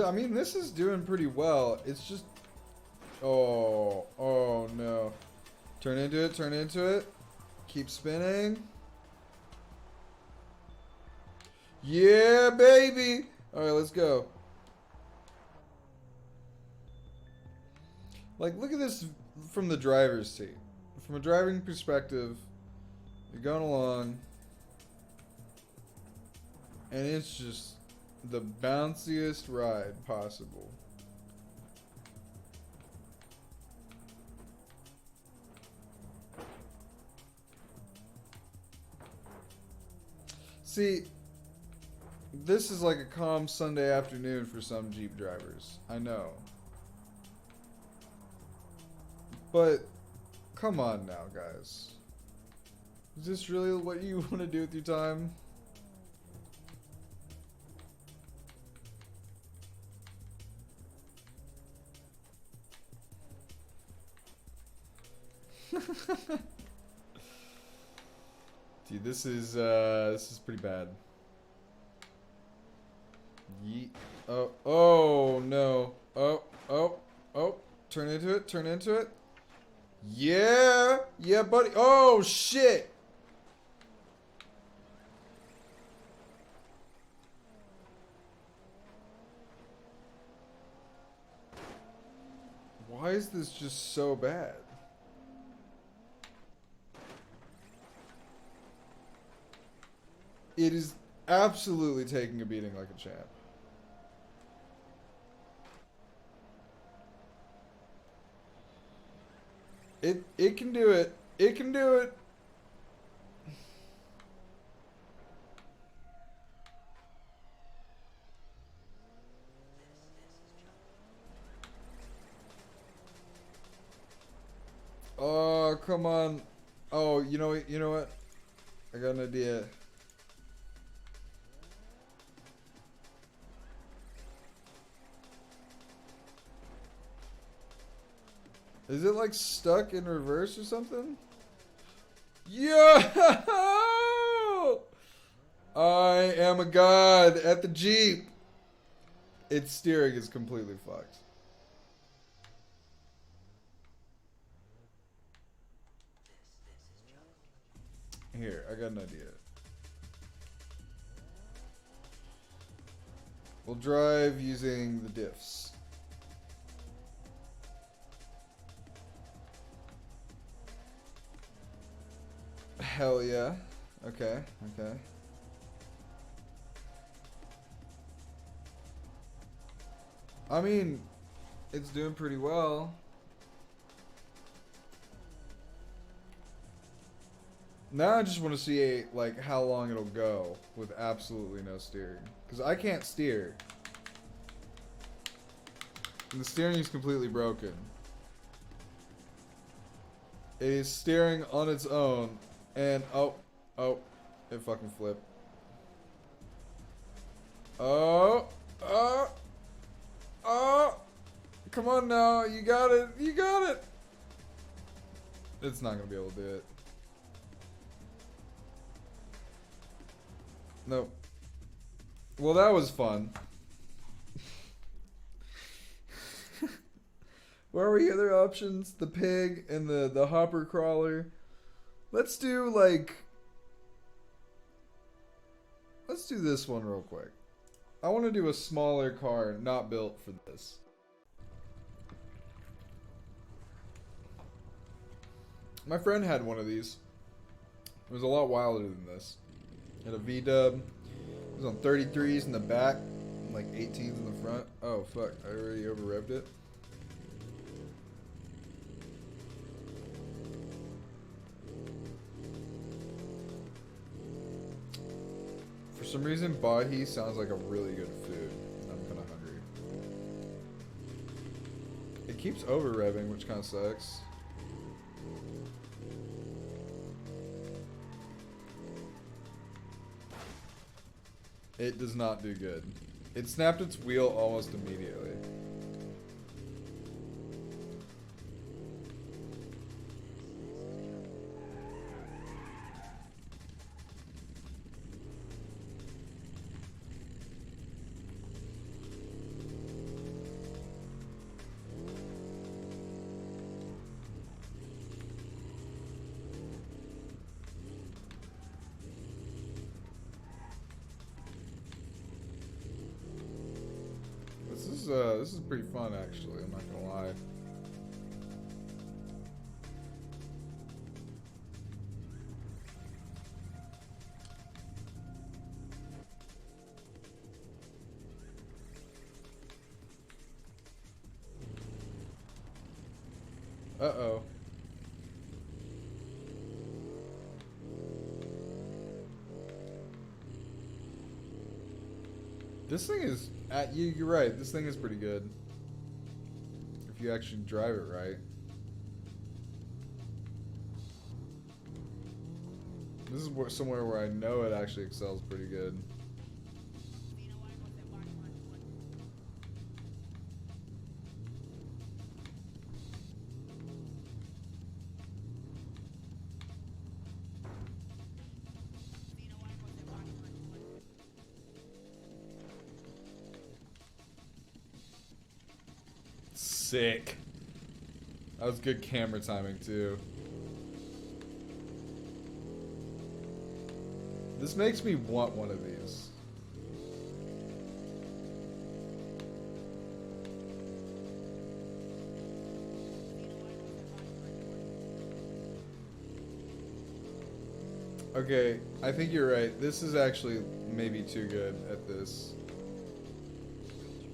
I mean, this is doing pretty well. It's just... Oh no. Turn into it. Keep spinning. Yeah, baby! Alright, let's go. Like, look at this from the driver's seat. From a driving perspective, you're going along, and it's just the bounciest ride possible. See, this is like a calm Sunday afternoon for some Jeep drivers. I know. But, come on now, guys. Is this really what you want to do with your time? Dude, this is pretty bad. Yeet. Oh, oh no. Oh, oh, oh. Turn into it, turn into it. Yeah! Yeah, buddy. Oh, shit! Why is this just so bad? It is absolutely taking a beating like a champ. It can do it. It can do it. Oh, come on. Oh, you know what? You know what? I got an idea. Is it like stuck in reverse or something? Yo! I am a god at the Jeep. Its steering is completely fucked. Here, I got an idea. We'll drive using the diffs. Hell yeah. Okay, okay. I mean, it's doing pretty well. Now I just want to see like how long it'll go with absolutely no steering, because I can't steer. And the steering is completely broken. It is steering on its own, and oh, it fucking flipped. Oh, come on now, you got it, you got it. It's not gonna be able to do it. Nope. Well, that was fun. What were the other options? The pig and the hopper crawler. Let's do this one real quick. I want to do a smaller car not built for this. My friend had one of these. It was a lot wilder than this. It had a V-dub. It was on 33s in the back, like 18s in the front. Oh fuck, I already over-revved it. For some reason, Bahi sounds like a really good food. I'm kind of hungry. It keeps over-revving, which kind of sucks. It does not do good. It snapped its wheel almost immediately. This is pretty fun actually, I'm not gonna lie. Uh-oh. This thing is you're right, this thing is pretty good. If you actually drive it right. This is somewhere where I know it actually excels pretty good. sick. That was good camera timing too. This makes me want one of these. Okay, I think you're right. This is actually maybe too good at this.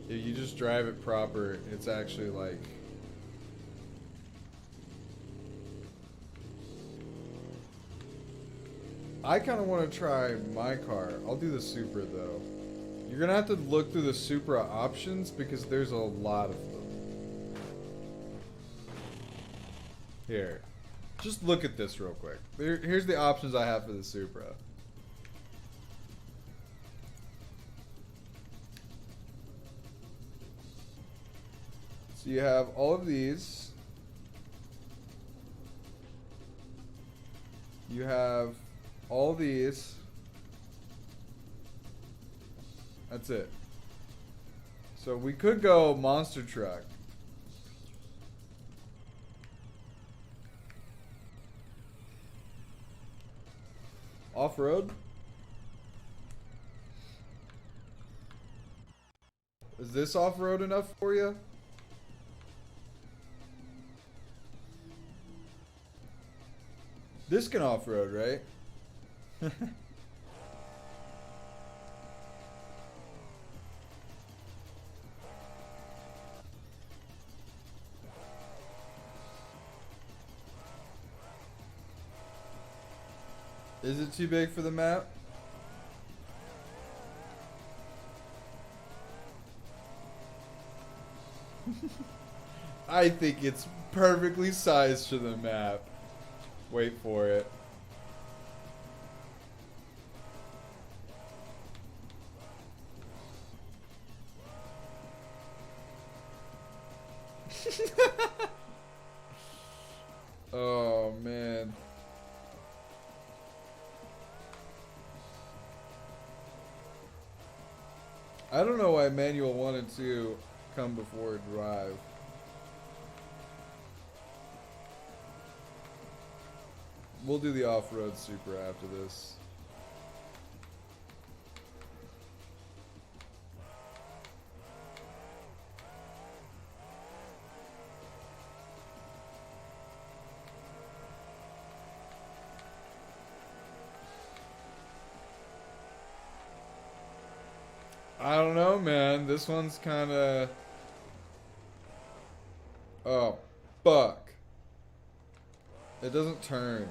If you just drive it proper, it's actually like... I kind of want to try my car. I'll do the Supra though. You're going to have to look through the Supra options because there's a lot of them. Here. Just look at this real quick. Here's the options I have for the Supra. So you have all of these. You have all these. That's it. So we could go monster truck. Off-road? Is this off-road enough for you? This can off-road, right? Is it too big for the map? I think it's perfectly sized for the map. Wait for it. Oh man. I don't know why manual wanted to come before drive. We'll do the off-road Supra after this. I don't know, man. This one's kind of... Oh, fuck. It doesn't turn.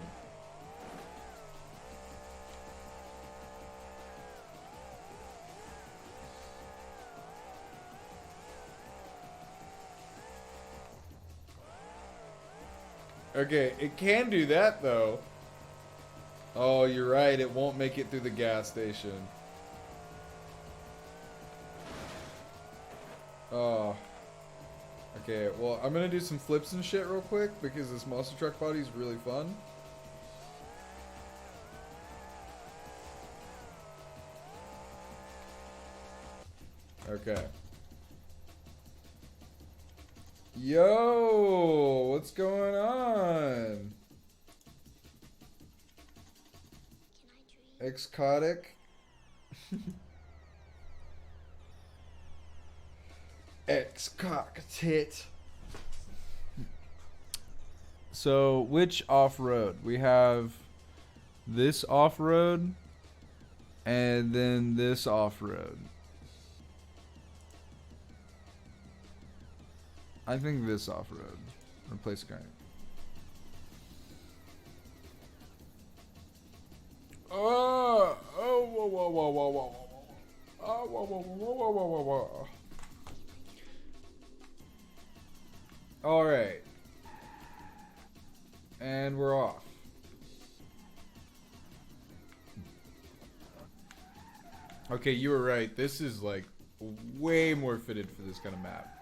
Okay, it can do that, though. Oh, you're right. It won't make it through the gas station. Oh. Okay, well, I'm gonna do some flips and shit real quick because this monster truck body is really fun. Okay. Yo, what's going on? Exotic. Ex-cock-tit. So, which off-road? We have this off-road and then this off-road. I think this off-road. Replace current. Oh, whoa, whoa, whoa, whoa, whoa, whoa. Oh, whoa, whoa, whoa, whoa, whoa, whoa, whoa. All right. And we're off. Okay, you were right. This is like way more fitted for this kind of map.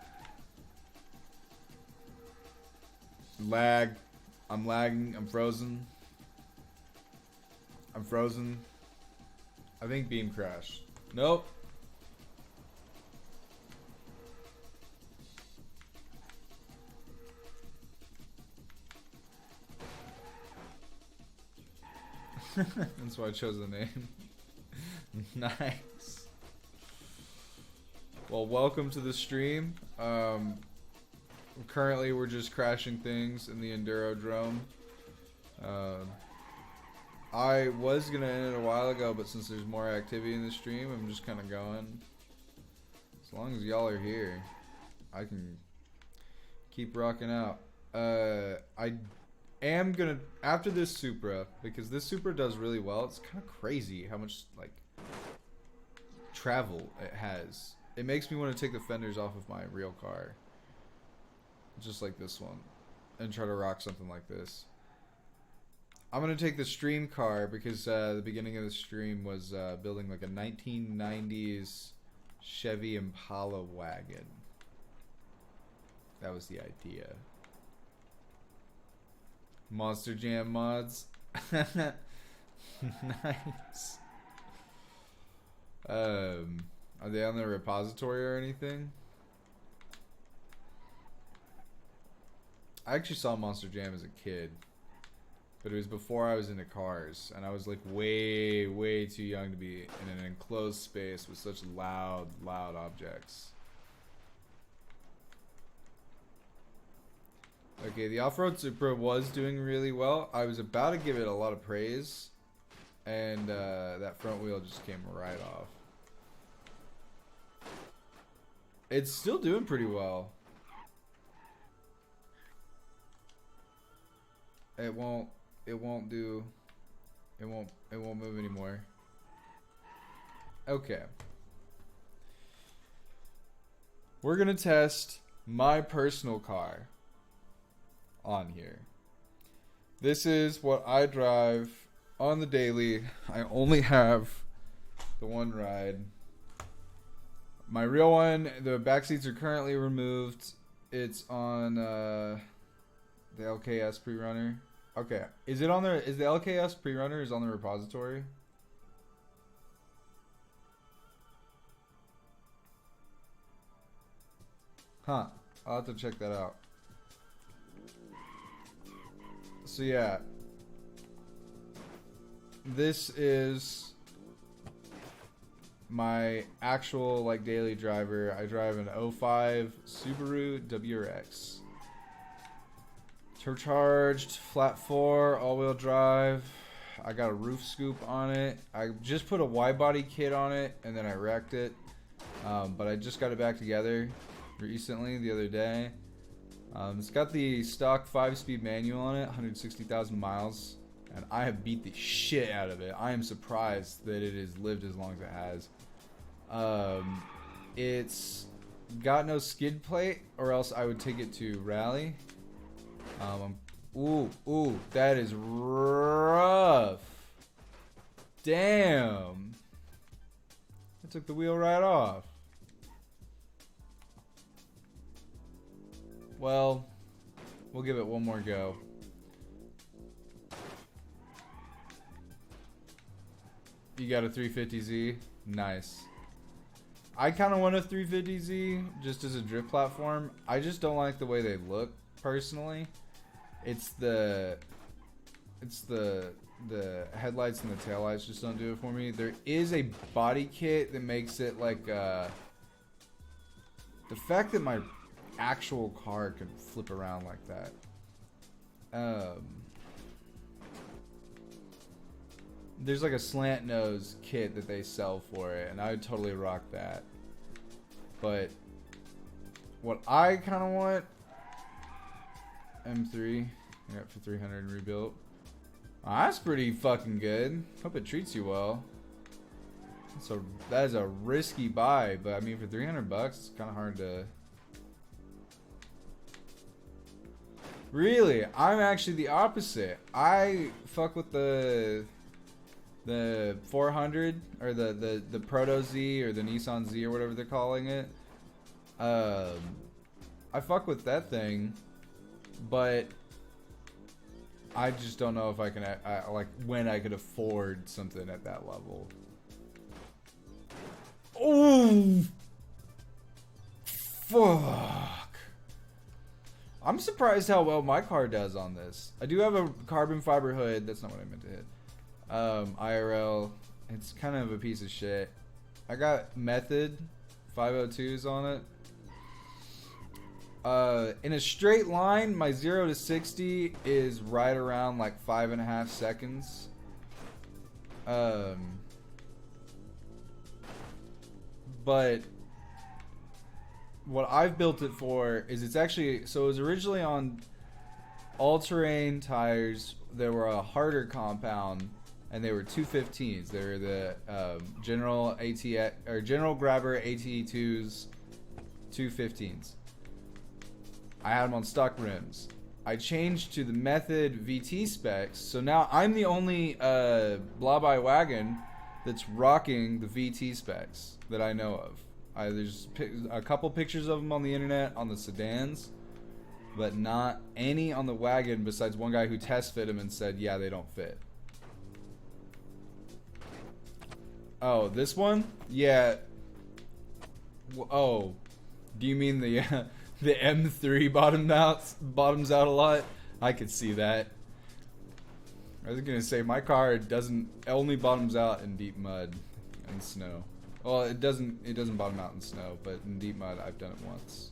Lag. I'm lagging. I'm frozen. I'm frozen. I think Beam crashed. Nope. That's why I chose the name. Nice. Well, welcome to the stream. Currently, we're just crashing things in the Endurodrome. I was gonna end it a while ago, but since there's more activity in the stream, I'm just kind of going. As long as y'all are here, I can keep rocking out. I am gonna, after this Supra, because this Supra does really well. It's kind of crazy how much like travel it has. It makes me want to take the fenders off of my real car, just like this one, and try to rock something like this. I'm gonna take the stream car because the beginning of the stream was building like a 1990s Chevy Impala wagon. That was the idea. Monster Jam mods. Nice. Are they on the repository or anything? I actually saw Monster Jam as a kid, but it was before I was into cars, and I was like way too young to be in an enclosed space with such loud objects. Okay, the off-road Supra was doing really well. I was about to give it a lot of praise, and that front wheel just came right off. It's still doing pretty well. It won't move anymore. Okay. We're gonna test my personal car on here. This is what I drive on the daily. I only have the one ride. My real one, the back seats are currently removed. It's on the LKS pre-runner. Okay, is it on there? Is the LKS pre-runner is on the repository? Huh, I'll have to check that out. So yeah, this is my actual like daily driver. I drive an 05 Subaru WRX. Turbocharged, flat 4, all-wheel drive. I got a roof scoop on it. I just put a wide-body kit on it, and then I wrecked it. But I just got it back together recently, the other day. It's got the stock 5-speed manual on it, 160,000 miles, and I have beat the shit out of it. I am surprised that it has lived as long as it has. It's got no skid plate, or else I would take it to rally. Ooh, that is rough. Damn. I took the wheel right off. Well, we'll give it one more go. You got a 350Z? Nice. I kind of want a 350Z just as a drift platform. I just don't like the way they look, personally. It's the headlights and the taillights just don't do it for me. There is a body kit that makes it like the fact that my actual car can flip around like that. There's like a slant nose kit that they sell for it, and I would totally rock that. But what I kind of want, M3, I got for 300 rebuilt. Oh, that's pretty fucking good. Hope it treats you well. So that is a risky buy, but I mean for 300 bucks, it's kind of hard to. Really, I'm actually the opposite. I fuck with the 400 or the Proto Z or the Nissan Z or whatever they're calling it. I fuck with that thing, but I just don't know if I can like when I could afford something at that level. Oh, fuck. I'm surprised how well my car does on this. I do have a carbon fiber hood. That's not what I meant to hit. IRL, it's kind of a piece of shit. I got Method 502s on it. In a straight line, my 0 to 60 is right around like 5.5 seconds. But what I've built it for is it's actually, so it was originally on all-terrain tires. They were a harder compound, and they were 215s. They were the General AT or General Grabber AT2s 215s. I had them on stock rims. I changed to the Method VT specs, so now I'm the only Blobeye wagon that's rocking the VT specs that I know of. There's a couple pictures of them on the internet on the sedans, but not any on the wagon besides one guy who test fit them and said, yeah, they don't fit. Oh, this one? Yeah. Oh, do you mean the the M3 bottoms out a lot? I could see that. I was gonna say my car only bottoms out in deep mud and snow. Well, it doesn't bottom out in snow, but in deep mud I've done it once.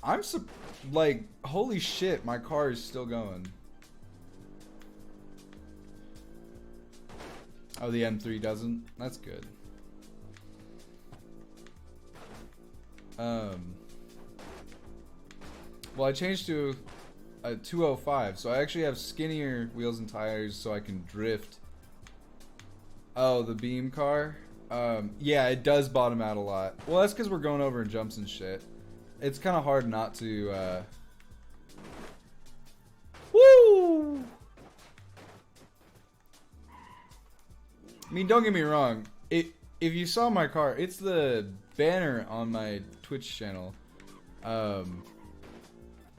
I'm like, holy shit, my car is still going. Oh, the M3 doesn't? That's good. Well, I changed to a 205, so I actually have skinnier wheels and tires so I can drift. Oh, the Beam car? Yeah, it does bottom out a lot. Well, that's because we're going over in jumps and shit. It's kind of hard not to, Woo! I mean, don't get me wrong. If you saw my car, it's the banner on my Twitch channel.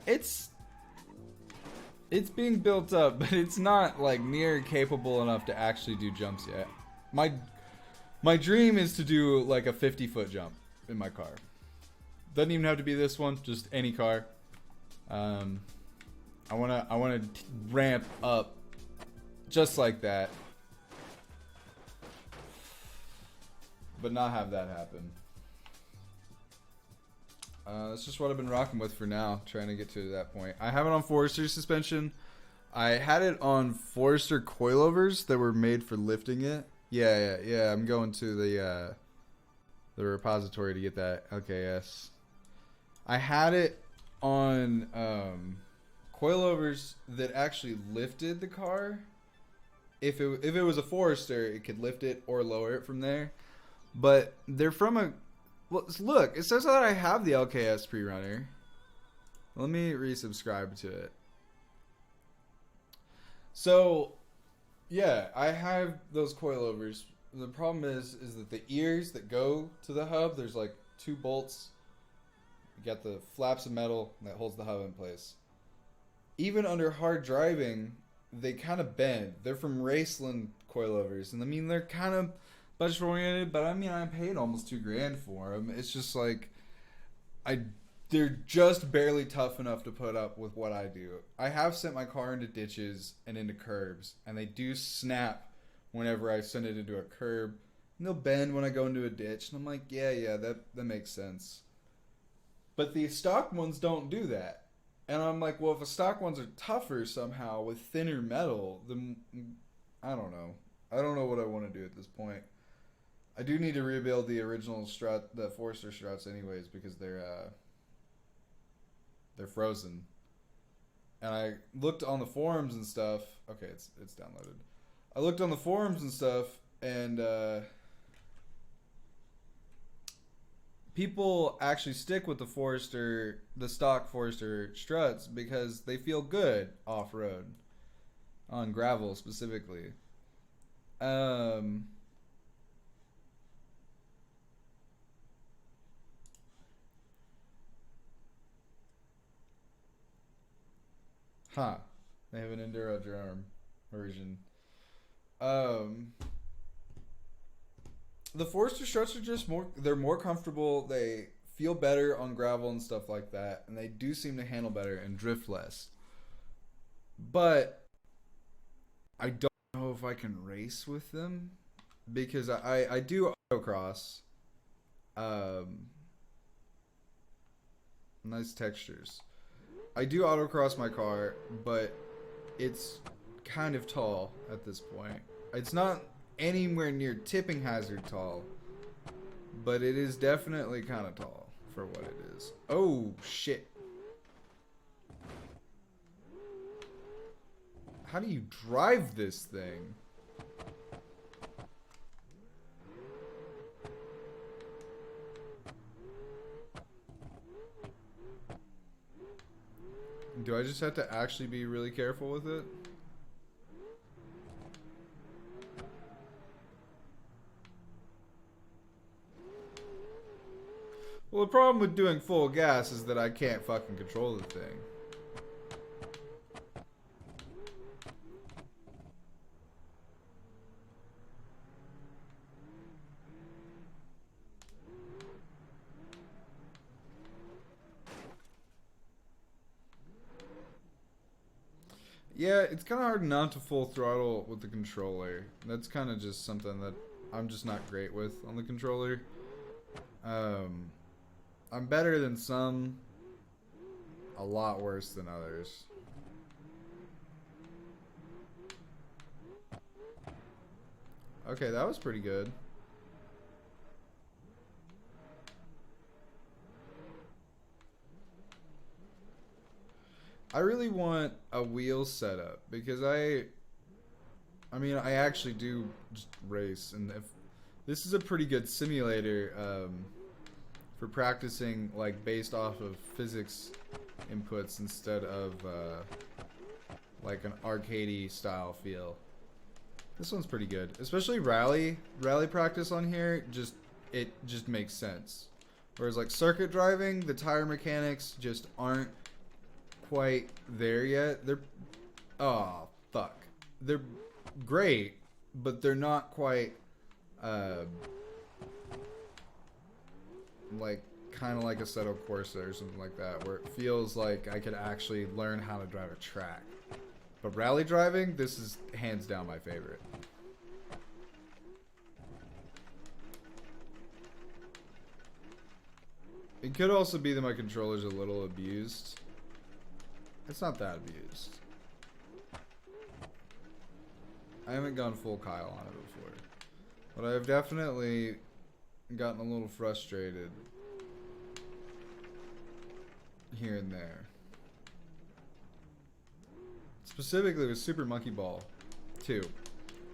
It's being built up, but it's not like near capable enough to actually do jumps yet. My dream is to do like a 50-foot jump in my car. Doesn't even have to be this one, just any car. I wanna ramp up just like that, but not have that happen. That's just what I've been rocking with for now, trying to get to that point. I have it on Forester suspension. I had it on Forester coilovers that were made for lifting it. Yeah. I'm going to the repository to get that LKS. I had it on coilovers that actually lifted the car. If it was a Forester, it could lift it or lower it from there. But they're from a... Look, it says that I have the LKS pre-runner. Let me resubscribe to it. So, yeah, I have those coilovers. The problem is that the ears that go to the hub, there's like 2 bolts. You got the flaps of metal that holds the hub in place. Even under hard driving, they kind of bend. They're from Raceland coilovers, and I mean they're kind of budget oriented, but I mean I paid almost $2,000 for them. It's just like they're just barely tough enough to put up with what I do. I have sent my car into ditches and into curbs, and they do snap whenever I send it into a curb, and they'll bend when I go into a ditch, and I'm like, yeah, that makes sense. But the stock ones don't do that. And I'm like, well, if the stock ones are tougher somehow with thinner metal, then I don't know. I don't know what I want to do at this point. I do need to rebuild the original strut, the Forester struts anyways, because they're frozen. And I looked on the forums and stuff. Okay, it's downloaded. I looked on the forums and stuff, and people actually stick with the stock Forester struts because they feel good off-road, on gravel specifically. They have an Enduro drum version. The Forester struts are just they're more comfortable. They feel better on gravel and stuff like that. And they do seem to handle better and drift less. but I don't know if I can race with them because I do autocross. Um, nice textures. I do autocross my car, but it's kind of tall at this point. It's not anywhere near tipping hazard tall, but it is definitely kind of tall for what it is. Oh, shit. How do you drive this thing? Do I just have to actually be really careful with it? Well, the problem with doing full gas is that I can't fucking control the thing. Yeah, it's kind of hard not to full throttle with the controller. That's kind of just something that I'm just not great with on the controller. Um, I'm better than some, a lot worse than others. Okay, that was pretty good. I really want a wheel setup because I mean, I actually do just race, and if this is a pretty good simulator for practicing, like based off of physics inputs instead of like an arcadey style feel. This one's pretty good, especially rally practice on here. It just makes sense. Whereas like circuit driving, the tire mechanics just aren't quite there yet. They're oh fuck. They're great, but they're not quite like kind of like a Assetto Corsa or something like that, where it feels like I could actually learn how to drive a track. But rally driving, this is hands down my favorite. It could also be that my controller's a little abused. It's not that abused. I haven't gone full Kyle on it before. But I've definitely gotten a little frustrated here and there. Specifically with Super Monkey Ball 2.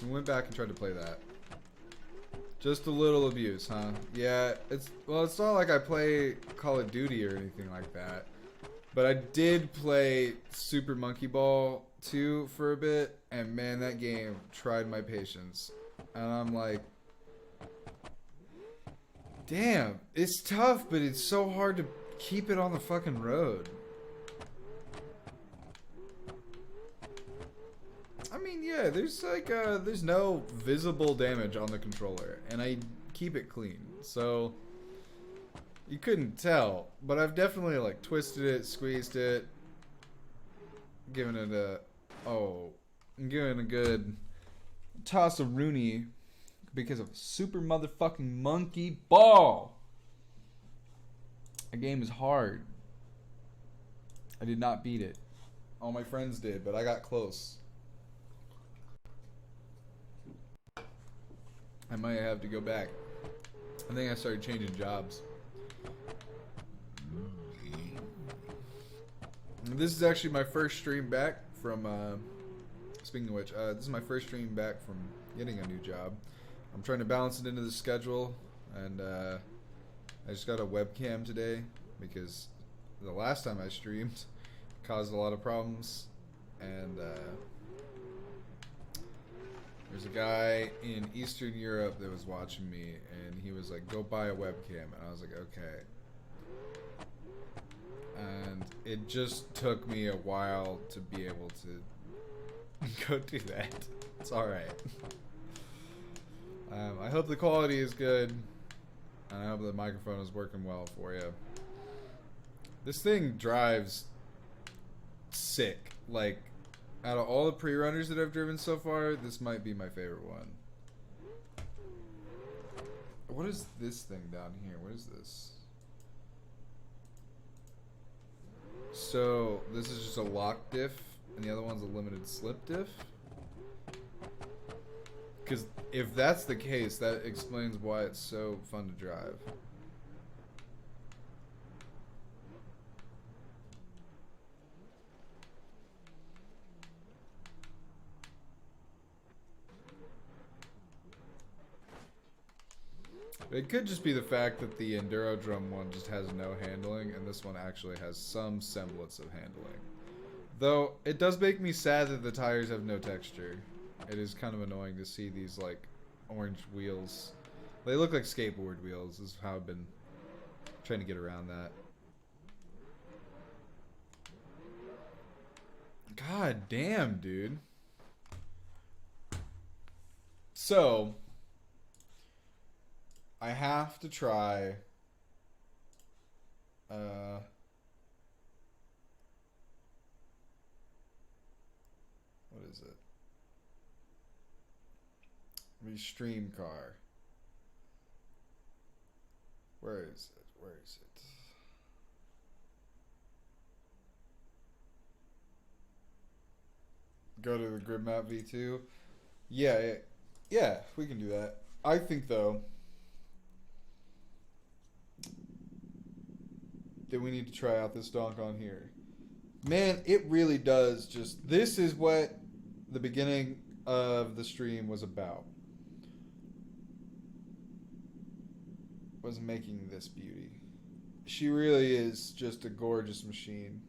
We went back and tried to play that. Just a little abuse, huh? Yeah, it's not like I play Call of Duty or anything like that. But I did play Super Monkey Ball 2 for a bit, and man, that game tried my patience. And I'm like, damn, it's tough, but it's so hard to keep it on the fucking road. I mean, yeah, there's like, there's no visible damage on the controller, and I keep it clean, so you couldn't tell, but I've definitely like twisted it, squeezed it, given it a, giving a good toss of Rooney because of Super motherfucking Monkey Ball. The game is hard. I did not beat it. All my friends did, but I got close. I might have to go back. I think I started changing jobs. This is actually my first stream back from, speaking of which, this is my first stream back from getting a new job. I'm trying to balance it into the schedule, and I just got a webcam today because the last time I streamed caused a lot of problems, and there's a guy in Eastern Europe that was watching me, and he was like, go buy a webcam, and I was like, okay. And it just took me a while to be able to go do that. It's alright. I hope the quality is good, and I hope the microphone is working well for you. This thing drives sick. Like, Out of all the pre-runners that I've driven so far, this might be my favorite one. What is this thing down here? What is this? So, this is just a lock diff, and the other one's a limited slip diff? Because if that's the case, that explains why it's so fun to drive. It could just be the fact that the Enduro Drum one just has no handling, and this one actually has some semblance of handling. Though, it does make me sad that the tires have no texture. It is kind of annoying to see these, like, orange wheels. They look like skateboard wheels, is how I've been trying to get around that. God damn, dude. So, I have to try what is it? Restream car. Where is it? Where is it? Go to the grid map V2. Yeah, we can do that. I think though that we need to try out this donk on here. Man, it really does just... This is what the beginning of the stream was about. Was making this beauty. She really is just a gorgeous machine.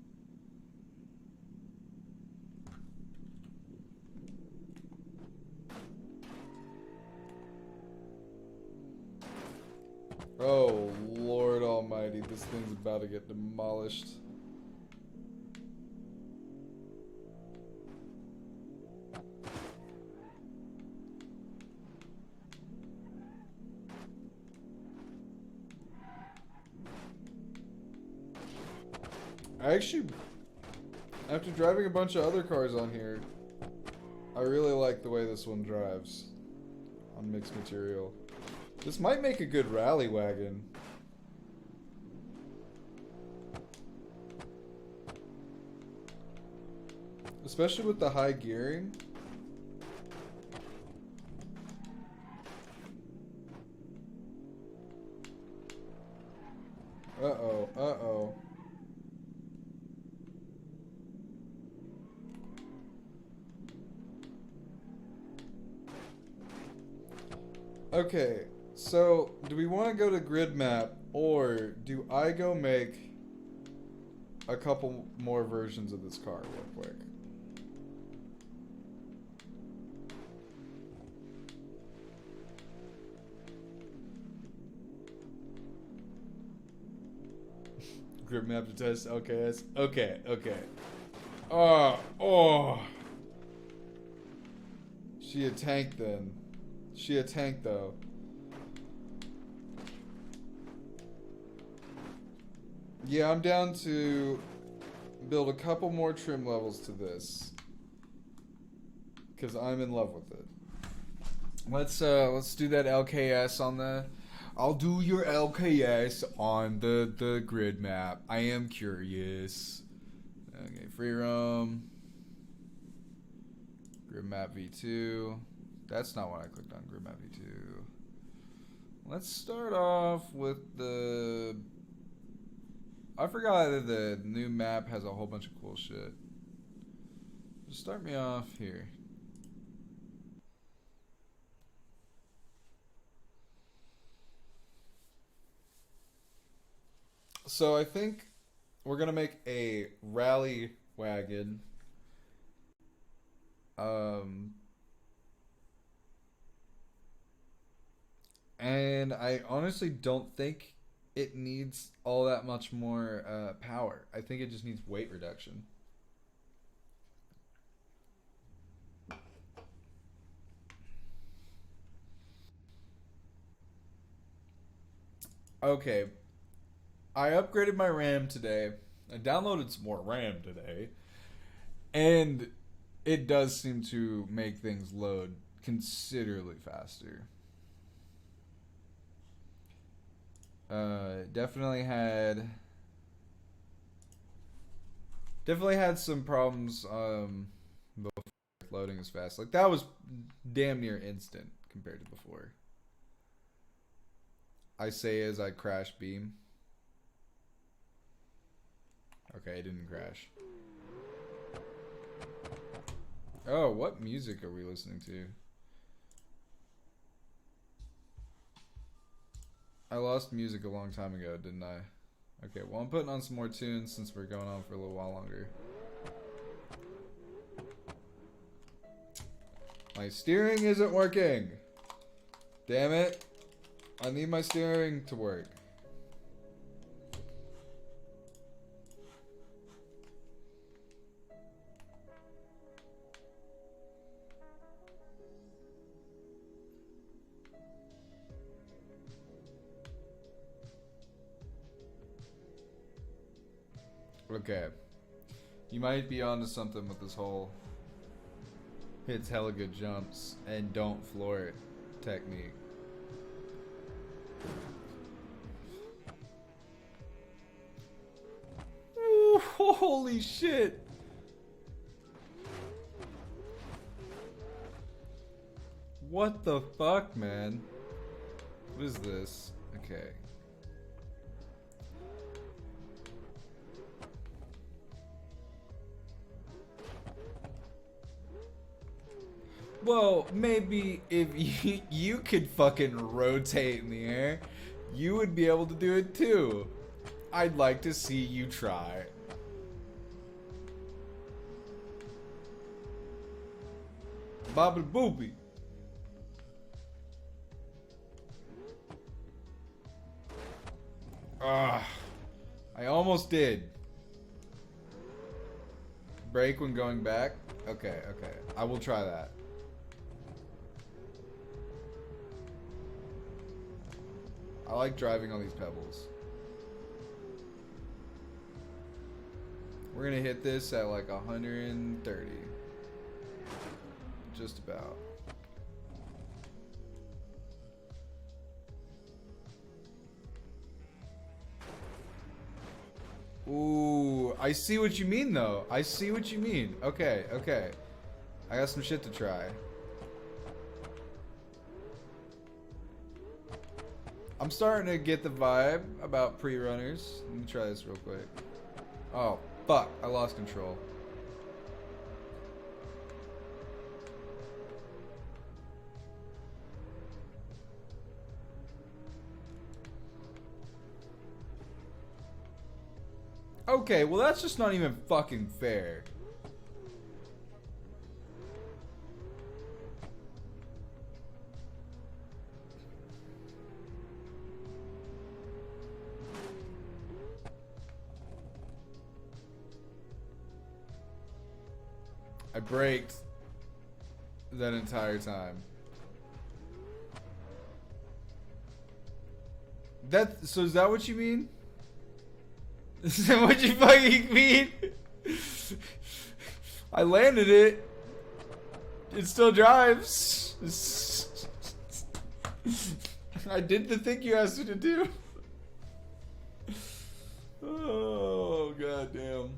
Oh, Lord Almighty, this thing's about to get demolished. I actually, after driving a bunch of other cars on here, I really like the way this one drives on mixed material. This might make a good rally wagon. Especially with the high gearing. Uh-oh, uh-oh. Okay, so do we want to go to grid map, or do I go make a couple more versions of this car real quick? Grid map to test LKS. Okay, okay. Oh. She a tank then. She a tank though. Yeah, I'm down to build a couple more trim levels to this, because I'm in love with it. Let's do that LKS on the... I'll do your LKS on the grid map. I am curious. Okay, free roam. Grid map V2. That's not what I clicked on, grid map V2. Let's start off with the... I forgot that the new map has a whole bunch of cool shit. Just start me off here. So I think we're gonna make a rally wagon. And I honestly don't think it needs all that much more power. I think it just needs weight reduction. Okay, I upgraded my RAM today. I downloaded some more RAM today. And it does seem to make things load considerably faster. Definitely had some problems before loading as fast. Like that was damn near instant compared to before. I say as I crash Beam. Okay, it didn't crash. Oh, what music are we listening to? I lost music a long time ago, didn't I? Okay, well I'm putting on some more tunes since we're going on for a little while longer. My steering isn't working. Damn it. I need my steering to work. Okay. You might be onto something with this whole hits hella good jumps and don't floor it technique. Ooh, holy shit. What the fuck, man? What is this? Okay. Well, maybe if you could fucking rotate in the air, you would be able to do it too. I'd like to see you try. Bobby boopy. Ah, I almost did. Brake when going back? Okay, okay. I will try that. I like driving on these pebbles. We're gonna hit this at like 130. Just about. Ooh, I see what you mean though. I see what you mean. Okay, okay. I got some shit to try. I'm starting to get the vibe about pre-runners. Let me try this real quick. Oh, fuck. I lost control. Okay, well that's just not even fucking fair. I braked that entire time. So is that what you mean? Is that what you fucking mean? I landed it. It still drives. I did the thing you asked me to do. Oh, goddamn.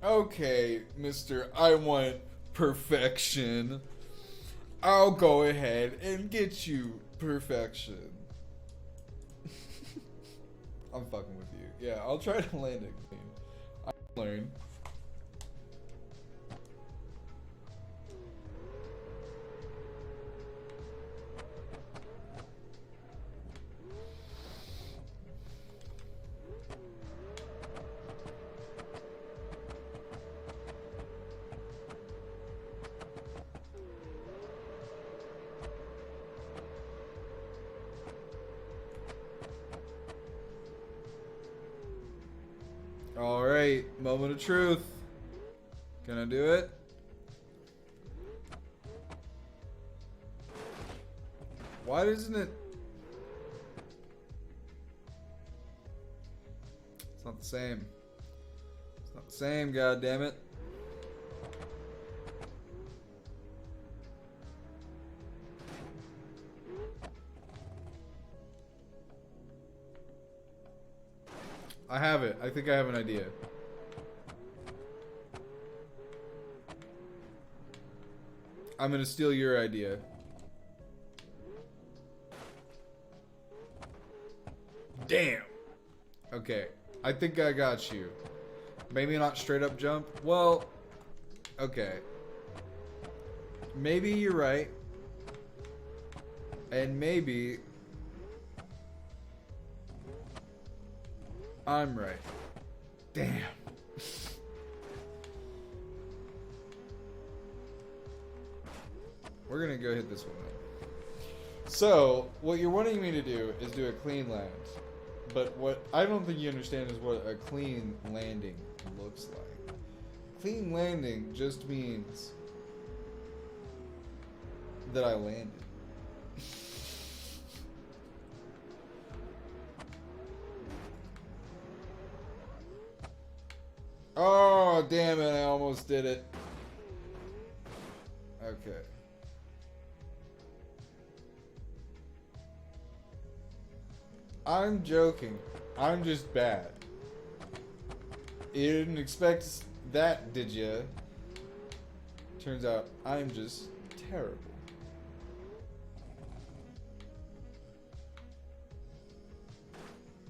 Okay, Mr. I want perfection. I'll go ahead and get you perfection. I'm fucking with you. Yeah, I'll try to land it clean. I learn. Alright, moment of truth. Can I do it? Why doesn't it... It's not the same. It's not the same, god damn it. I have it. I think I have an idea. I'm gonna steal your idea. Damn. Okay. I think I got you. Maybe not straight up jump. Well, okay. Maybe you're right. And maybe I'm right. Damn. We're gonna go hit this one then. So, what you're wanting me to do is do a clean land. But what I don't think you understand is what a clean landing looks like. Clean landing just means that I landed. Oh, damn it, I almost did it. Okay. I'm joking. I'm just bad. You didn't expect that, did ya? Turns out I'm just terrible.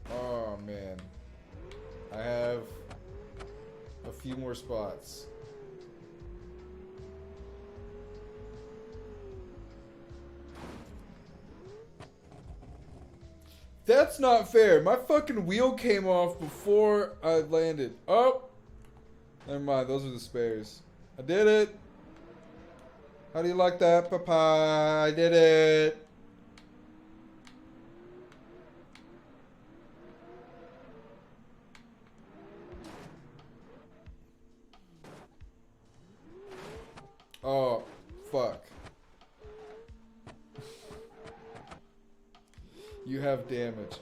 Oh, man. I have a few more spots. That's not fair. My fucking wheel came off before I landed. Oh! Never mind. Those are the spares. I did it. How do you like that, Papa? I did it. Oh, fuck. You have damage.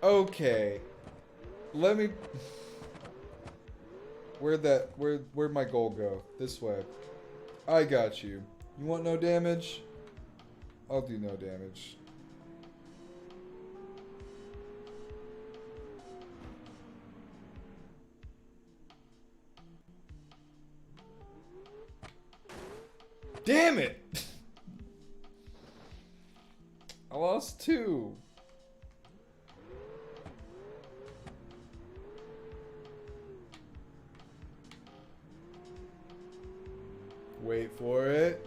Okay. Let me... Where'd my goal go? This way. I got you. You want no damage? I'll do no damage. Damn it! I lost 2. Wait for it.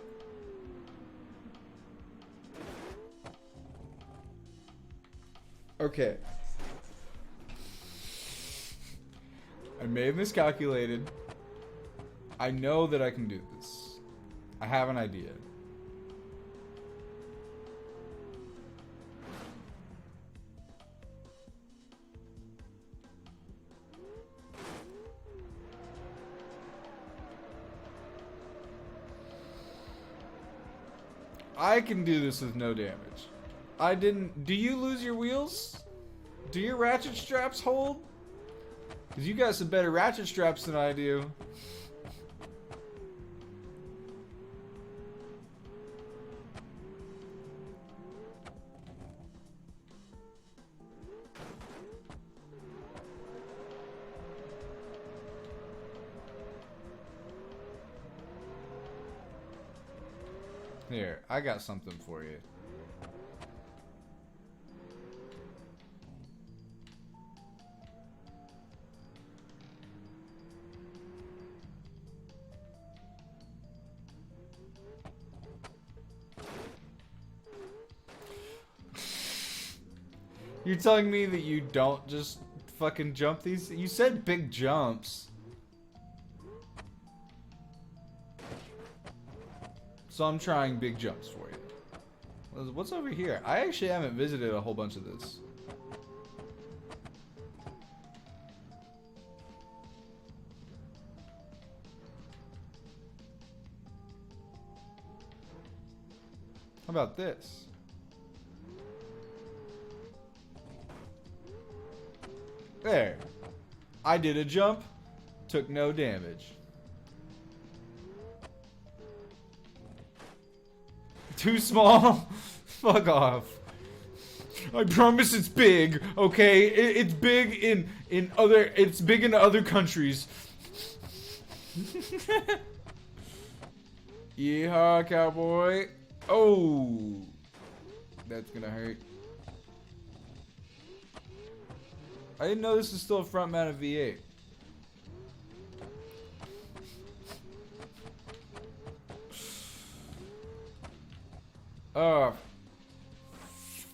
Okay. I may have miscalculated. I know that I can do this. I have an idea. I can do this with no damage. I didn't... Do you lose your wheels? Do your ratchet straps hold? Because you got some better ratchet straps than I do. Here, I got something for you. You're telling me that you don't just fucking jump these? You said big jumps. So I'm trying big jumps for you. What's over here? I actually haven't visited a whole bunch of this. How about this? There. I did a jump, took no damage. Too small? Fuck off. I promise it's big, okay? It's big in other, it's big in other countries. Yeehaw, cowboy. Oh, that's gonna hurt. I didn't know this was still a front mounted V8.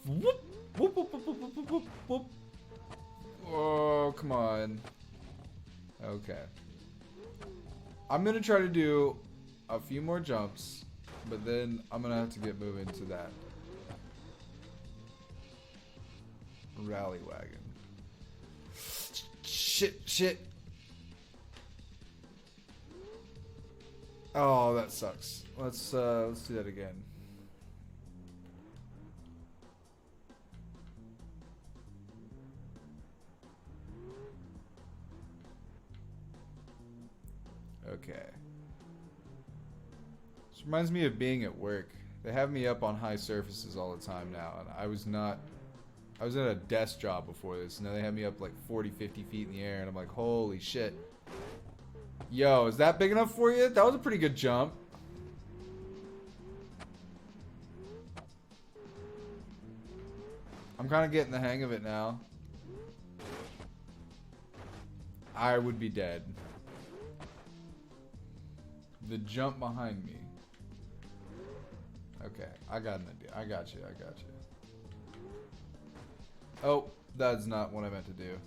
Whoop, whoop, whoop, whoop, whoop, whoop, whoop, whoop. Oh, come on. Okay. I'm gonna try to do a few more jumps, but then I'm gonna have to get moving to that rally wagon. Shit. Oh, that sucks. Let's do that again. Okay. This reminds me of being at work. They have me up on high surfaces all the time now, and I was at a desk job before this. Now they have me up like 40, 50 feet in the air, and I'm like, holy shit. Yo, is that big enough for you? That was a pretty good jump. I'm kind of getting the hang of it now. I would be dead. The jump behind me. Okay, I got an idea. I got you. Oh, that's not what I meant to do.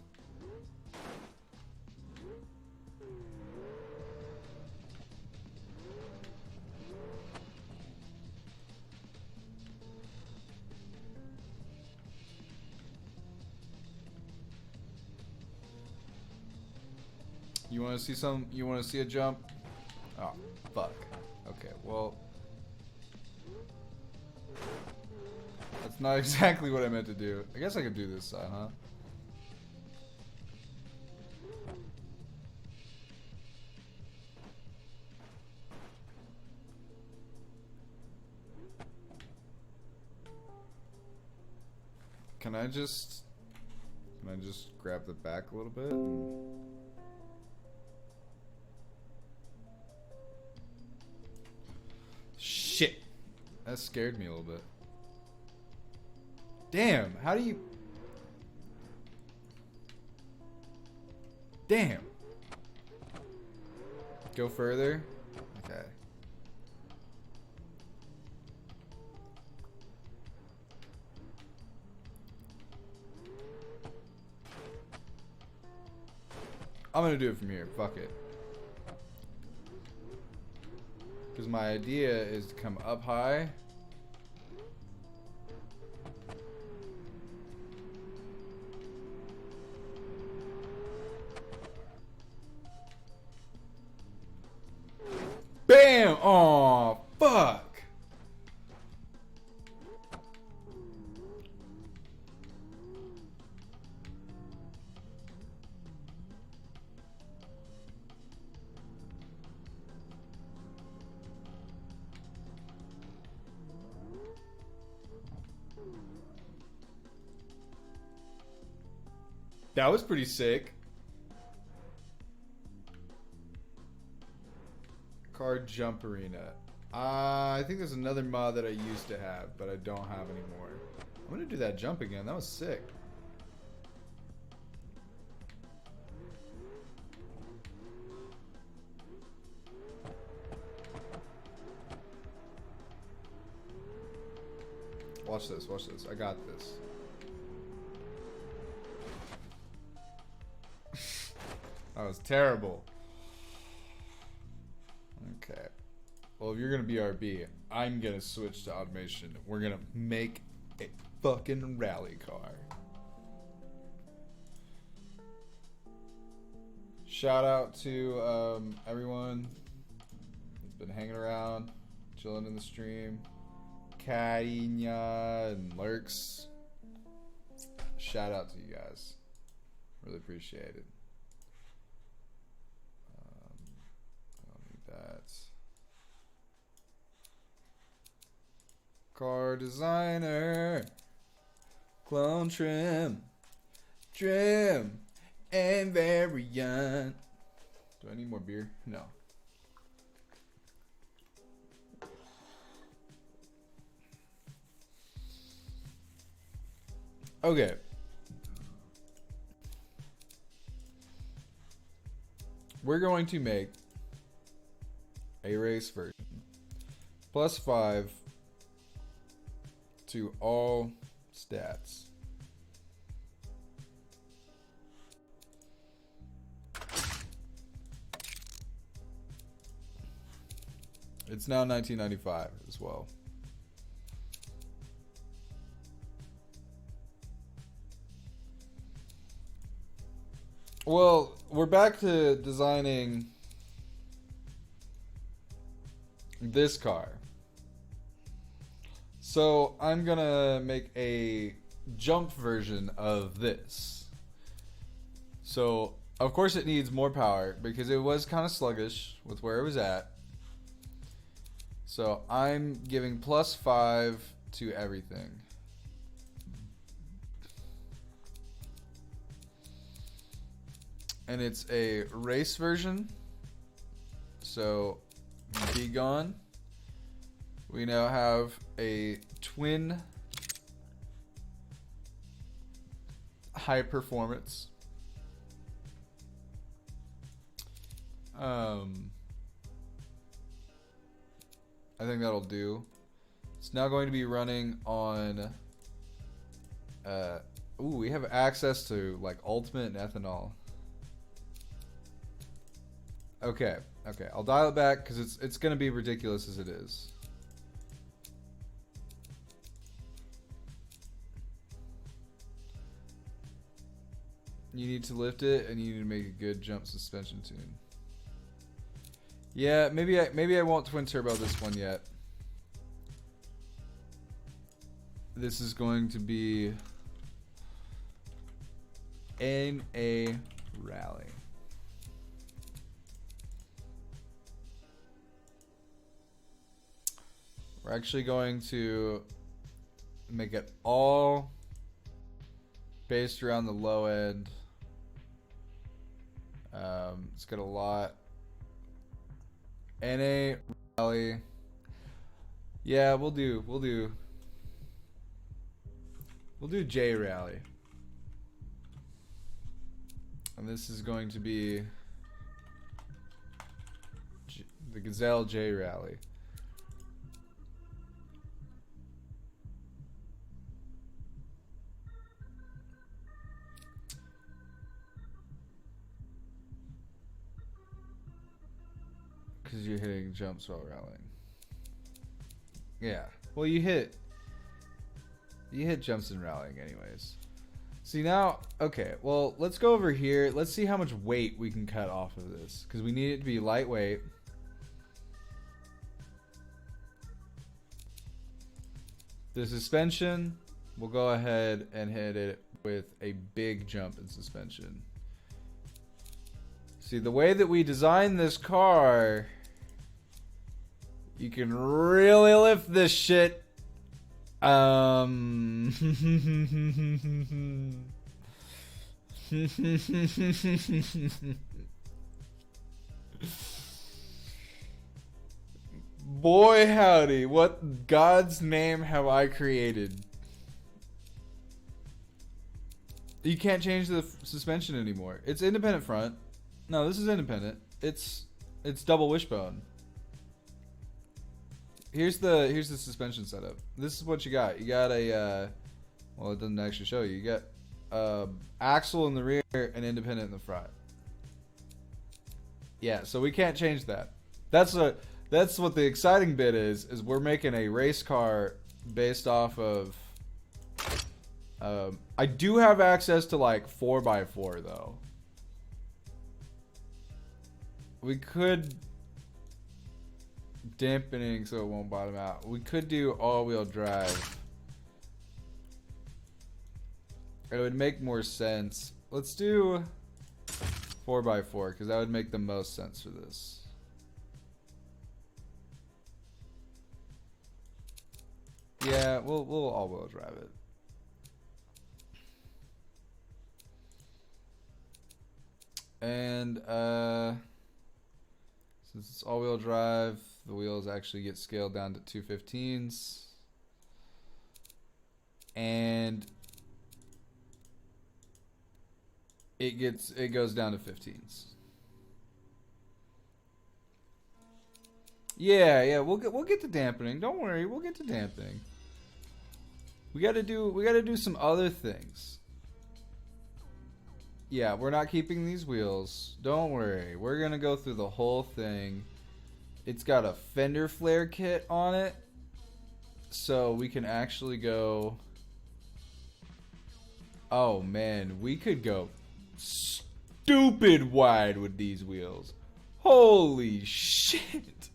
You want to see some? You want to see a jump? Oh, fuck. Okay, well, that's not exactly what I meant to do. I guess I could do this side, huh? Can I just grab the back a little bit? Shit. That scared me a little bit. Damn, how do you... Damn. Go further? Okay. I'm gonna do it from here. Fuck it. Because my idea is to come up high. Bam! Oh, fuck. That was pretty sick. Car jump arena. I think there's another mod that I used to have, but I don't have anymore. I'm gonna do that jump again. That was sick. Watch this, watch this. I got this. That was terrible. Okay. Well, if you're gonna be RB, I'm gonna switch to automation. We're gonna make a fucking rally car. Shout out to everyone that's been hanging around, chilling in the stream. Cariña and Lurks. Shout out to you guys. Really appreciate it. that. Car designer. Clone trim. Trim. And variant. Do I need more beer? No. Okay. We're going to make a race version. +5 to all stats. It's now 1995 as well. Well, we're back to designing this car. So I'm gonna make a jump version of this. So of course it needs more power because it was kind of sluggish with where it was at. So I'm giving +5 to everything. And it's a race version. So be gone. We now have a twin high performance. I think that'll do. It's now going to be running on ooh, we have access to like ultimate and ethanol. Okay, I'll dial it back because it's gonna be ridiculous as it is. You need to lift it and you need to make a good jump suspension tune. Yeah, maybe I won't twin turbo this one yet. This is going to be NA rally. We're actually going to make it all based around the low end. It's got a lot. NA rally. Yeah, we'll do J rally. And this is going to be the Gazelle J rally. Because you're hitting jumps while rallying. Yeah. Well, you hit jumps and rallying anyways. See now, okay, well, let's go over here. Let's see how much weight we can cut off of this. Because we need it to be lightweight. The suspension, we'll go ahead and hit it with a big jump in suspension. See, the way that we designed this car, you can really lift this shit. Boy howdy, what God's name have I created? You can't change the suspension anymore. It's independent front. No, this is independent. It's double wishbone. Here's the suspension setup. This is what you got. You got a well, it doesn't actually show you. You got axle in the rear and independent in the front. Yeah, so we can't change that. That's what the exciting bit is we're making a race car based off of I do have access to like 4x4 though. We could dampening so it won't bottom out. We could do all-wheel drive. It would make more sense. Let's do 4x4 because that would make the most sense for this. Yeah, we'll all-wheel drive it. And since it's all-wheel drive, the wheels actually get scaled down to 215s. And it goes down to 15s. Yeah, we'll get to dampening. Don't worry, we'll get to dampening. We gotta do some other things. Yeah, we're not keeping these wheels. Don't worry, we're gonna go through the whole thing. It's got a fender flare kit on it, so we can actually go. Oh man, we could go stupid wide with these wheels. Holy shit.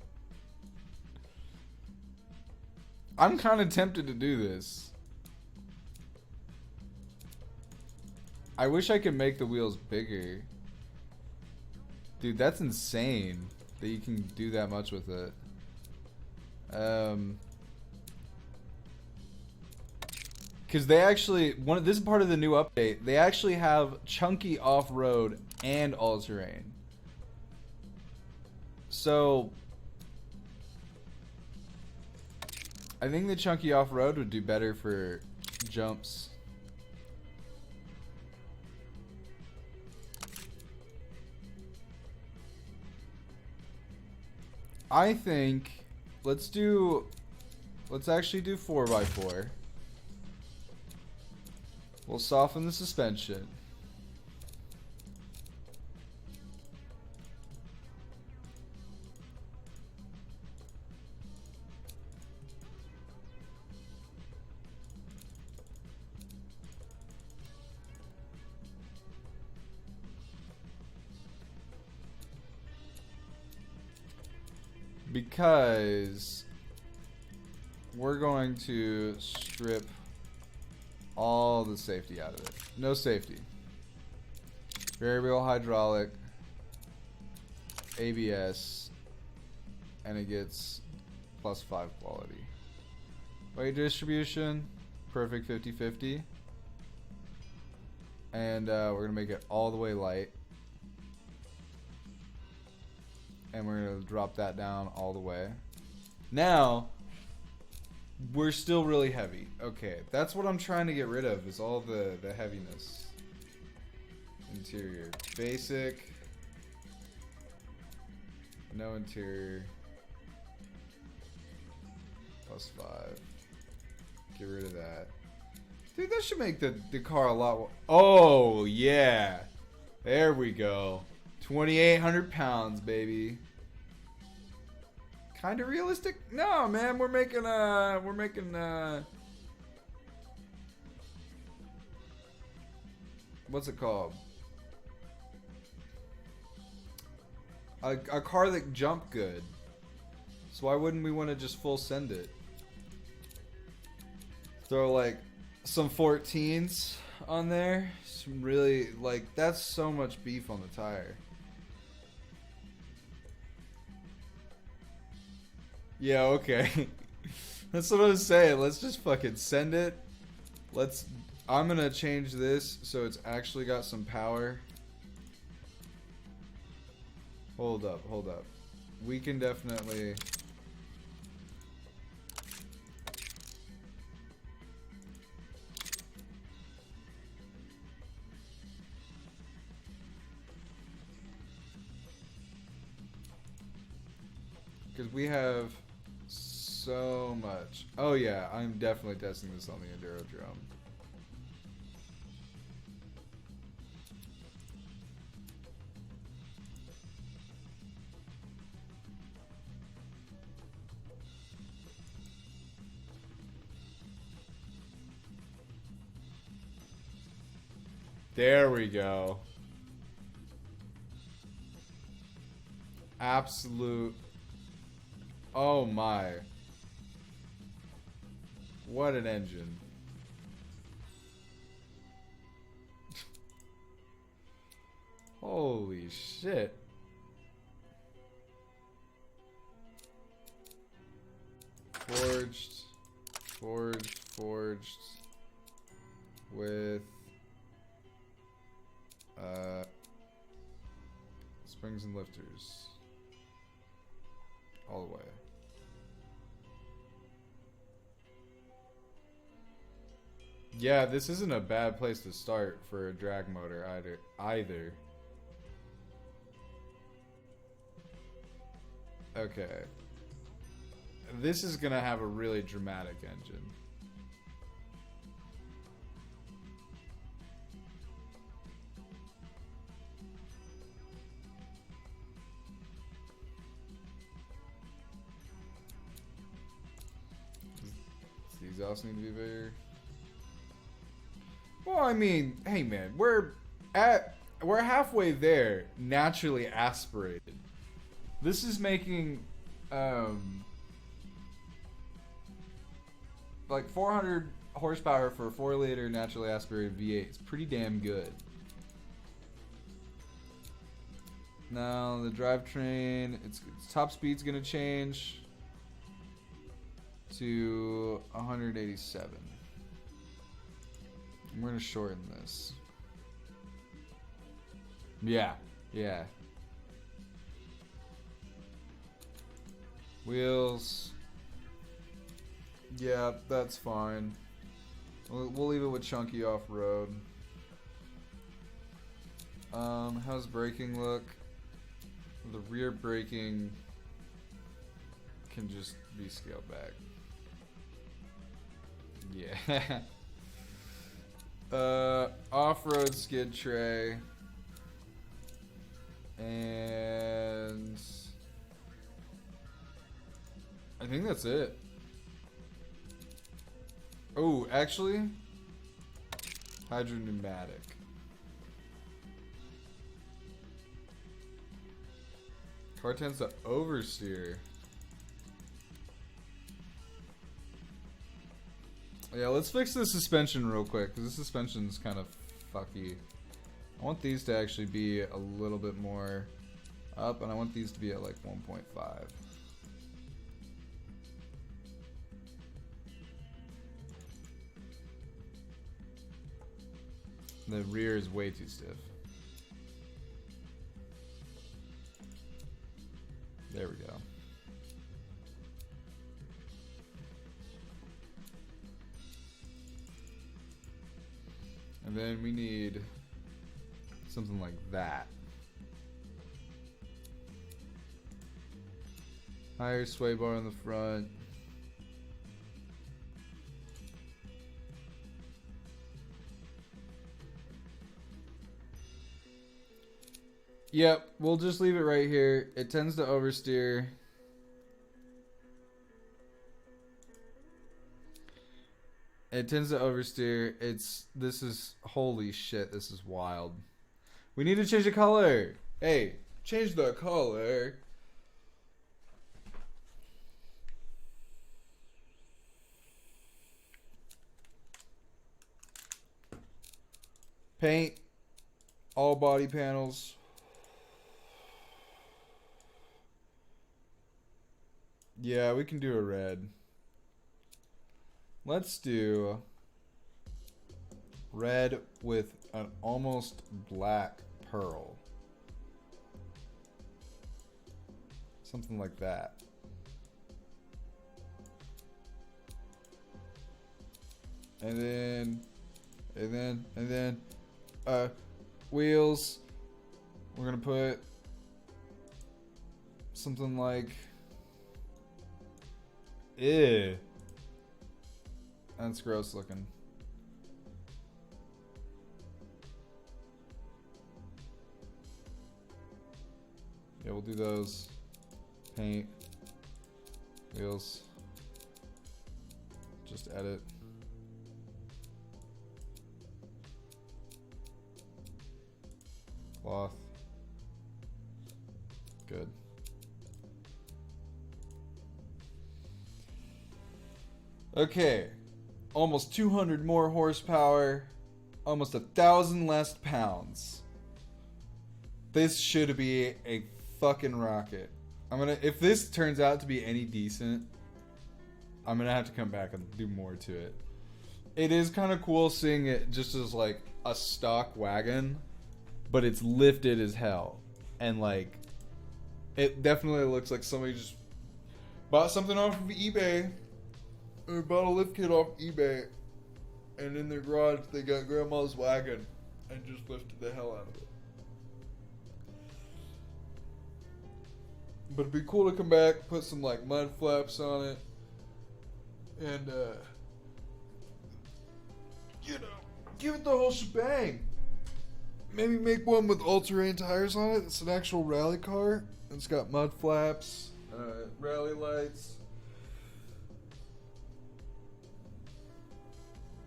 I'm kind of tempted to do this. I wish I could make the wheels bigger. Dude, that's insane that you can do that much with it. Because they actually, this is part of the new update. They actually have chunky off-road and all-terrain. So I think the chunky off-road would do better for jumps. I think let's actually do 4x4. We'll soften the suspension. Because we're going to strip all the safety out of it. No safety. Variable hydraulic, ABS, and it gets +5 quality. Weight distribution, perfect 50-50. And we're gonna make it all the way light. And we're gonna drop that down all the way. Now, we're still really heavy. Okay, that's what I'm trying to get rid of, is all the heaviness. Interior. Basic. No interior. +5. Get rid of that. Dude, that should make the car a lot... Oh, yeah. There we go. 2,800 pounds, baby. Kind of realistic? No, man. We're making what's it called? A car that jumped good. So why wouldn't we want to just full send it? Throw like some 14s on there. Some really, like, that's so much beef on the tire. Yeah, okay. That's what I was saying. Let's just fucking send it. I'm gonna change this so it's actually got some power. Hold up. We can definitely... Because we have so much. Oh yeah, I'm definitely testing this on the Enduro drum. There we go. Absolute. Oh my. What an engine. Holy shit. Forged. Forged with springs and lifters all the way. Yeah, this isn't a bad place to start for a drag motor either. Okay. This is gonna have a really dramatic engine. Does the exhaust need to be bigger? Well, I mean, hey man, we're halfway there, naturally aspirated. This is making like 400 horsepower for a 4-liter naturally aspirated V8. It's pretty damn good. Now the drivetrain, its top speed's gonna change to 187. We're gonna shorten this. Yeah. Wheels. Yeah, that's fine. We'll leave it with chunky off-road. How's braking look? The rear braking can just be scaled back. Yeah. Off-road skid tray. And I think that's it. Oh, actually, hydropneumatic. Car tends to oversteer. Yeah, let's fix the suspension real quick, because the suspension's kind of fucky. I want these to actually be a little bit more up, and I want these to be at like 1.5. The rear is way too stiff. There we go. And then we need something like that. Higher sway bar in the front. Yep, we'll just leave it right here. It tends to oversteer. This is, holy shit, this is wild. We need to change the color. Hey, change the color. Paint all body panels. Yeah, we can do a red. Let's do red with an almost black pearl. Something like that. And then wheels. We're gonna put something like ew. That's gross looking. Yeah, we'll do those. Paint. Wheels. Just edit. Cloth. Good. Okay. Almost 200 more horsepower. Almost 1,000 less pounds. This should be a fucking rocket. If this turns out to be any decent, I'm gonna have to come back and do more to it. It is kind of cool seeing it just as like a stock wagon, but it's lifted as hell, and like it definitely looks like somebody just bought something off of eBay or bought a lift kit off eBay, and in their garage they got grandma's wagon and just lifted the hell out of it. But it'd be cool to come back, put some like mud flaps on it, and you know, give it the whole shebang. Maybe make one with all-terrain tires on it. It's an actual rally car. It's got mud flaps, rally lights.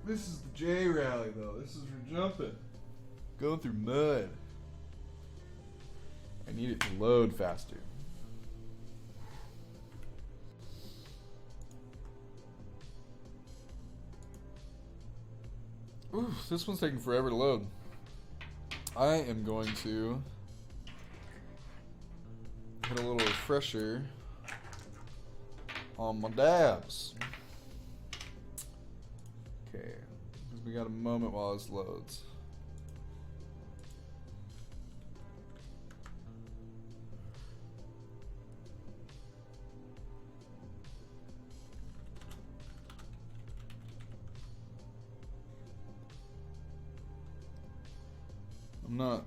This is the J Rally though. This is for jumping, going through mud. I need it to load faster. Ooh, this one's taking forever to load. I am going to hit a little refresher on my dabs. Okay, because we got a moment while this loads. I'm not.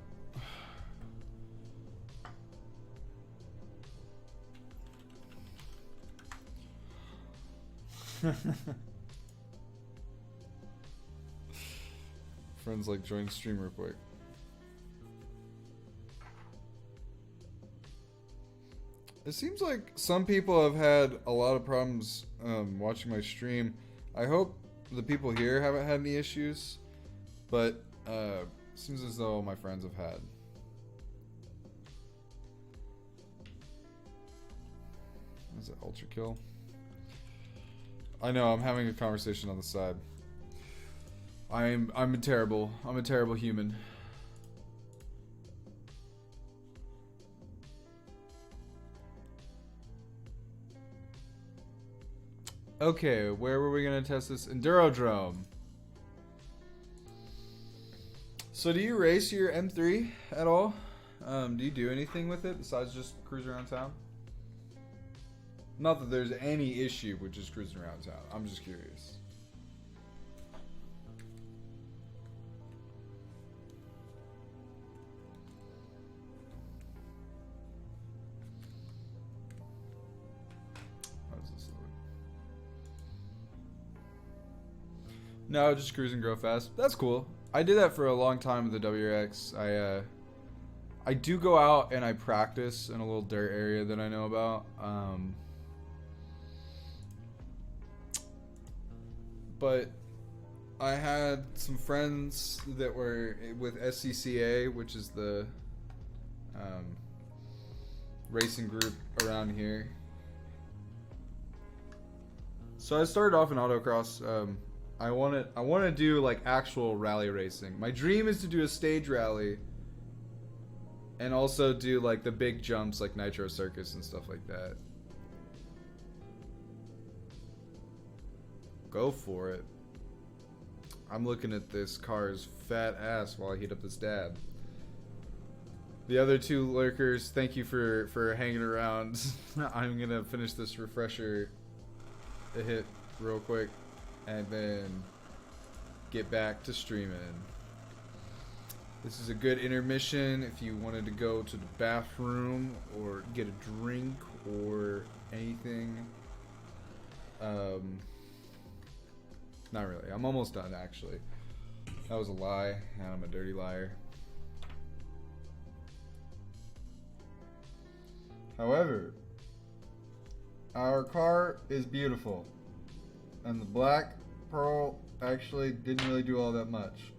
Friends like join stream real quick. It seems like some people have had a lot of problems watching my stream. I hope the people here haven't had any issues, but seems as though my friends have had. Is it ultra kill? I know, I'm having a conversation on the side. I'm a terrible human. Okay, where were we gonna test this? Endurodrome. So do you race your M3 at all? Do you do anything with it besides just cruise around town? Not that there's any issue with just cruising around town. I'm just curious. How does this look? No, just cruise and grow fast. That's cool. I did that for a long time with the WRX. I do go out and I practice in a little dirt area that I know about. But I had some friends that were with SCCA, which is the racing group around here. So I started off in autocross. I want to do like actual rally racing. My dream is to do a stage rally and also do like the big jumps like Nitro Circus and stuff like that. Go for it. I'm looking at this car's fat ass while I heat up this dab. The other two lurkers, thank you for hanging around. I'm gonna finish this refresher hit real quick and then get back to streaming. This is a good intermission if you wanted to go to the bathroom or get a drink or anything. Not really. I'm almost done, actually. That was a lie, and I'm a dirty liar. However, our car is beautiful, and the black pearl actually didn't really do all that much.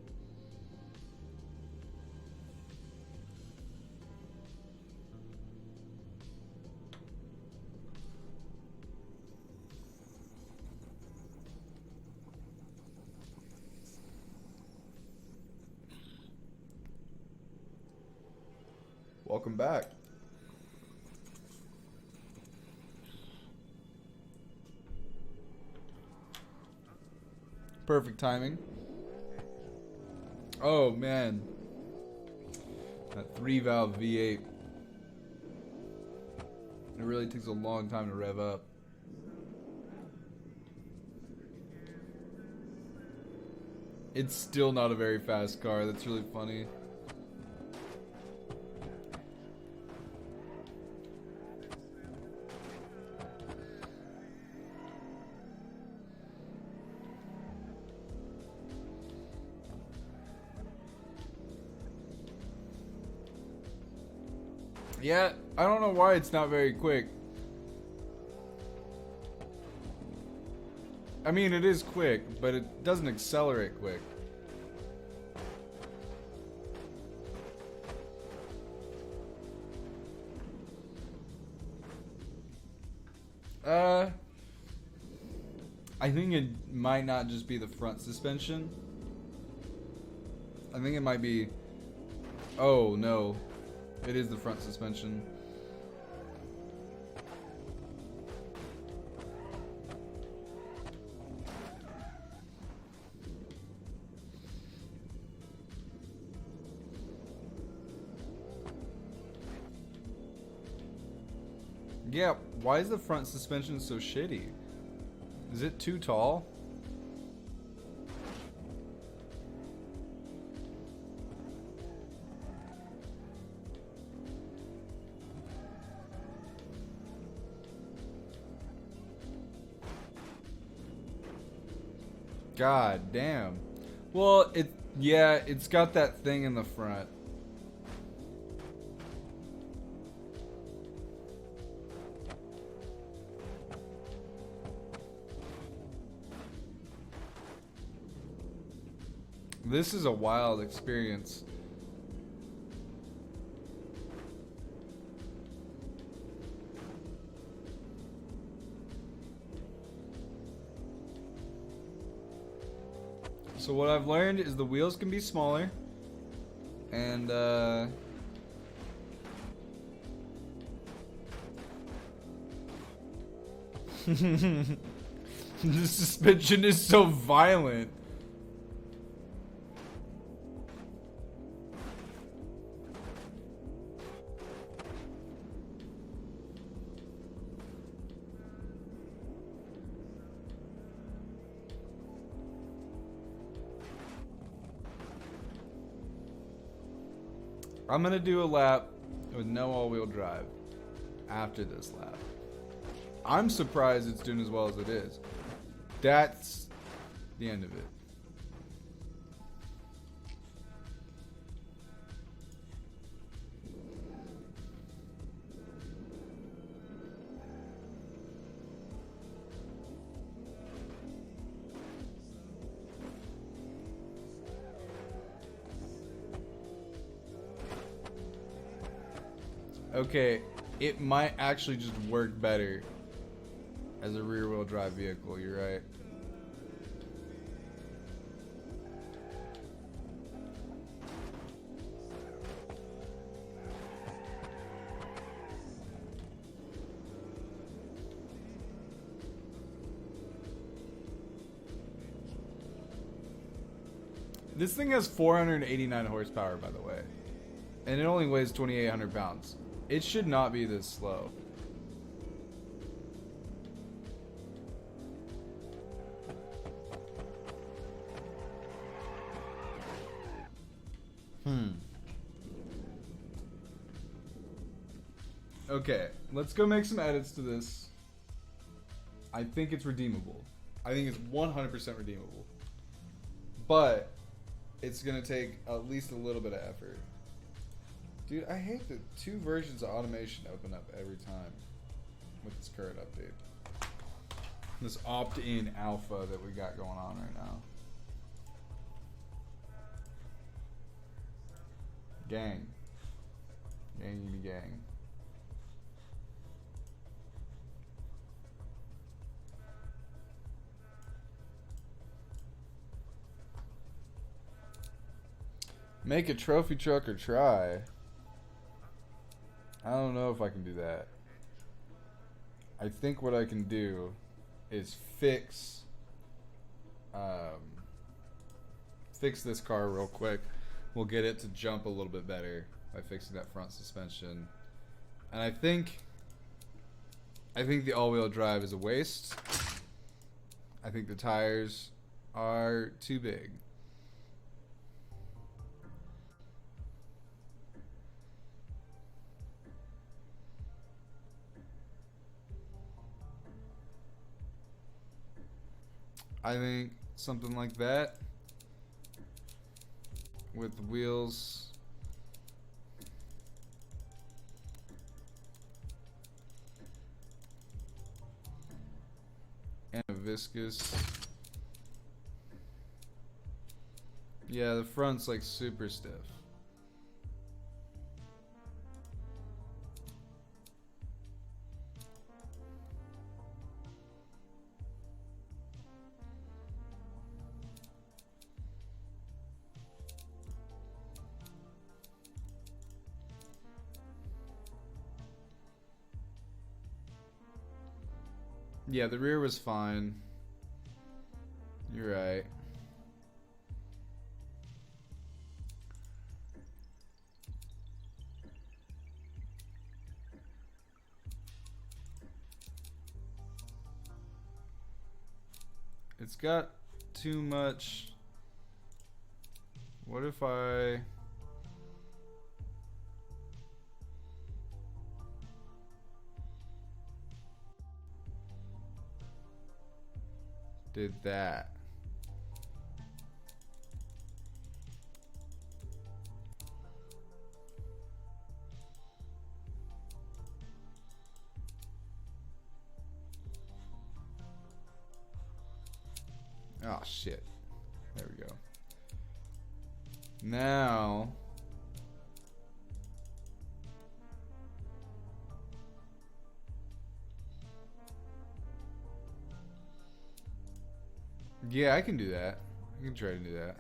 Welcome back. Perfect timing. Oh man, that 3-valve V8. It really takes a long time to rev up. It's still not a very fast car. That's really funny. Yeah, I don't know why it's not very quick. I mean, it is quick, but it doesn't accelerate quick. I think it might not just be the front suspension. I think it might be... Oh, no. It is the front suspension. Yeah, why is the front suspension so shitty? Is it too tall? God damn. Well, it's got that thing in the front. This is a wild experience. So what I've learned is the wheels can be smaller, and the suspension is so violent. I'm gonna do a lap with no all-wheel drive after this lap. I'm surprised it's doing as well as it is. That's the end of it. Okay, it might actually just work better as a rear-wheel drive vehicle, you're right. This thing has 489 horsepower, by the way. And it only weighs 2,800 pounds. It should not be this slow. Okay, let's go make some edits to this. I think it's redeemable. I think it's 100% redeemable. But it's gonna take at least a little bit of effort. Dude, I hate that 2 versions of automation open up every time with this current update. This opt-in alpha that we got going on right now. Gang. Gang, gang. Make a trophy truck or try. I don't know if I can do that. I think what I can do is fix fix this car real quick. We'll get it to jump a little bit better by fixing that front suspension. And I think the all-wheel drive is a waste. I think the tires are too big. I think something like that with wheels. And a viscous. Yeah, the front's like super stiff. Yeah, the rear was fine. You're right. It's got too much. What if I did that? Oh shit. There we go. Now yeah, I can do that. I can try to do that.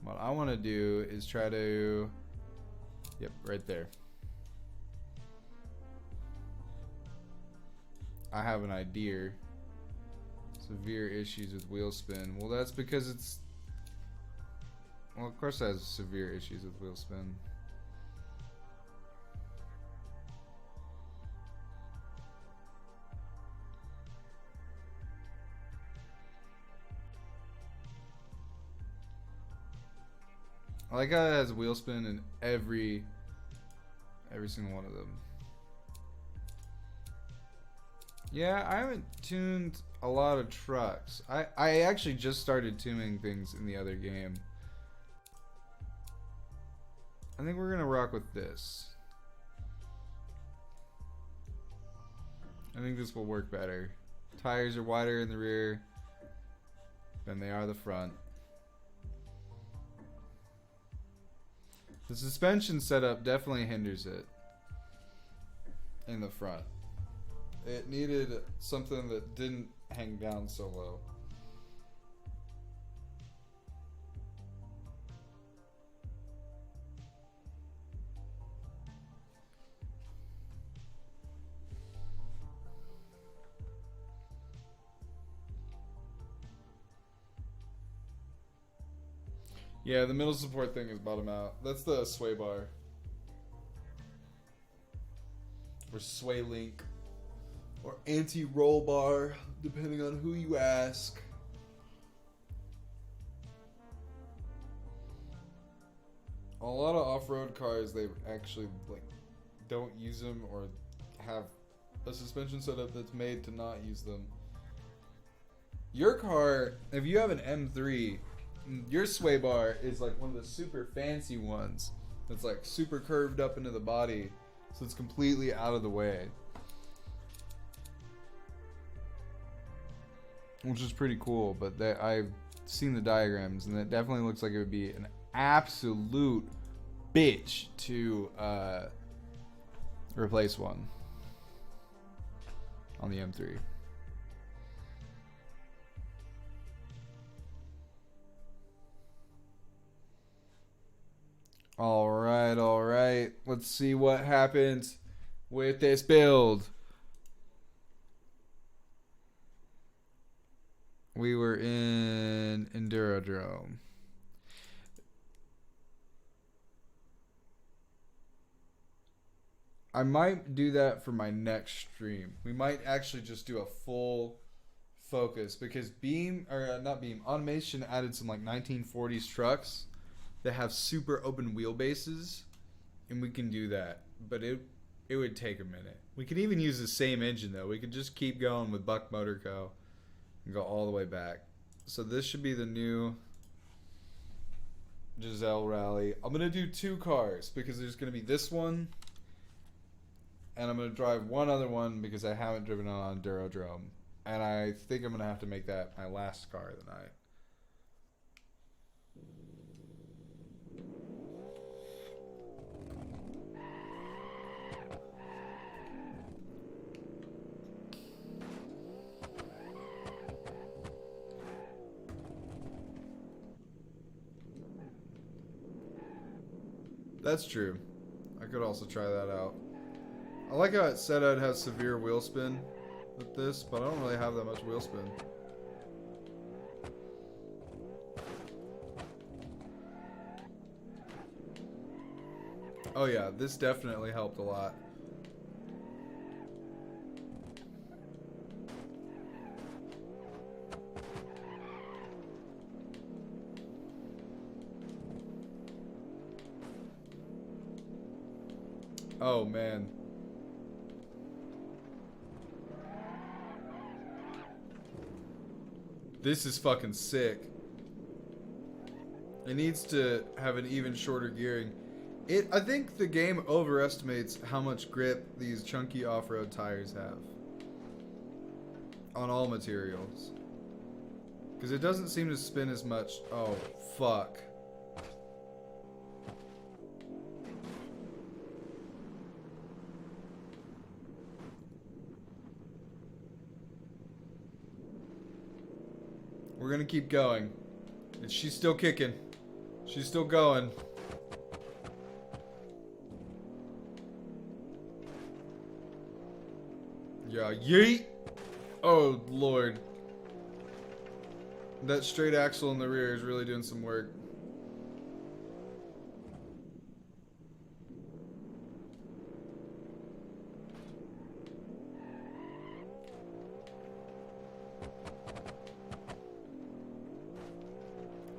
What I want to do is try to, yep, right there. I have an idea. Severe issues with wheel spin. Well, that's because it's, well, of course it has severe issues with wheel spin. I like how it has wheel spin in every single one of them. Yeah, I haven't tuned a lot of trucks. I actually just started tuning things in the other game. I think we're gonna rock with this. I think this will work better. Tires are wider in the rear than they are the front. The suspension setup definitely hinders it in the front. It needed something that didn't hang down so low. Yeah, the middle support thing is bottom out. That's the sway bar. Or sway link. Or anti-roll bar, depending on who you ask. A lot of off-road cars, they actually like don't use them or have a suspension setup that's made to not use them. Your car, if you have an M3, your sway bar is like one of the super fancy ones that's like super curved up into the body, so it's completely out of the way. Which is pretty cool, but I've seen the diagrams, and it definitely looks like it would be an absolute bitch to replace one on the M3. All right. Let's see what happens with this build. We were in Endurodrome. I might do that for my next stream. We might actually just do a full focus because Beam or not Beam Automation added some like 1940s trucks that have super open wheelbases, and we can do that. But it would take a minute. We could even use the same engine though. We could just keep going with Buck Motor Co. and go all the way back. So this should be the new Giselle Rally. I'm gonna do 2 cars because there's gonna be this one, and I'm gonna drive one other one because I haven't driven on Endurodrome, and I think I'm gonna have to make that my last car of the night. That's true. I could also try that out. I like how it said I'd have severe wheel spin with this, but I don't really have that much wheel spin. Oh yeah, this definitely helped a lot. Oh man. This is fucking sick. It needs to have an even shorter gearing. I think the game overestimates how much grip these chunky off-road tires have on all materials. Because it doesn't seem to spin as much. Oh, fuck. We're gonna keep going. And she's still kicking. She's still going. Yeah, yeet! Oh, Lord. That straight axle in the rear is really doing some work.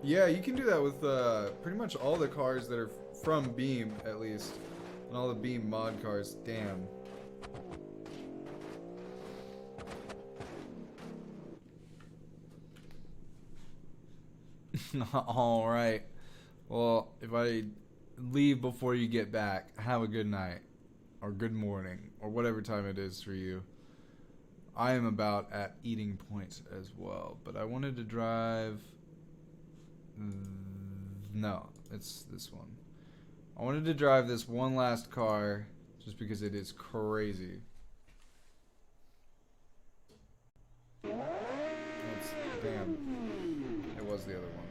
Yeah, you can do that with pretty much all the cars that are from Beam, at least. And all the Beam mod cars. Damn. Alright. Well, if I leave before you get back, have a good night. Or good morning. Or whatever time it is for you. I am about at eating points as well. But I wanted to drive... No, it's this one. I wanted to drive this one last car just because it is crazy. Damn. It was the other one.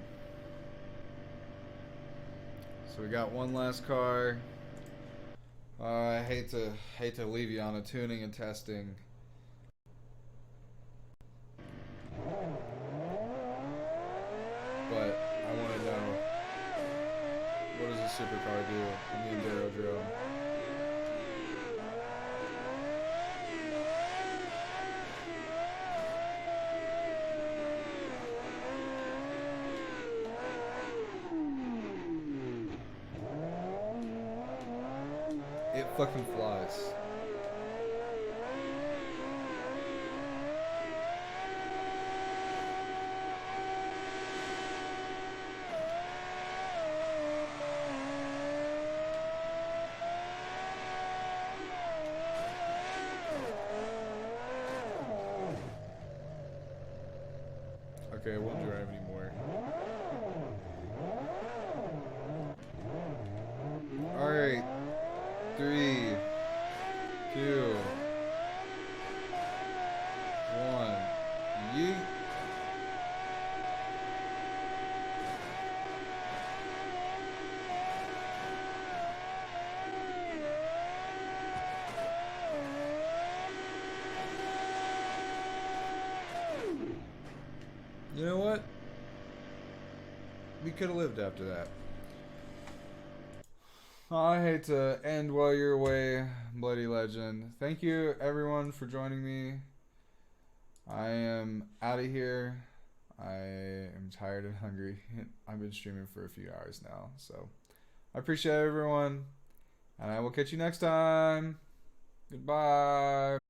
So we got one last car. I hate to leave you on a tuning and testing. But I want to know, what does a supercar do in the Endurodrome? It fucking flies. Okay, I won't drive anymore. Alright. 3, 2, 1. Yeet. You know what? We could have lived after that. I hate to end while you're away, Bloody Legend. Thank you, everyone, for joining me. I am out of here. I am tired and hungry. I've been streaming for a few hours now, so I appreciate everyone, and I will catch you next time. Goodbye.